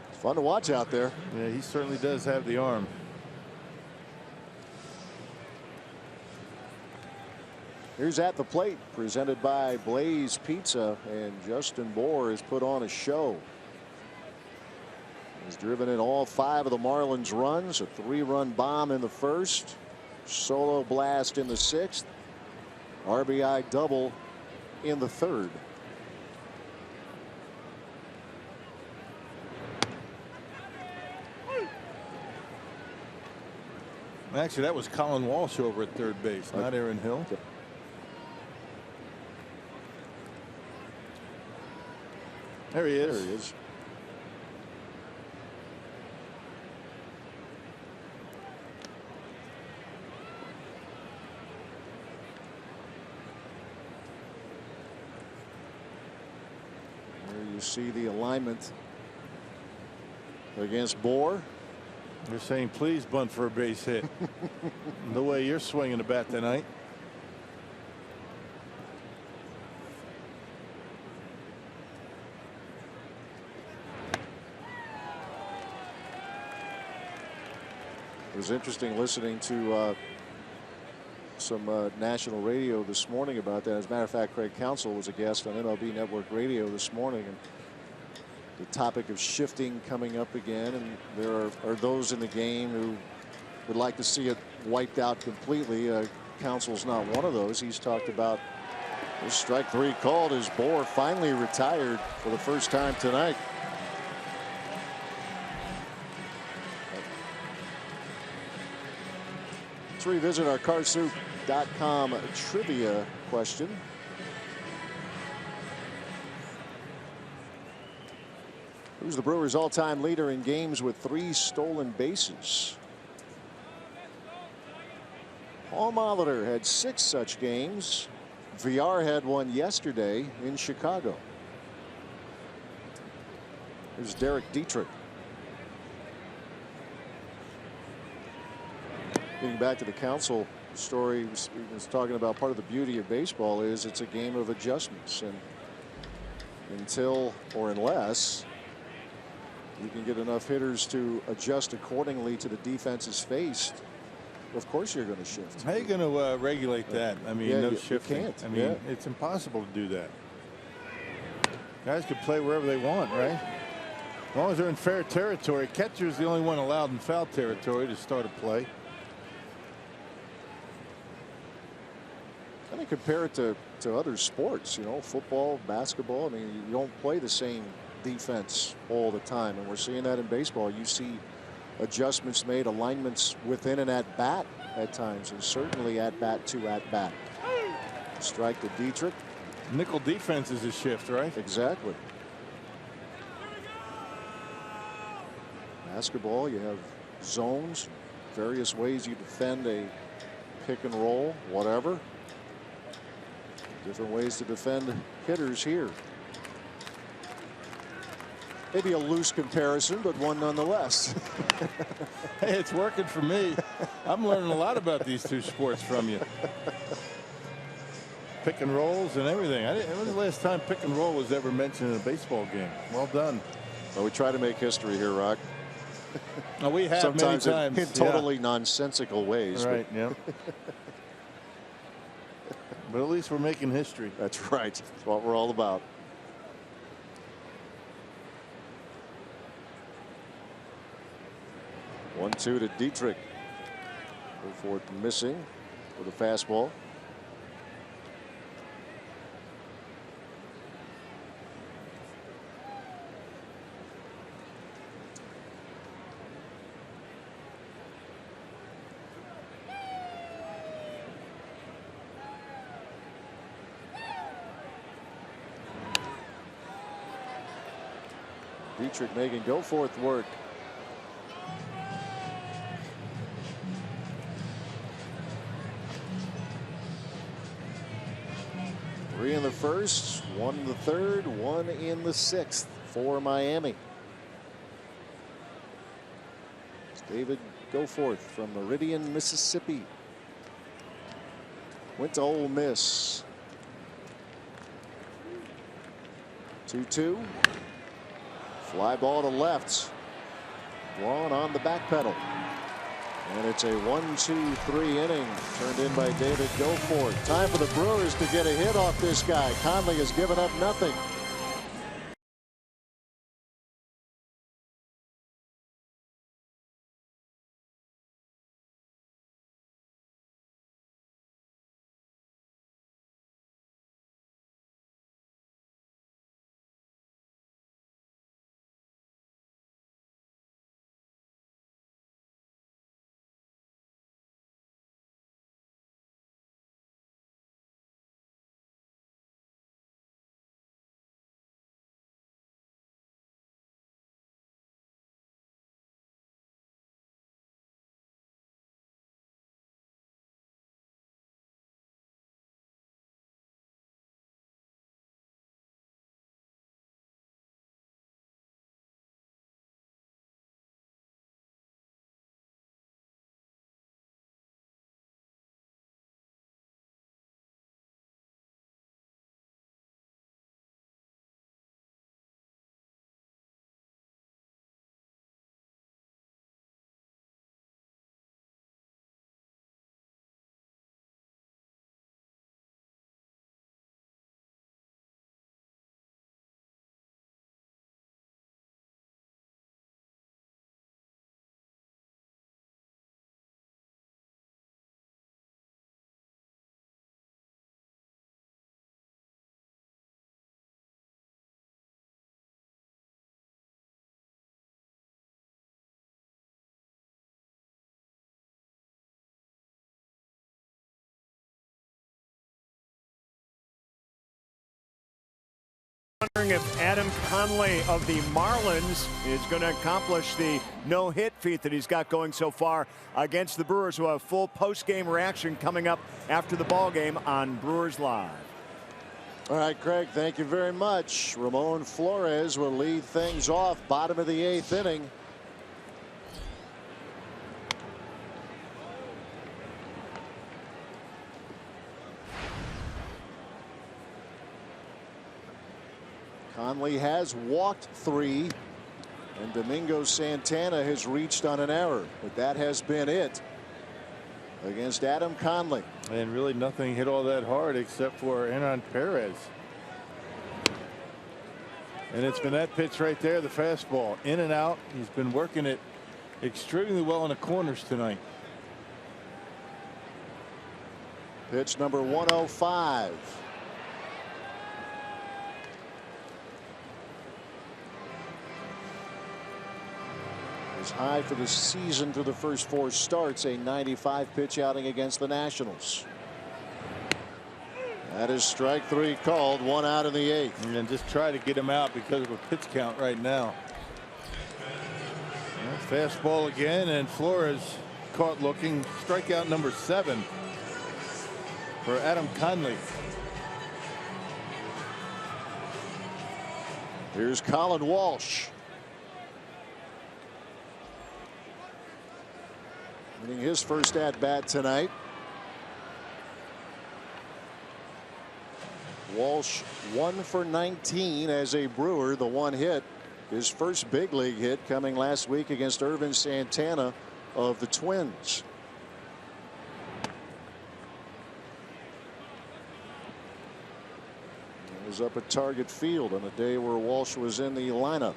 It's fun to watch out there. Yeah, he certainly does have the arm. Here's At the Plate, presented by Blaze Pizza, and Justin Bour has put on a show. He's driven in all 5 of the Marlins' runs, a 3-run bomb in the first, solo blast in the 6th, RBI double in the 3rd. Actually, that was Colin Walsh over at third base, not Aaron Hill. Yep. There he is. There he is. There you see the alignment against Bour. You're saying please bunt for a base hit. The way you're swinging the bat tonight. It was interesting listening to some national radio this morning about that. As a matter of fact, Craig Counsell was a guest on MLB Network Radio this morning, and the topic of shifting coming up again, and there are those in the game who would like to see it wiped out completely. Counsell's not one of those. He's talked about this strike 3 called as Bour finally retired for the first time tonight. Let's revisit our Carsoup.com trivia question. Who's the Brewers' all-time leader in games with 3 stolen bases? Paul Molitor had 6 such games. VR had one yesterday in Chicago. Here's Derek Dietrich. Getting back to the Counsell story, he was talking about part of the beauty of baseball is it's a game of adjustments, and until or unless you can get enough hitters to adjust accordingly to the defenses faced, of course you're going to shift. How are you going to regulate that? I mean, Yeah, no you shifting. can't. I mean, it's impossible to do that. Guys can play wherever they want, right? As long as they're in fair territory. Catcher's the only one allowed in foul territory to start a play. Kind of compare it to other sports, you know, football, basketball. I mean, you don't play the same defense all the time, and we're seeing that in baseball. You see adjustments made, alignments within and at bat at times, and certainly at bat to at bat. Strike to Dietrich. Nickel defense is a shift, right? Exactly. Basketball, you have zones, various ways you defend a pick and roll, whatever. Different ways to defend hitters here. Maybe a loose comparison, but one nonetheless. Hey, it's working for me. I'm learning a lot about these two sports from you. Pick and rolls and everything. When was the last time pick and roll was ever mentioned in a baseball game? Well done. Well, we try to make history here, Rock. Oh, we have sometimes many times. in totally nonsensical ways. Right. Yeah. But at least we're making history. That's right. That's what we're all about. One-two to Dietrich. Go for it, missing with a fastball. Dietrich making go forth work. Three in the first, one in the third, one in the sixth for Miami. It's David Goforth from Meridian, Mississippi. Went to Ole Miss. 2-2. Fly ball to left. Braun on the back pedal. And it's a 1-2-3 inning turned in by David Goforth. Time for the Brewers to get a hit off this guy. Conley has given up nothing. Wondering if Adam Conley of the Marlins is going to accomplish the no-hit feat that he's got going so far against the Brewers, who have full post-game reaction coming up after the ball game on Brewers Live. All right, Craig, thank you very much. Ramon Flores will lead things off, bottom of the 8th inning. Conley has walked 3, and Domingo Santana has reached on an error, but that has been it. against Adam Conley. And really nothing hit all that hard except for Hernan Perez. And it's been that pitch right there, the fastball, in and out. He's been working it extremely well in the corners tonight. Pitch number 105. His high for the season through the first 4 starts, a 95 pitch outing against the Nationals. That is strike 3 called, 1 out in the 8th. And then just try to get him out because of a pitch count right now. Well, fastball again, and Flores caught looking. Strikeout number 7 for Adam Conley. Here's Colin Walsh. Winning his first at bat tonight. Walsh 1 for 19 as a Brewer. The 1 hit, his first big league hit, coming last week against Irvin Santana of the Twins. It was up at Target Field on a day where Walsh was in the lineup.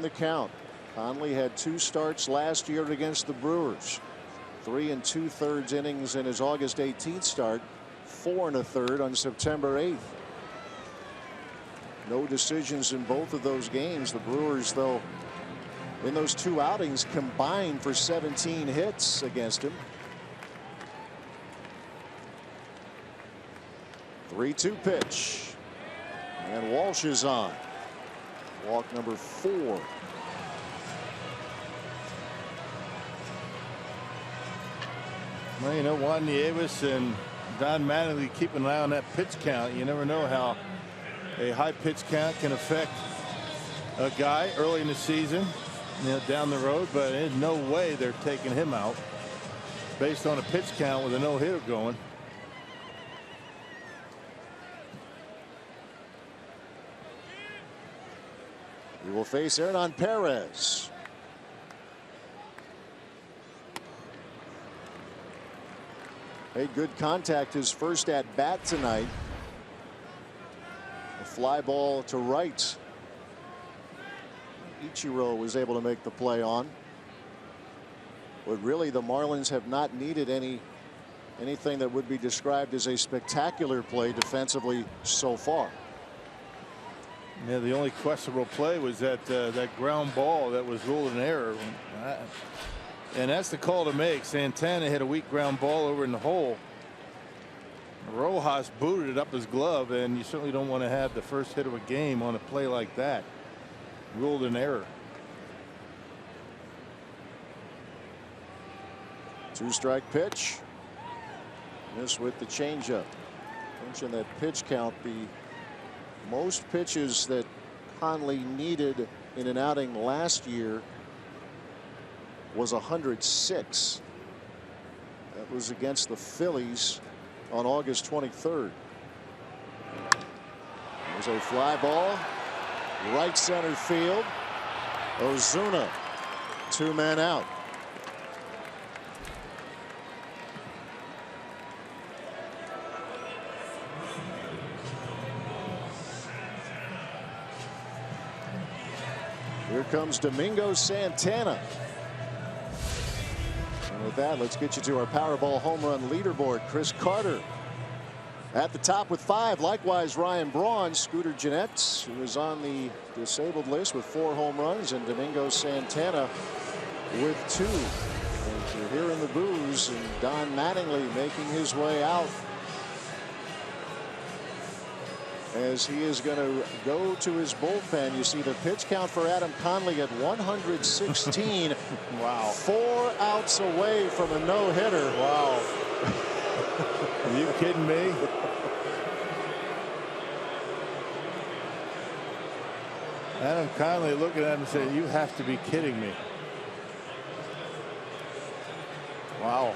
The count. Conley had 2 starts last year against the Brewers. 3 2/3 innings in his August 18th start. 4 1/3 on September 8th. No decisions in both of those games. The Brewers, though, in those 2 outings combined for 17 hits against him. 3-2 pitch. And Walsh is on. Walk number 4. Well, you know, Juan Nieves and Don Mattingly keep an eye on that pitch count. You never know how a high pitch count can affect a guy early in the season, you know, down the road, but there's no way they're taking him out based on a pitch count with a no-hitter going. He will face Hernan Perez. Made good contact his first at bat tonight. A fly ball to right. Ichiro was able to make the play on. But really, the Marlins have not needed anything that would be described as a spectacular play defensively so far. Yeah, the only questionable play was that ground ball that was ruled an error. And that's the call to make. Santana hit a weak ground ball over in the hole. Rojas booted it up his glove, and you certainly don't want to have the first hit of a game on a play like that. Ruled an error. 2-strike pitch. This with the changeup. Mention that pitch count. The most pitches that Conley needed in an outing last year was 106. That was against the Phillies on August 23rd. There's a fly ball, right center field. Ozuna, 2 men out. Here comes Domingo Santana. And with that, let's get you to our Powerball home run leaderboard. Chris Carter at the top with 5. Likewise, Ryan Braun. Scooter Gennett, who is on the disabled list with 4 home runs, and Domingo Santana with 2. And you're hearing the boos, and Don Mattingly making his way out as he is going to go to his bullpen. You see the pitch count for Adam Conley at 116. Wow. 4 outs away from a no-hitter. Wow. Are you kidding me? Adam Conley looking at him and saying, "You have to be kidding me." Wow.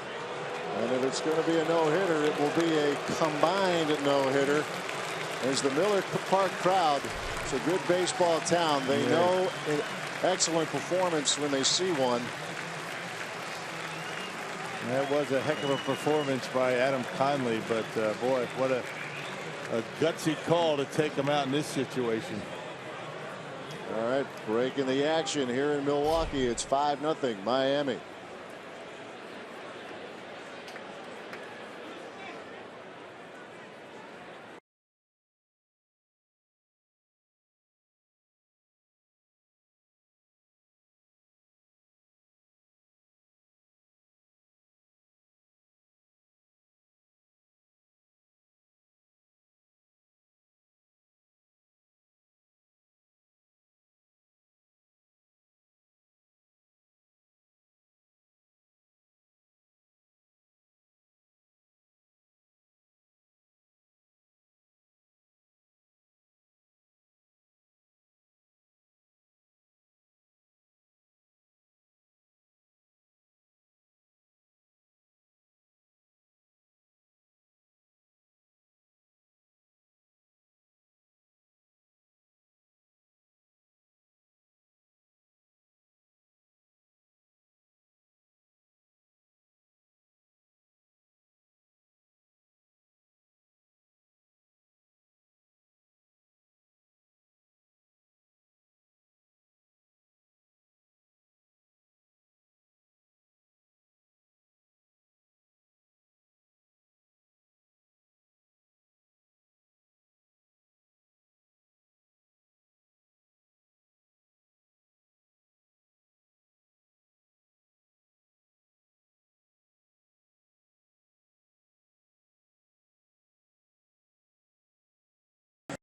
And if it's going to be a no-hitter, it will be a combined no-hitter. As the Miller Park crowd, it's a good baseball town. They know an excellent performance when they see one. That was a heck of a performance by Adam Conley, but boy, what a gutsy call to take him out in this situation. All right, breaking the action here in Milwaukee. It's 5-0 Miami.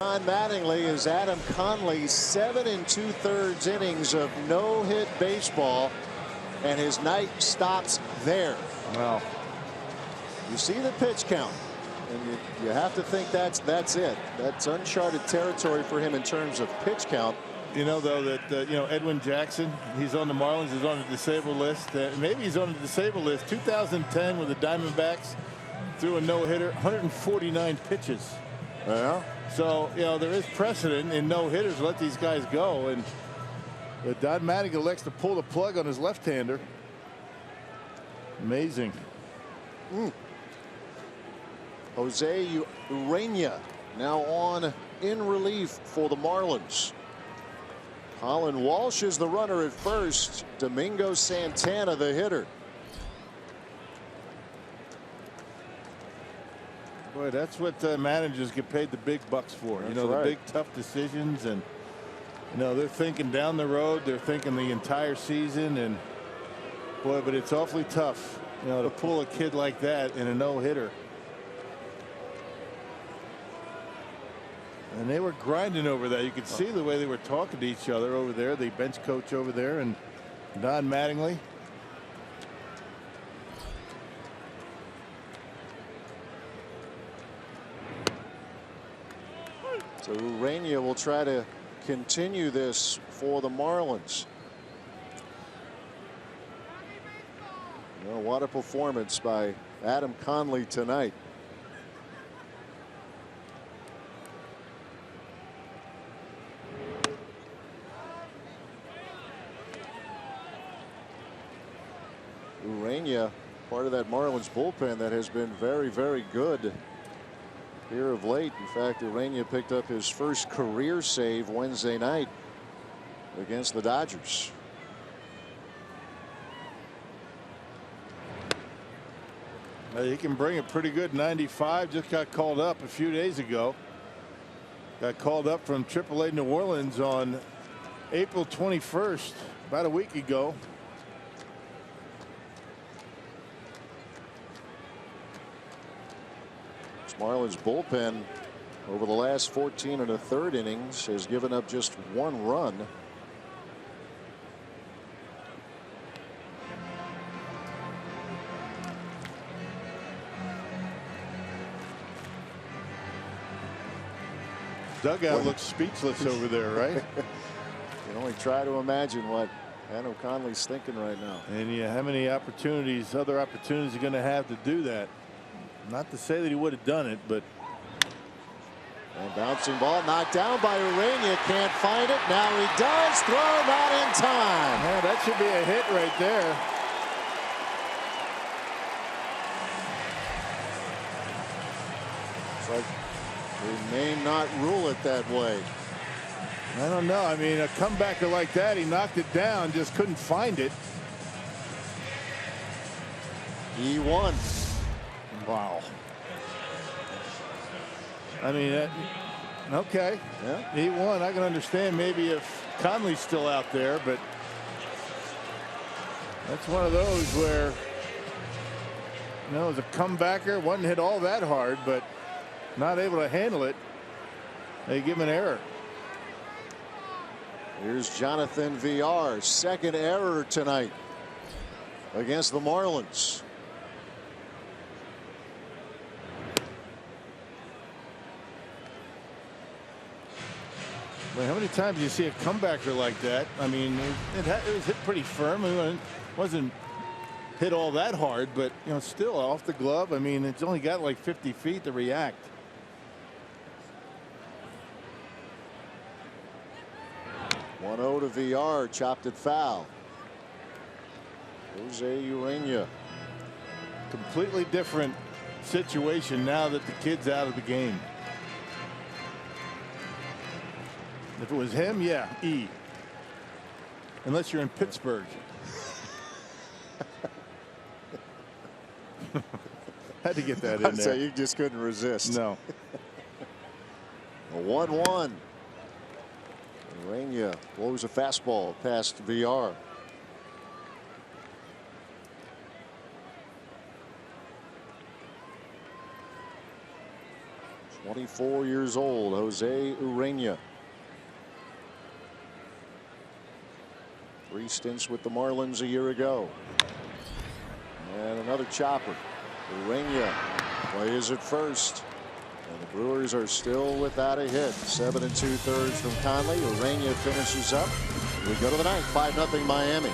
John Mattingly is Adam Conley's 7 2/3 innings of no-hit baseball, and his night stops there. Wow. You see the pitch count, and you have to think that's it. That's uncharted territory for him in terms of pitch count. You know, though, that you know, Edwin Jackson, he's on the Marlins, he's on the disabled list. Maybe he's on the disabled list. 2010 with the Diamondbacks, threw a no-hitter, 149 pitches. Yeah. So, you know, there is precedent in no-hitters. Let these guys go. And Don Mattingly elects to pull the plug on his left-hander. Amazing. Jose Urena now on in relief for the Marlins. Colin Walsh is the runner at first. Domingo Santana the hitter. Boy, that's what managers get paid the big bucks for. You know, the big tough decisions, and you know, they're thinking down the road. They're thinking the entire season, and boy, but it's awfully tough, you know, to pull a kid like that in a no-hitter. And they were grinding over that. You could see the way they were talking to each other over there. The bench coach over there and Don Mattingly. So Urena will try to continue this for the Marlins. You know, what a performance by Adam Conley tonight. Urena, part of that Marlins bullpen that has been very, very good here of late. In fact, Urena picked up his first career save Wednesday night against the Dodgers. He can bring a pretty good 95. Just got called up a few days ago. Got called up from AAA New Orleans on April 21st, about a week ago. Marlins bullpen over the last 14 1/3 innings has given up just 1 run. Dugout looks speechless over there, right? You can only try to imagine what Adam Conley's thinking right now. And yeah, how many opportunities, other opportunities, are going to have to do that? Not to say that he would have done it, but. And bouncing ball knocked down by Urania. Can't find it. Now he does. Throw not in time. Yeah, that should be a hit right there. It's like we may not rule it that way. I don't know. I mean, a comebacker like that, he knocked it down, just couldn't find it. He won. Wow. I mean, okay. Yeah. He won. I can understand maybe if Conley's still out there, but that's one of those where, you know, as a comebacker, wasn't hit all that hard, but not able to handle it. They give him an error. Here's Jonathan Villar, second error tonight against the Marlins. Well, how many times do you see a comebacker like that? I mean, it was hit pretty firm. It wasn't hit all that hard, but you know, still off the glove. I mean, it's only got like 50 feet to react. One-0 to Villar, chopped it foul. Jose Urania. Completely different situation now that the kid's out of the game. If it was him, yeah, E. Unless you're in Pittsburgh. Had to get that in there. So you just couldn't resist. No. A 1-1. Urania blows a fastball past Villar. "24 years old, Jose Urania. 3 stints with the Marlins a year ago. And another chopper. Urania plays at first. And the Brewers are still without a hit. 7 2/3 from Conley. Urania finishes up. We go to the ninth. 5-0 Miami.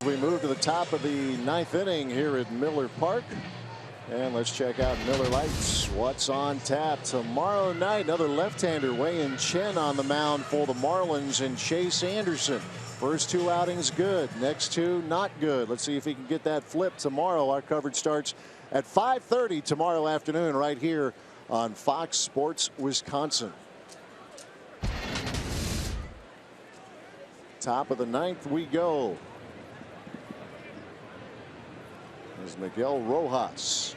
We move to the top of the ninth inning here at Miller Park. And let's check out Miller Lights. What's on tap tomorrow night? Another left-hander, Wei-Yin Chen on the mound for the Marlins, and Chase Anderson. First 2 outings good. Next 2 not good. Let's see if he can get that flip tomorrow. Our coverage starts at 5:30 tomorrow afternoon right here on Fox Sports Wisconsin. Top of the ninth we go. As Miguel Rojas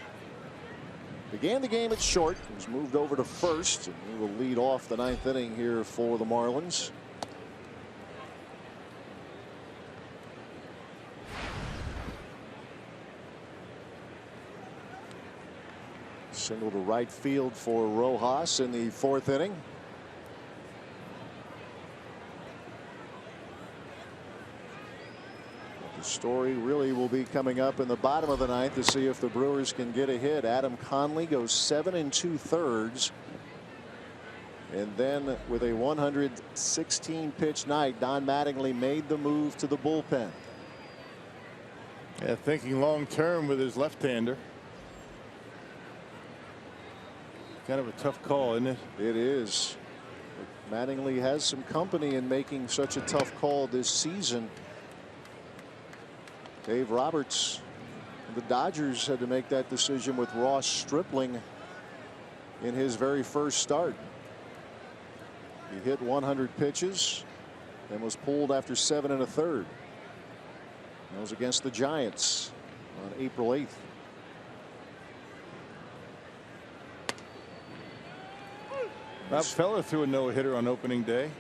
began the game at short, was moved over to first, and he will lead off the ninth inning here for the Marlins. Single to right field for Rojas in the 4th inning. The story really will be coming up in the bottom of the 9th to see if the Brewers can get a hit. Adam Conley goes 7 2/3. And then with a 116 pitch night, Don Mattingly made the move to the bullpen. Yeah, thinking long term with his left-hander. Kind of a tough call, isn't it? It is. Mattingly has some company in making such a tough call this season. Dave Roberts, the Dodgers, had to make that decision with Ross Stripling in his very first start. He hit 100 pitches and was pulled after 7 1/3. That was against the Giants on April 8th. Bob Feller threw a no-hitter on opening day.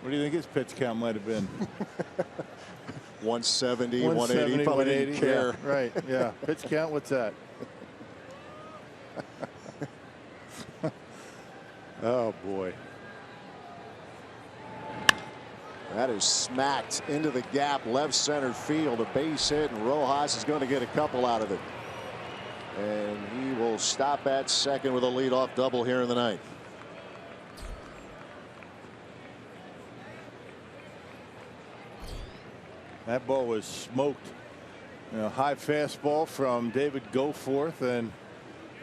What do you think his pitch count might have been? 170, 180. He probably didn't care. Yeah, right. Yeah. Pitch count. What's that? Oh boy. That is smacked into the gap, left center field, a base hit, and Rojas is going to get a couple out of it. And he will stop at second with a leadoff double here in the 9th. That ball was smoked. You know, high fastball from David Goforth, and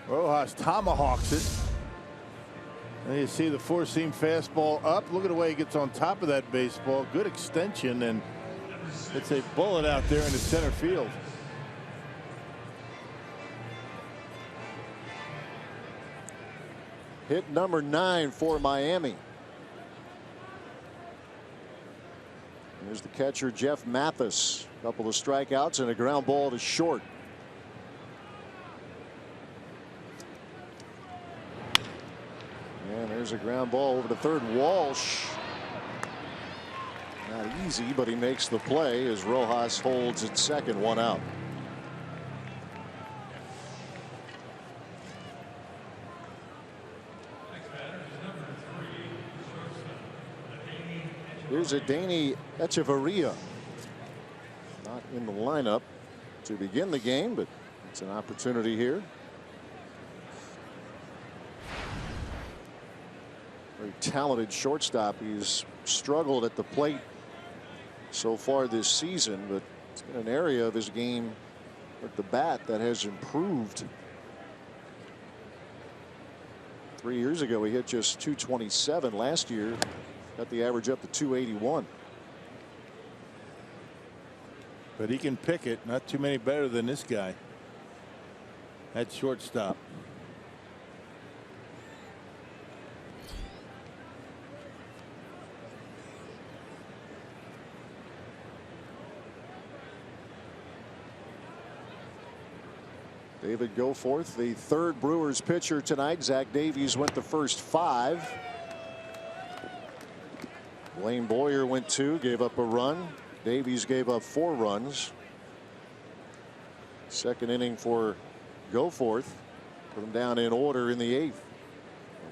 Rojas tomahawks it. And you see the 4-seam fastball up. Look at the way he gets on top of that baseball. Good extension, and it's a bullet out there in the center field. Hit number 9 for Miami. Here's the catcher, Jeff Mathis. A couple of strikeouts and a ground ball to short. And there's a ground ball over to third. Walsh. Not easy, but he makes the play as Rojas holds at second, 1 out. Here's Adeiny Echeverria. Not in the lineup to begin the game, but it's an opportunity here. Very talented shortstop. He's struggled at the plate so far this season, but it's been an area of his game at the bat that has improved. 3 years ago, he hit just .227. Last year, got the average up to .281. But he can pick it. Not too many better than this guy at shortstop. David Goforth, the third Brewers pitcher tonight. Zach Davies went the first 5. Blaine Boyer went 2, gave up a run. Davies gave up 4 runs. Second inning for Goforth. Put him down in order in the 8th.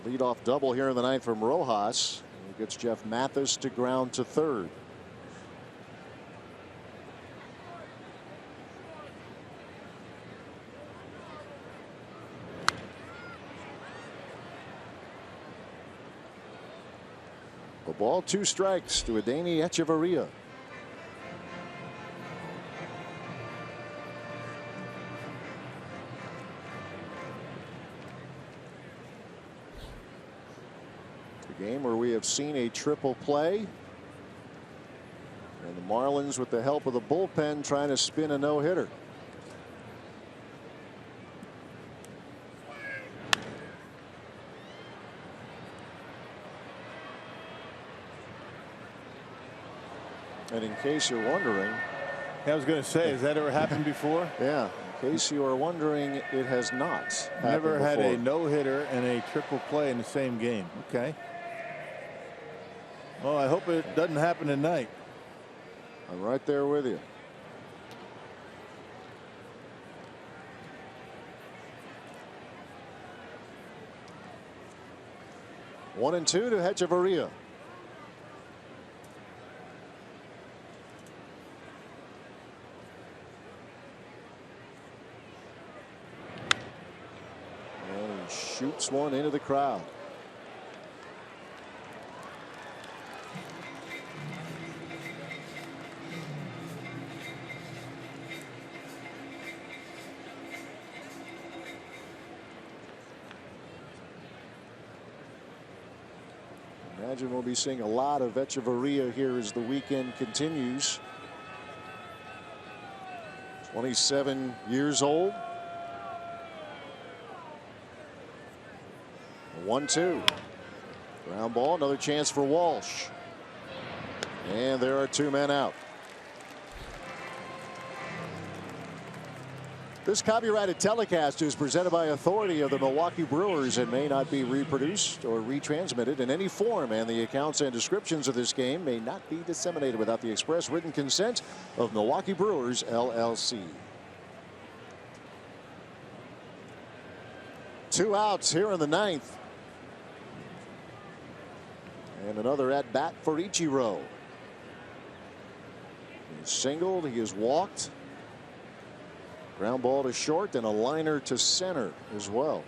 A leadoff double here in the 9th from Rojas. He gets Jeff Mathis to ground to third. A ball, 2 strikes to Adeiny Echeverria. The game where we have seen a triple play. And the Marlins, with the help of the bullpen, trying to spin a no-hitter. And in case you're wondering, I was going to say, has that ever happened before? Yeah, in case you are wondering, it has not. Never had before. a no-hitter and a triple play in the same game. Okay. Well, I hope it doesn't happen tonight. I'm right there with you. 1-2 to Hechavarria. And he shoots one into the crowd. Imagine we'll be seeing a lot of Hechavarria here as the weekend continues. 27 years old. 1-2. Ground ball, another chance for Walsh. And there are 2 men out. This copyrighted telecast is presented by authority of the Milwaukee Brewers and may not be reproduced or retransmitted in any form, and the accounts and descriptions of this game may not be disseminated without the express written consent of Milwaukee Brewers, LLC. 2 outs here in the 9th. And another at bat for Ichiro. He's singled, he has walked. Ground ball to short and a liner to center as well.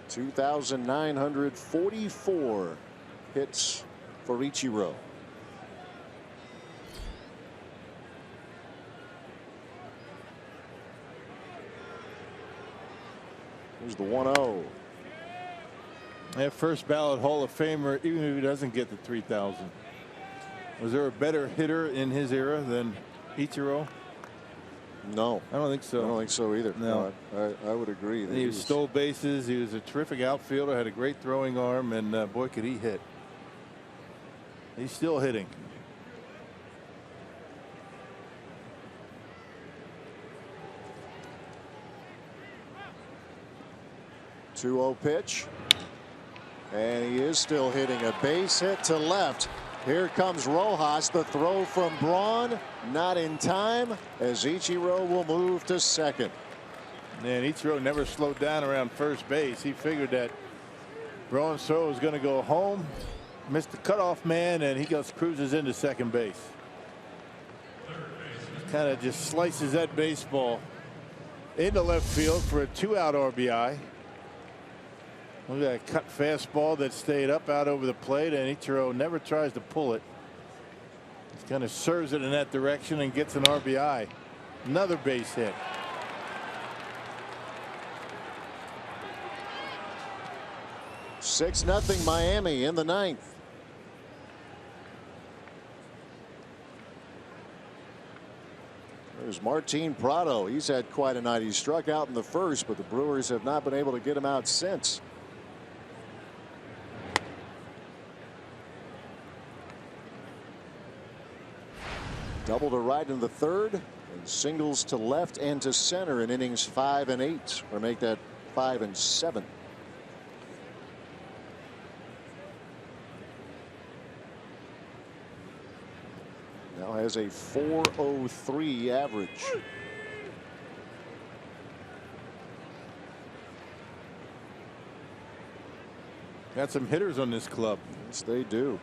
(2,944) hits for Ichiro. Here's the 1-0. That first ballot Hall of Famer, even if he doesn't get the 3,000. Was there a better hitter in his era than Ichiro? No, I don't think so. I don't think so either. No, I would agree. That he stole bases. He was a terrific outfielder, had a great throwing arm, and boy, could he hit. He's still hitting. .20 pitch, and he is still hitting. A base hit to left. Here comes Rojas. The throw from Braun, not in time, as Ichiro will move to second. And Ichiro never slowed down around first base. He figured that Braun's throw was going to go home, missed the cutoff man, and he cruises into second base. Kind of just slices that baseball into left field for a 2-out RBI. Look at that cut fastball that stayed up out over the plate, and Ichiro never tries to pull it. He kind of serves it in that direction and gets an RBI. Another base hit. (6-0) Miami in the 9th. There's Martin Prado. He's had quite a night. He struck out in the first, but the Brewers have not been able to get him out since. Double to right in the 3rd, and singles to left and to center in innings 5 and 8, or make that 5 and 7. Now has a .403 average. Got some hitters on this club. Yes, they do.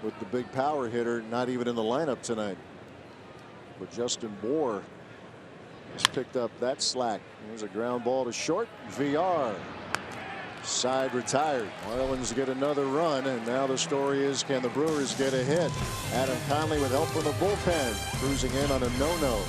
With the big power hitter not even in the lineup tonight. But Justin Bour has picked up that slack. There's a ground ball to short. VR. Side retired. Marlins get another run, and now the story is, can the Brewers get a hit? Adam Conley with help from the bullpen, cruising in on a no-no.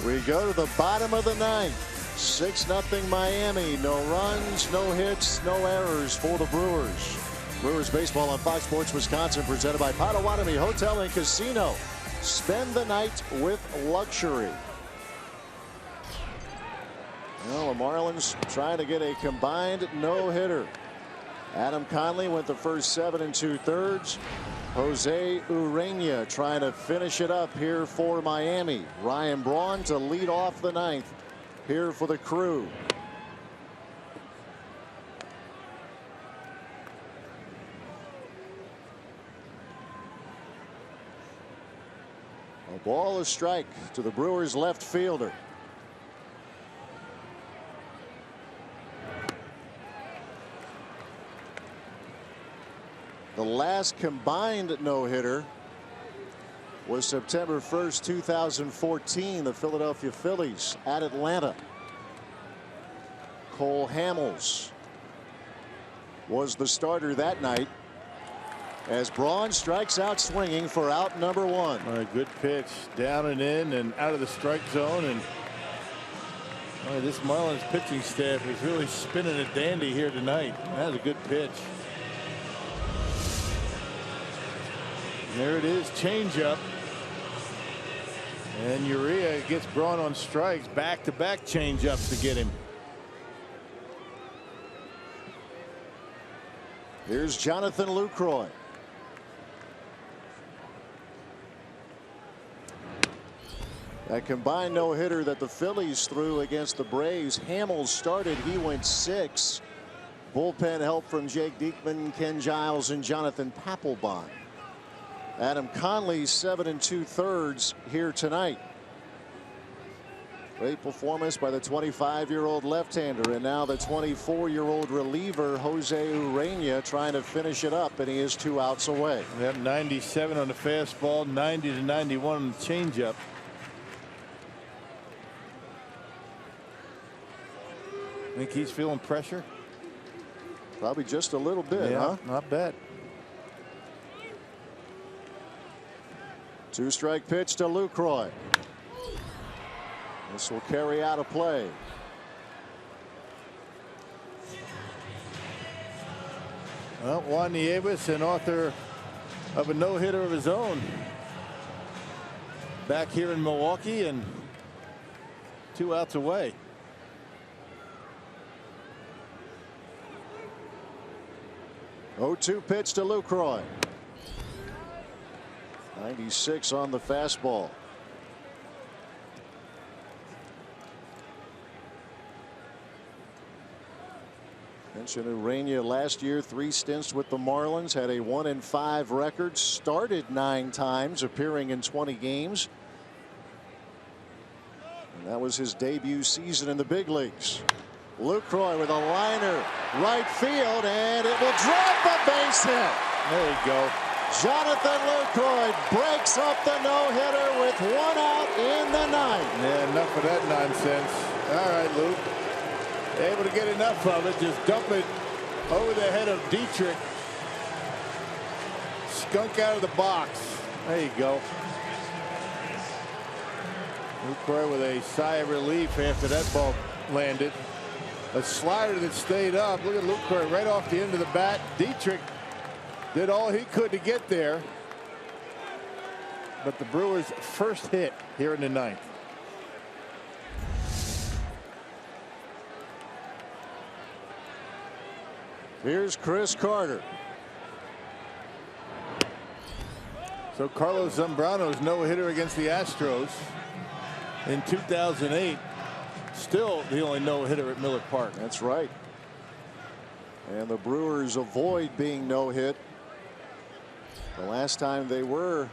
We go to the bottom of the ninth. 6-0 Miami. No runs, no hits, no errors for the Brewers. Brewers baseball on Fox Sports Wisconsin, presented by Potawatomi Hotel and Casino. Spend the night with luxury. Well, the Marlins trying to get a combined no-hitter. Adam Conley went the first 7 2/3. Jose Urena trying to finish it up here for Miami. Ryan Braun to lead off the ninth here for the Crew. A ball, a strike to the Brewers left fielder. The last combined no-hitter was September 1st, 2014, the Philadelphia Phillies at Atlanta. Cole Hamels was the starter that night as Braun strikes out swinging for out number 1. A good pitch, down and in and out of the strike zone. And this Marlins pitching staff is really spinning a dandy here tonight. That was a good pitch. There it is, changeup. And Urena gets Braun on strikes. Back-to-back changeups to get him. Here's Jonathan Lucroy. That combined no-hitter that the Phillies threw against the Braves. Hamels started. He went 6. Bullpen help from Jake Diekman, Ken Giles, and Jonathan Papelbon. Adam Conley 7 2/3 here tonight. Great performance by the 25-year-old left-hander, and now the 24-year-old reliever Jose Urena trying to finish it up, and he is 2 outs away. We have 97 on the fastball, 90 to 91 on the changeup. Think he's feeling pressure? Probably just a little bit, huh? Not bad. 2-strike pitch to Lucroy. This will carry out a play. Well, Juan Nieves, an author of a no-hitter of his own, back here in Milwaukee and 2 outs away. Oh, 2 pitch to Lucroy. 96 on the fastball. Mentioned Urena last year, 3 stints with the Marlins, had a 1-5 record, started 9 times, appearing in 20 games. And that was his debut season in the big leagues. Lucroy with a liner, right field, and it will drop a base hit. There you go. Jonathan Lucroy breaks up the no-hitter with 1 out in the ninth. Yeah, enough of that nonsense. All right, Luke. Able to get enough of it. Just dump it over the head of Dietrich. Skunk out of the box. There you go. Lucroy with a sigh of relief after that ball landed. A slider that stayed up. Look at Lucroy right off the end of the bat. Dietrich did all he could to get there. But the Brewers' first hit here in the ninth. Here's Chris Carter. So Carlos Zambrano's no-hitter against the Astros in 2008. Still the only no-hitter at Miller Park. That's right. And the Brewers avoid being no-hit. The last time they were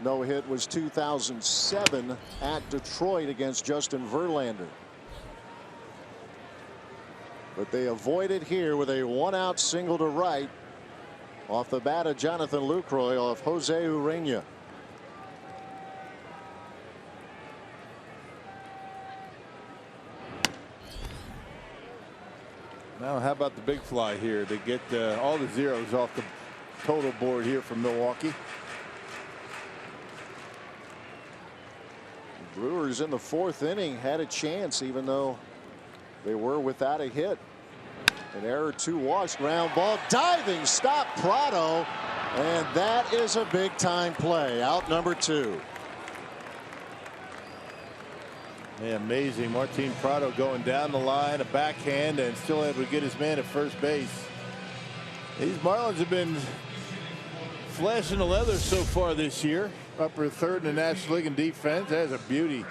no-hit was 2007 at Detroit against Justin Verlander. But they avoid it here with a 1-out single to right off the bat of Jonathan Lucroy off Jose Urena. Now how about the big fly here to get all the zeros off the total board here from Milwaukee. Brewers in the 4th inning had a chance, even though they were without a hit. An error, 2 walks, ground ball, diving stop, Prado, and that is a big time play. Out number 2. Yeah, amazing. Martin Prado going down the line, a backhand, and still able to get his man at first base. These Marlins have been flashing the leather so far this year. Upper 3rd in the National League in defense. That's a beauty.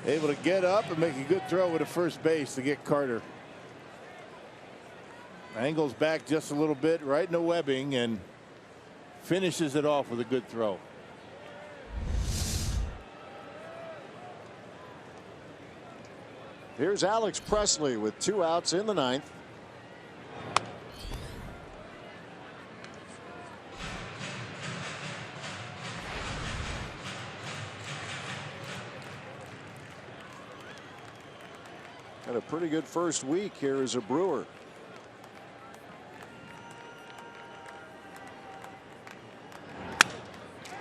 Able to get up and make a good throw with a first base to get Carter. Angles back just a little bit, right in the webbing, and finishes it off with a good throw. Here's Alex Presley with 2 outs in the 9th. Had a pretty good first week here as a Brewer.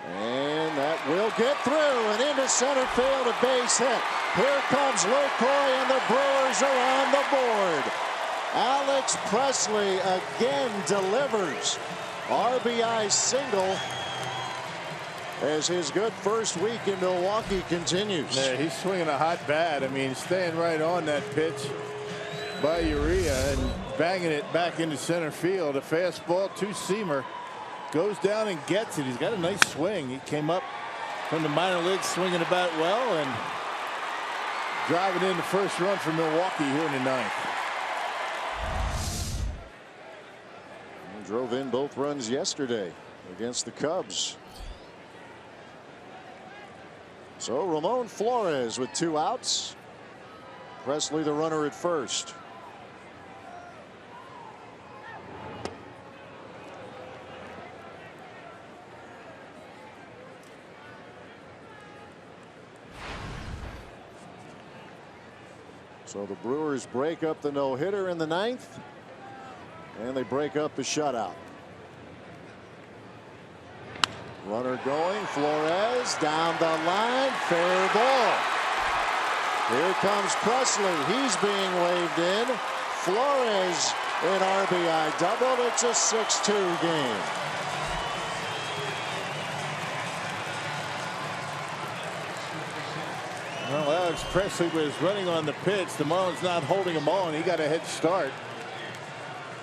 And that will get through and into center field, a base hit. Here comes Lucroy, and the Brewers are on the board. Alex Presley again delivers. RBI single as his good first week in Milwaukee continues. Yeah, he's swinging a hot bat. I mean, staying right on that pitch by Urea and banging it back into center field. A fastball, 2-seamer. Goes down and gets it. He's got a nice swing. He came up from the minor leagues swinging the bat well and driving in the first run for Milwaukee here in the 9th. He drove in both runs yesterday against the Cubs. So Ramon Flores with 2 outs. Presley the runner at first. So the Brewers break up the no-hitter in the 9th, and they break up the shutout. Runner going, Flores down the line, fair ball. Here comes Presley. He's being waved in. Flores an RBI double. It's a 6-2 game. Well, Alex Presley was running on the pitch. The Marlins not holding him on. He got a head start.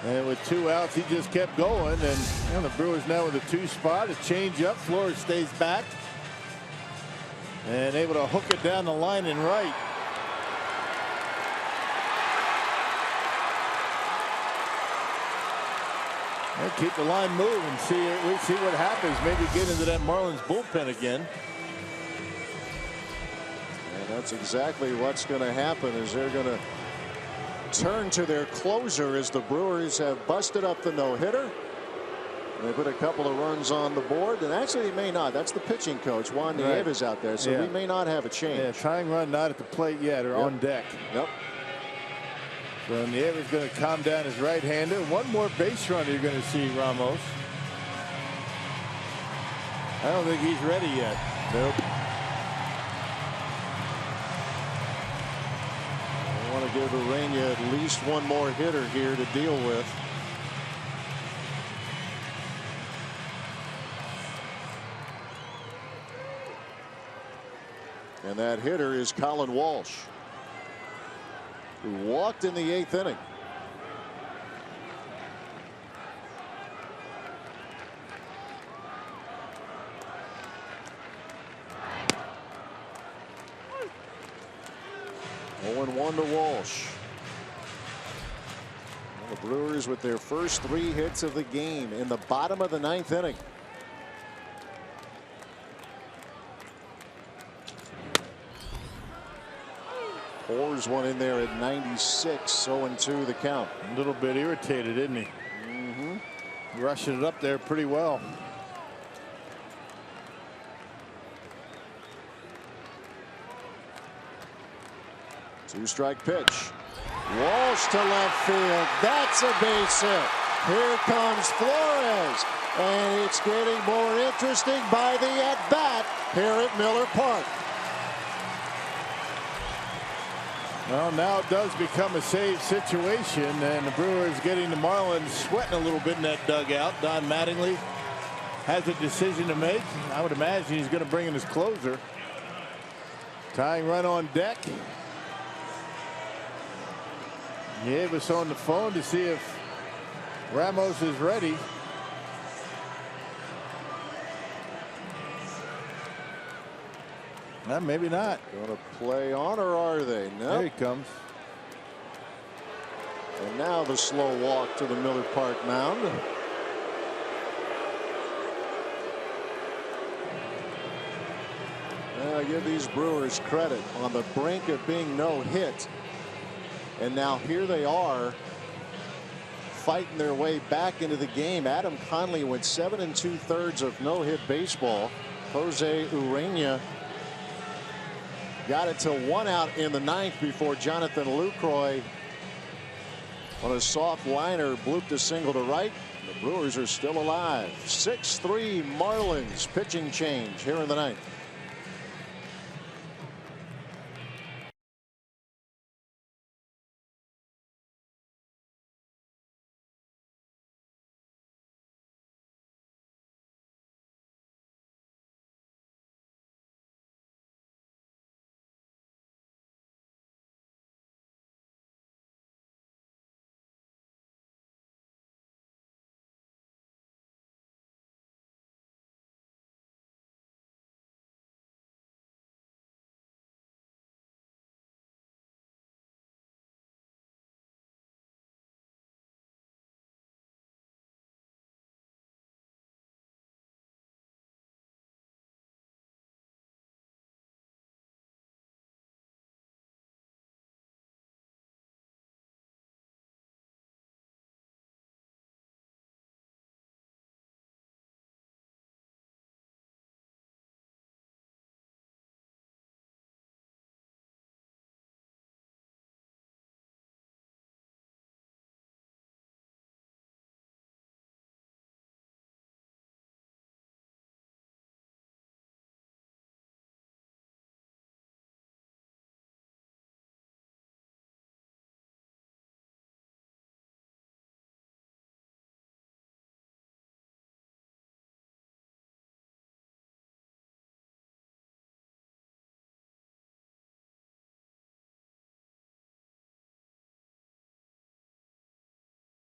And with 2 outs, he just kept going. And the Brewers now with a 2 spot. A change up. Flores stays back. And able to hook it down the line and right. And keep the line moving. See what happens. Maybe get into that Marlins bullpen again. That's exactly what's going to happen, is they're going to turn to their closer as the Brewers have busted up the no-hitter. They put a couple of runs on the board, and actually they may not. That's the pitching coach, Juan Nieves, out there, so we may not have a change. Yeah, tying run not at the plate yet, or on deck. Yep. So Nieves is going to calm down his right-hander. One more base runner you're going to see, Ramos. I don't think he's ready yet. Nope. I want to give Urania at least one more hitter here to deal with. And that hitter is Colin Walsh, who walked in the 8th inning. One to Walsh. Well, the Brewers with their first 3 hits of the game in the bottom of the 9th inning. Pours one in there at 96. 0-2 the count. A little bit irritated, isn't he? Rushing it up there pretty well. Two-strike pitch. Walsh to left field. That's a base hit. Here comes Flores. And it's getting more interesting by the at-bat here at Miller Park. Well, now it does become a save situation, and the Brewers getting the Marlins sweating a little bit in that dugout. Don Mattingly has a decision to make. I would imagine he's going to bring in his closer. Tying run on deck. Nieves on the phone to see if Ramos is ready. Maybe not. Going to play on, or are they? No. There he comes. And now the slow walk to the Miller Park mound. I give these Brewers credit, on the brink of being no hit. And now here they are, fighting their way back into the game. Adam Conley went 7 2/3 of no-hit baseball. Jose Urena got it to 1 out in the 9th before Jonathan Lucroy, on a soft liner, blooped a single to right. The Brewers are still alive. 6-3 Marlins. Pitching change here in the 9th.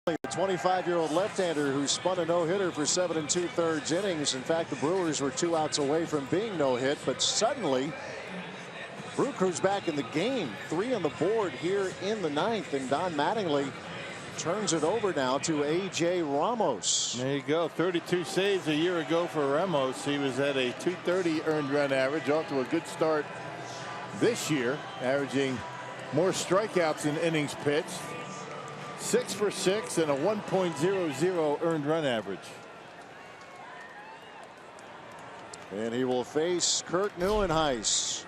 The 25-year-old left-hander who spun a no-hitter for 7 2/3 innings. In fact, the Brewers were 2 outs away from being no-hit, but suddenly Brew Crew's back in the game. 3 on the board here in the 9th, and Don Mattingly turns it over now to A.J. Ramos. There you go. 32 saves a year ago for Ramos. He was at a .230 earned run average, off to a good start this year, averaging more strikeouts than innings pitched. 6 for 6 and a 1.00 earned run average. And he will face Kurt Neuenhuis.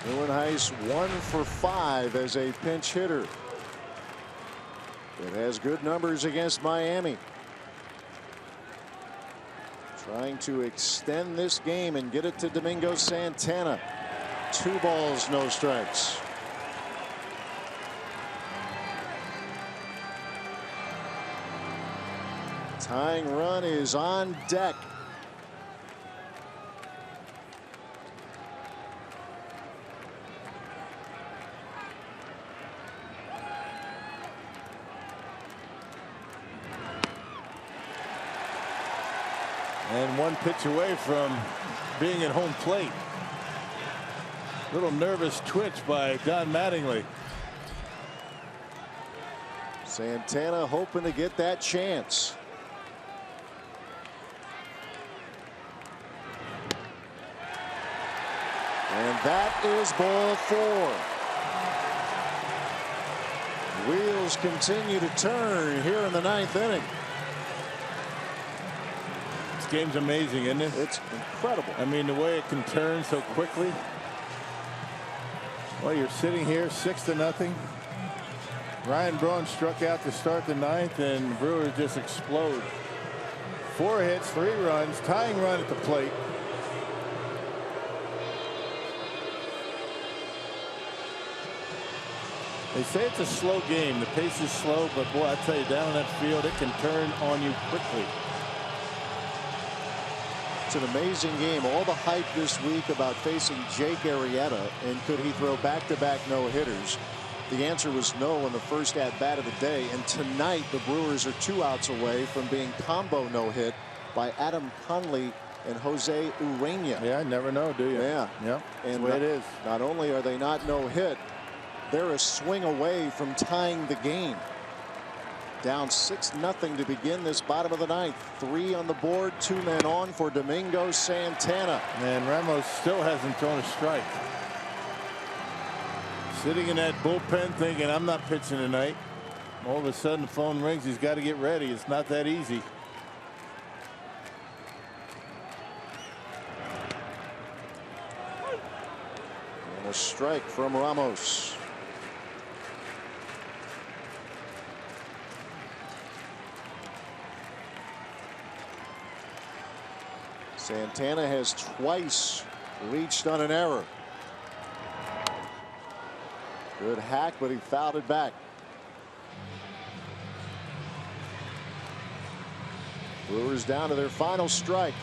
Neuenhuis 1 for 5 as a pinch hitter. It has good numbers against Miami. Trying to extend this game and get it to Domingo Santana. 2 balls, no strikes. Tying run is on deck. And 1 pitch away from being at home plate. Little nervous twitch by Don Mattingly. Santana hoping to get that chance. And that is ball 4. Wheels continue to turn here in the 9th inning. Game's amazing, isn't it? It's incredible. I mean, the way it can turn so quickly. Well, you're sitting here 6-0. Ryan Braun struck out to start the 9th, and the Brewers just explode. 4 hits, 3 runs, tying run at the plate. They say it's a slow game. The pace is slow, but boy, I tell you, down in that field, it can turn on you quickly. It's an amazing game. All the hype this week about facing Jake Arrieta, and could he throw back-to-back no-hitters? The answer was no in the first at-bat of the day. And tonight, the Brewers are 2 outs away from being combo no-hit by Adam Conley and Jose Urena. Yeah, I never know, do you? Yeah. Yep. And That's the way it is. Not only are they not no-hit, they're a swing away from tying the game. Down 6-0 to begin this bottom of the 9th. 3 on the board, 2 men on for Domingo Santana. And Ramos still hasn't thrown a strike. Sitting in that bullpen thinking, I'm not pitching tonight. All of a sudden the phone rings. He's got to get ready. It's not that easy. And a strike from Ramos. Santana has twice reached on an error. Good hack, but he fouled it back. Brewers down to their final strike.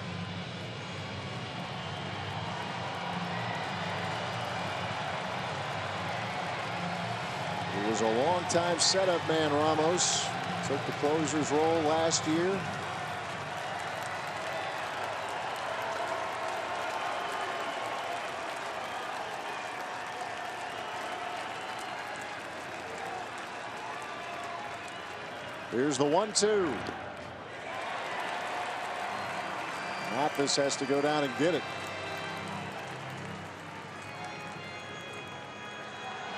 He was a long-time setup man, Ramos. Took the closer's role last year. Here's the 1-2. Mathis has to go down and get it.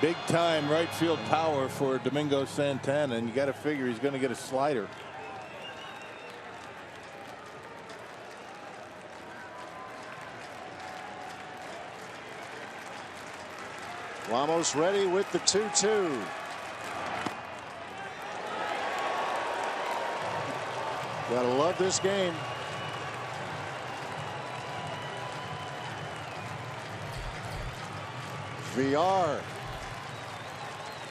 Big time right field power for Domingo Santana, and you got to figure he's going to get a slider. Ramos ready with the 2-2. Gotta love this game. VR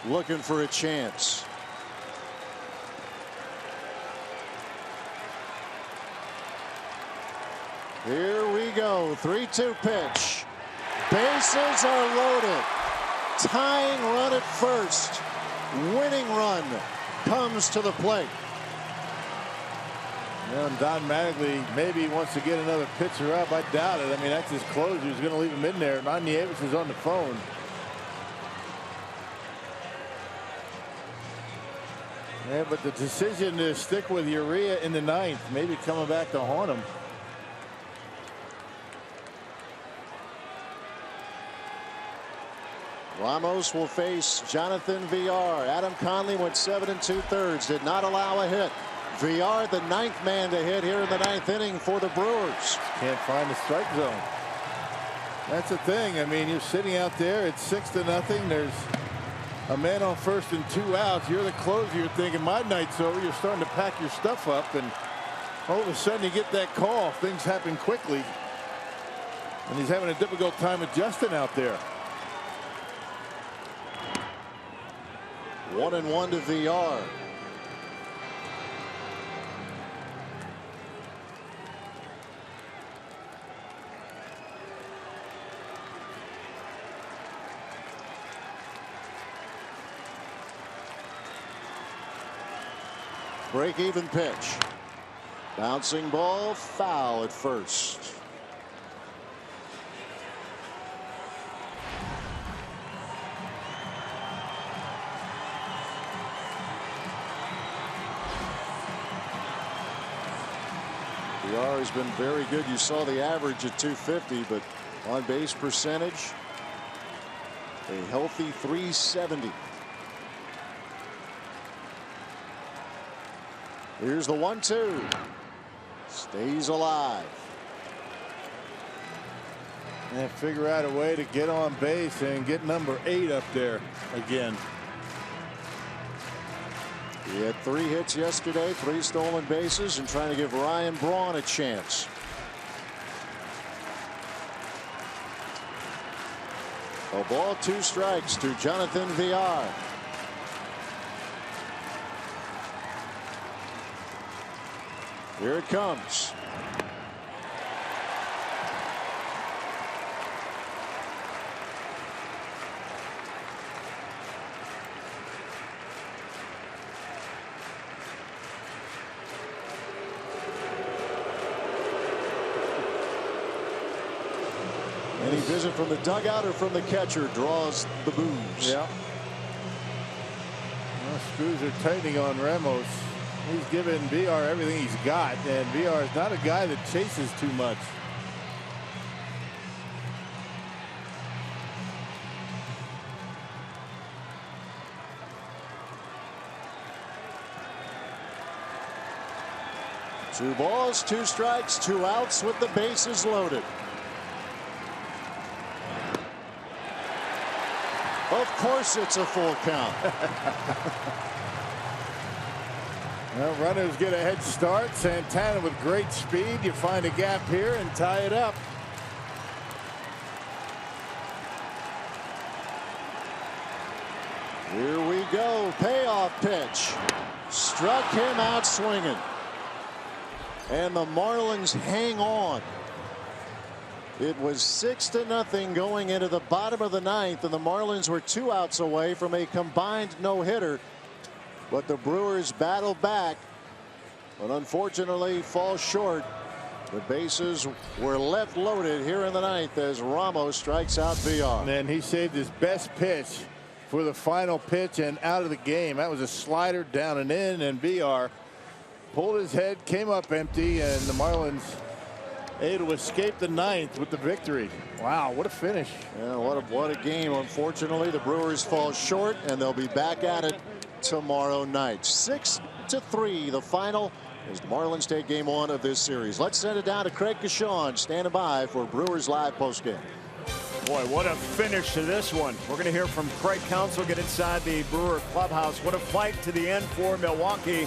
looking for a chance. Here we go. 3-2 pitch. Bases are loaded. Tying run at first. Winning run comes to the plate. Well, Don Mattingly maybe wants to get another pitcher up. I doubt it. I mean, that's his closer. He's going to leave him in there. Ron Nieves is on the phone. Yeah, but the decision to stick with Urea in the 9th, maybe coming back to haunt him. Ramos will face Jonathan VR. Adam Conley went 7 2/3. Did not allow a hit. VR, the 9th man to hit here in the 9th inning for the Brewers. Can't find the strike zone. That's the thing. I mean, you're sitting out there. It's 6-0. There's a man on first and 2 outs. You're the closer. You're thinking my night's over. You're starting to pack your stuff up, and all of a sudden you get that call. Things happen quickly, and he's having a difficult time adjusting out there. 1-1 to VR. Break-even pitch. Bouncing ball, foul at first. VR has been very good. You saw the average at 250, but on base percentage, a healthy 370. Here's the 1-2. Stays alive. And figure out a way to get on base and get number 8 up there again. He had 3 hits yesterday, 3 stolen bases, and trying to give Ryan Braun a chance. A ball, 2 strikes to Jonathan Villar. Here it comes. Any visit from the dugout or from the catcher draws the boos. Yeah. Well, screws are tightening on Ramos. He's giving Villar everything he's got, and Villar is not a guy that chases too much. Two balls, 2 strikes, 2 outs with the bases loaded. Of course it's a full count. Well, runners get a head start. Santana with great speed. You find a gap here and tie it up. Here we go. Payoff pitch. Struck him out swinging. And the Marlins hang on. It was 6-0 going into the bottom of the 9th, and the Marlins were 2 outs away from a combined no-hitter. But the Brewers battle back, but unfortunately fall short. The bases were left loaded here in the 9th as Ramos strikes out Villar. And he saved his best pitch for the final pitch and out of the game. That was a slider down and in, and Villar pulled his head, came up empty, and the Marlins able to escape the 9th with the victory. Wow, what a finish. Yeah, what a game. Unfortunately, the Brewers fall short, and they'll be back at it tomorrow night. 6-3 the final as the Marlins take game 1 of this series. Let's send it down to Craig Kashawn standing by for Brewers Live postgame. Boy, what a finish to this one. We're going to hear from Craig Counsell, get inside the Brewer clubhouse. What a fight to the end for Milwaukee,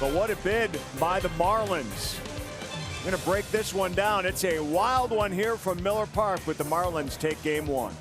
but what a bid by the Marlins. We're going to break this one down. It's a wild one here from Miller Park, with the Marlins take game 1.